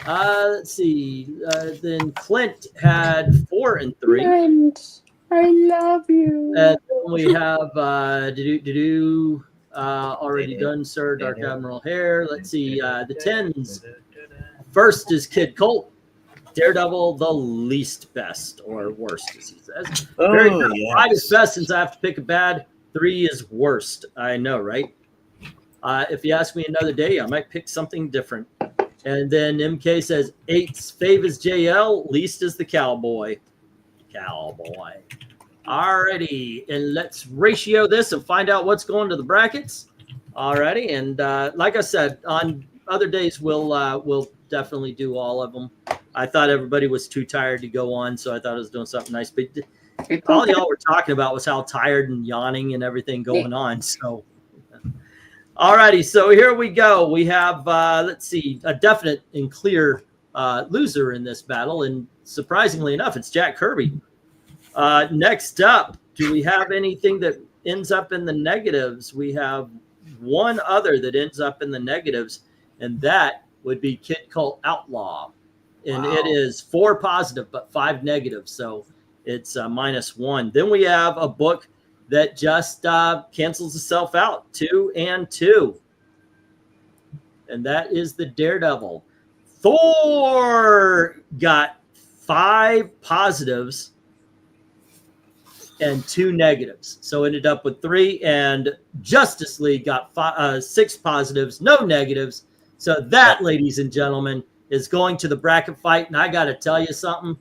Let's see. Then Clint had 4 and 3. And I love you. And then we have already done, Sir Dark Admiral Hair. Let's see. The 10s. First is Kid Colt. Daredevil, the least best or worst, as he says. Very good. Yes. 5 is best since I have to pick a bad. 3 is worst. I know, right? If you ask me another day, I might pick something different. And then MK says 8's fave is JL, least is the Cowboy. Alrighty, and let's ratio this and find out what's going to the brackets. Alrighty, and like I said, on other days we'll definitely do all of them. I thought everybody was too tired to go on, so I thought I was doing something nice. But all y'all were talking about was how tired and yawning and everything going on. So, all righty. So here we go. We have, let's see, a definite and clear loser in this battle. And surprisingly enough, it's Jack Kirby. Next up, do we have anything that ends up in the negatives? We have one other that ends up in the negatives, and that would be Kid Cult Outlaw. And it is 4 positive, but 5 negative. So it's -1. Then we have a book that just cancels itself out, 2 and 2. And that is the Daredevil. Thor got 5 positives and 2 negatives. So ended up with 3. And Justice League got 6 positives, no negatives. So that, ladies and gentlemen, is going to the bracket fight. And I got to tell you something.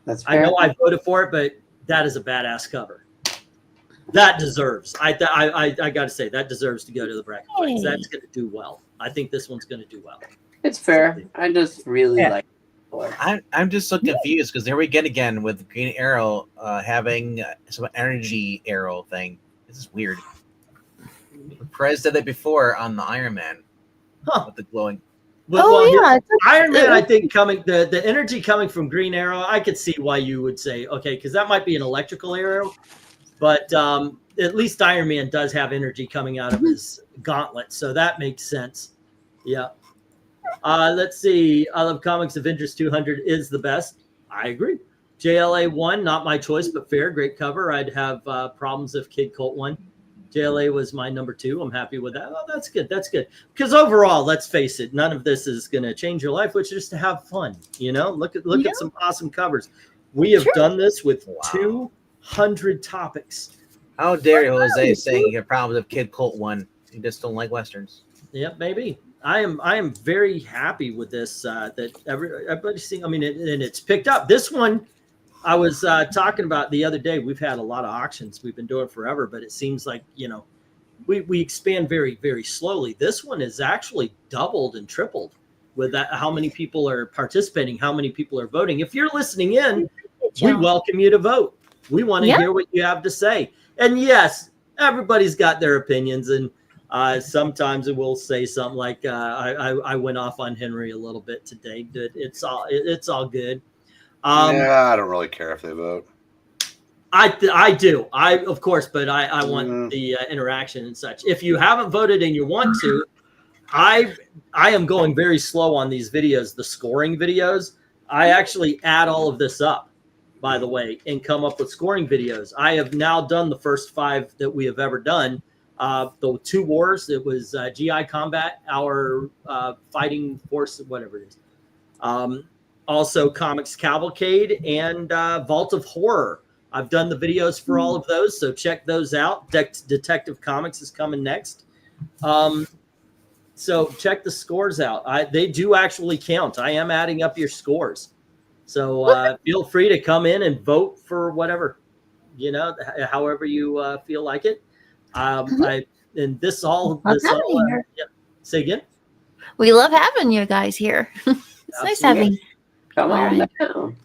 That's I fair. know I voted for it, but that is a badass cover. That deserves. I got to say that deserves to go to the bracket fight. 'Cause that's going to do well. I think this one's going to do well. It's fair. I just really like Thor. I'm just so confused because there we get again with Green Arrow having some energy arrow thing. This is weird. Perez did it before on the Iron Man. With the glowing. Well, Iron Man, I think the energy coming from Green Arrow, I could see why you would say, okay, because that might be an electrical arrow. But at least Iron Man does have energy coming out of his gauntlet. So that makes sense. Yeah. Let's see. I Love Comics Avengers 200 is the best. I agree. JLA 1, not my choice, but fair. Great cover. I'd have problems if Kid Colt won. JLA was my number 2. I'm happy with that. Oh, that's good. That's good. Because overall, let's face it, none of this is going to change your life, which is just to have fun. You know, look at some awesome covers. We have done this with 200 topics. How dare you, Jose, saying you have problems if Kid Colt won? You just don't like westerns. Yeah, maybe. I am very happy with this. That everybody's seeing. I mean, and it's picked up. This one, I was talking about the other day. We've had a lot of auctions. We've been doing it forever, but it seems like, you know, we expand very, very slowly. This one is actually doubled and tripled with that, how many people are participating, how many people are voting. If you're listening in, we welcome you to vote. We want to hear what you have to say. And yes, everybody's got their opinions, and sometimes it will say something like, I went off on Henry a little bit today. It's all good. Yeah, I don't really care if they vote. I do. Of course, but I want the interaction and such. If you haven't voted and you want to, I am going very slow on these videos, the scoring videos. I actually add all of this up, by the way, and come up with scoring videos. I have now done the first 5 that we have ever done. The 2 wars, it was GI Combat, our fighting force, whatever it is. Also Comics Cavalcade and Vault of Horror. I've done the videos for all of those, so check those out. Detective Comics is coming next. So check the scores out. They do actually count. I am adding up your scores. So feel free to come in and vote for whatever, you know, however you feel like it. Say again. We love having you guys here. It's nice having. Come on down.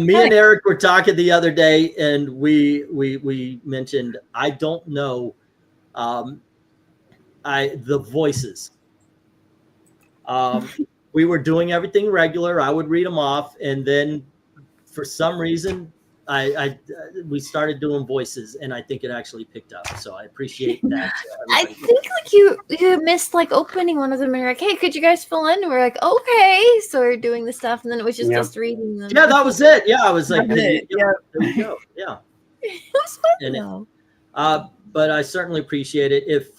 Me and Eric were talking the other day, and we mentioned I don't know the voices. We were doing everything regular. I would read them off, and then for some reason we started doing voices, and I think it actually picked up. So I appreciate that. I think like you missed like opening one of them and you're like, hey, could you guys fill in? And we're like, okay. So we're doing the stuff, and then it was just us reading them. Yeah, that was it. Yeah, I was like, there we go. Yeah. It was fun though. But I certainly appreciate it. If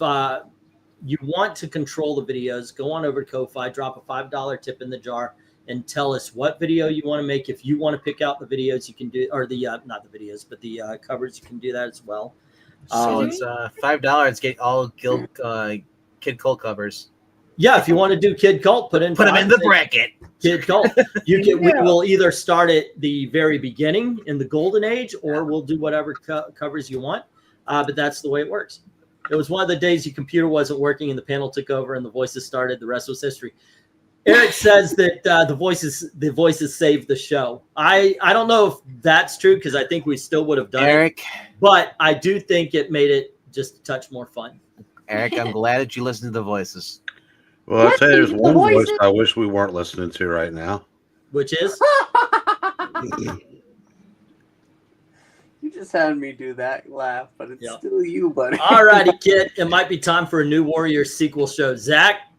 you want to control the videos, go on over to Ko-Fi, drop a $5 tip in the jar, and tell us what video you want to make. If you want to pick out the videos, you can do, or the not the videos, but the covers, you can do that as well. So it's $5. Get all Kid Cult covers. Yeah, if you want to do Kid Cult, put them in the bracket. Kid Cult. We will either start at the very beginning in the golden age, or we'll do whatever covers you want. But that's the way it works. It was one of the days your computer wasn't working and the panel took over and the voices started. The rest was history. Eric says that the voices saved the show. I don't know if that's true because I think we still would have done Eric, it, but I do think it made it just a touch more fun. Eric, I'm glad that you listened to the voices. Well, I'll tell you, there's The one voice voices- I wish we weren't listening to right now. Which is You just had me do that laugh, but it's Yep. still you, buddy. all righty, kid. It might be time for a New Warriors sequel show. Zach,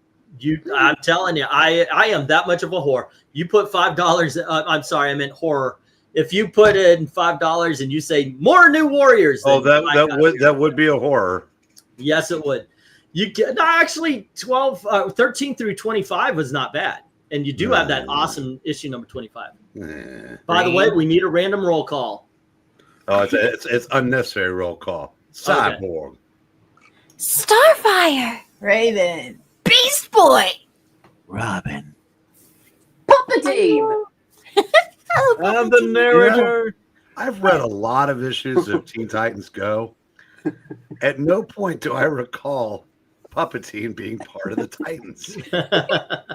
I'm telling you, I am that much of a whore. You put $5. I'm sorry, I meant horror. If you put in $5 and you say more New Warriors, Oh, then that would be a horror. yes, it would. You get no, actually 13 through 25 was not bad, and you do have that awesome issue number 25. By the way, we need a random roll call. Oh, it's unnecessary roll call. Cyborg, Starfire, Raven, Beast Boy, Robin. Puppetine. I'm the narrator. I've read a lot of issues of Teen Titans Go. At no point do I recall Puppetine being part of the Titans.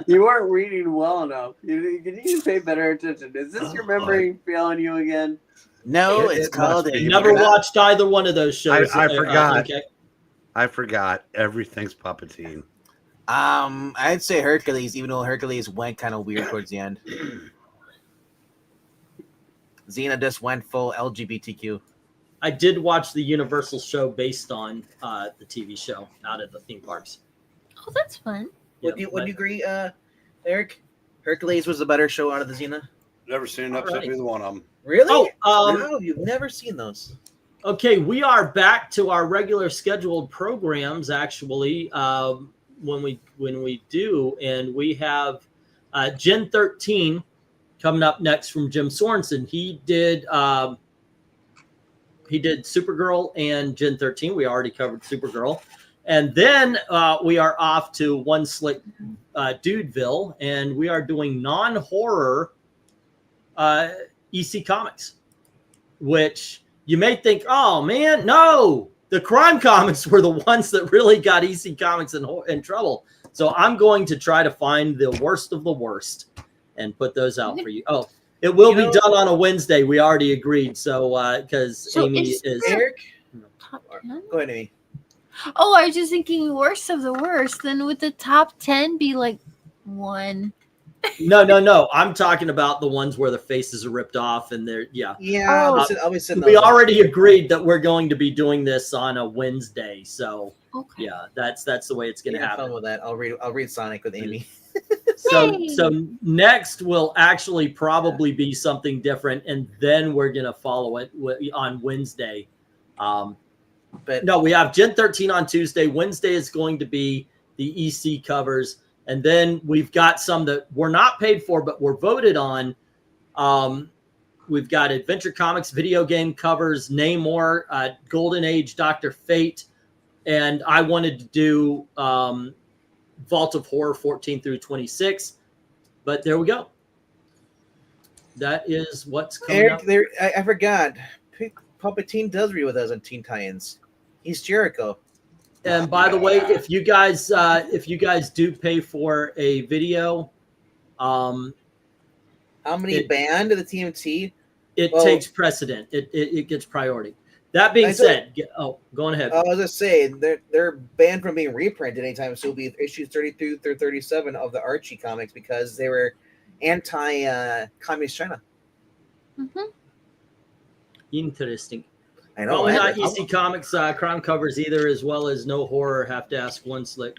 You weren't reading well enough. You need to pay better attention. Is this your memory failing you again? No, It it's called must a be. Never watched either one of those shows. I forgot. Okay. I forgot. Everything's Puppetine. I'd say Hercules, even though Hercules went kind of weird towards the end. Xena just went full LGBTQ. I did watch the Universal show based on the TV show out at the theme parks. Oh, that's fun. Yeah, Would you agree, Eric? Hercules was the better show out of the Xena. Never seen an episode of either one of them. Really? Oh, no, you've never seen those. Okay, we are back to our regular scheduled programs. Actually, when we do, and we have Gen 13 coming up next from Jim Sorensen. He did Supergirl and Gen 13. We already covered Supergirl, and then we are off to One Slick Dudeville, and we are doing non-horror EC Comics, which you may think, oh man, no, the crime comics were the ones that really got EC Comics in trouble. So I'm going to try to find the worst of the worst and put those out for you. Oh, it will be done on a Wednesday. We already agreed. So because Amy is Eric. Top 10? Go ahead, Amy. Oh, I was just thinking worst of the worst. Then would the top 10 be like 1? no. I'm talking about the ones where the faces are ripped off and they're Yeah, we already agreed that we're going to be doing this on a Wednesday. So Okay. yeah, that's the way it's going to have happen. fun with that. I'll read Sonic with Amy. So next will actually probably be something different, and then we're gonna follow it on Wednesday. But no, we have Gen 13 on Tuesday. Wednesday is going to be the EC covers, and then we've got some that we're not paid for, but we're voted on. We've got Adventure Comics video game covers, Namor, Golden Age, Dr. Fate, and I wanted to do Vault of Horror 14 through 26, but there we go. That is what's coming Eric, up. I forgot. Puppetine does read with us on Teen Titans. He's Jericho. And by the way, if you guys do pay for a video, how many banned of the TMT? It takes precedent. It gets priority. That being said, go on ahead. I was just saying they're banned from being reprinted anytime. So it'll be issues 32 through 37 of the Archie comics because they were anti-communist China. Mm-hmm. Interesting. I know. Well, not EC Comics crime covers either, as well as No Horror. Have to ask One Slick.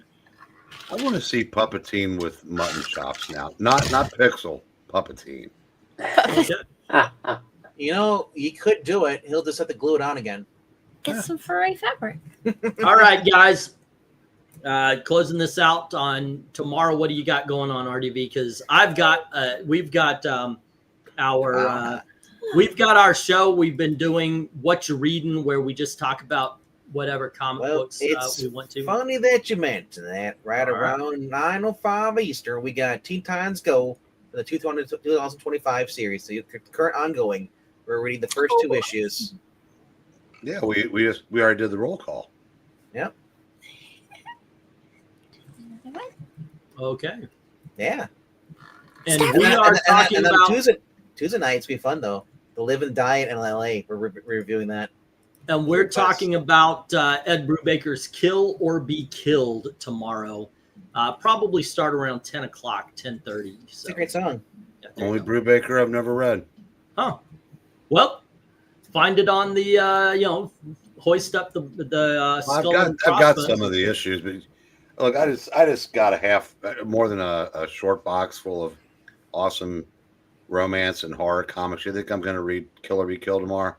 I want to see Puppetine with mutton chops now. Not Pixel. Puppetine. You know, you could do it. He'll just have to glue it on again. Get some furry fabric. All right, guys. Closing this out on tomorrow. What do you got going on, RDV? Because we've got our show. We've been doing What You're Reading, where we just talk about whatever comic books we want to. Funny that you mentioned that. Right around 9:05 Eastern, we got Teen Titans Go for the 2025 series, the current ongoing. We're reading the first 2 issues. Yeah, we already did the roll call. Yep. Okay. Yeah. And we are talking and about Tuesday nights be fun though. The Live and Die in LA. We're reviewing that. And we're talking about Ed Brubaker's Kill or Be Killed tomorrow. Probably start around 10 o'clock, 10:30. So. It's a great song. Yeah, Only Brubaker I've never read. Huh. Well, find it on the, hoist up the skull. I've got some of the issues, but look, I just got more than a short box full of awesome romance and horror comics. You think I'm going to read Kill or Be Killed tomorrow?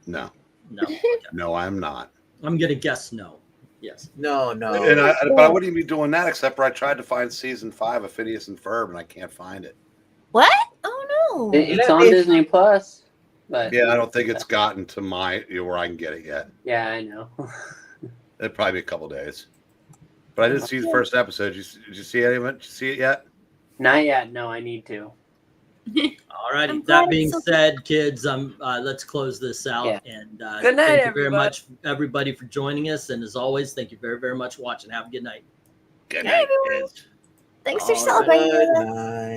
No. No, I'm not. I'm going to guess no. Yes. No. And but I wouldn't even be doing that except for I tried to find season 5 of Phineas and Ferb and I can't find it. What? Oh no! It's on Disney Plus, but yeah, I don't think it's gotten to where I can get it yet. Yeah, I know. It'd probably be a couple days. But I did see the first episode. Did you see any of it? Did you see it yet? Not yet. No, I need to. All righty. That being said, kids, let's close this out. Yeah. And good night, thank you very much, everybody, for joining us. And as always, thank you very, very much for watching. Have a good night. Good night, kids. Thanks for celebrating with us. Night.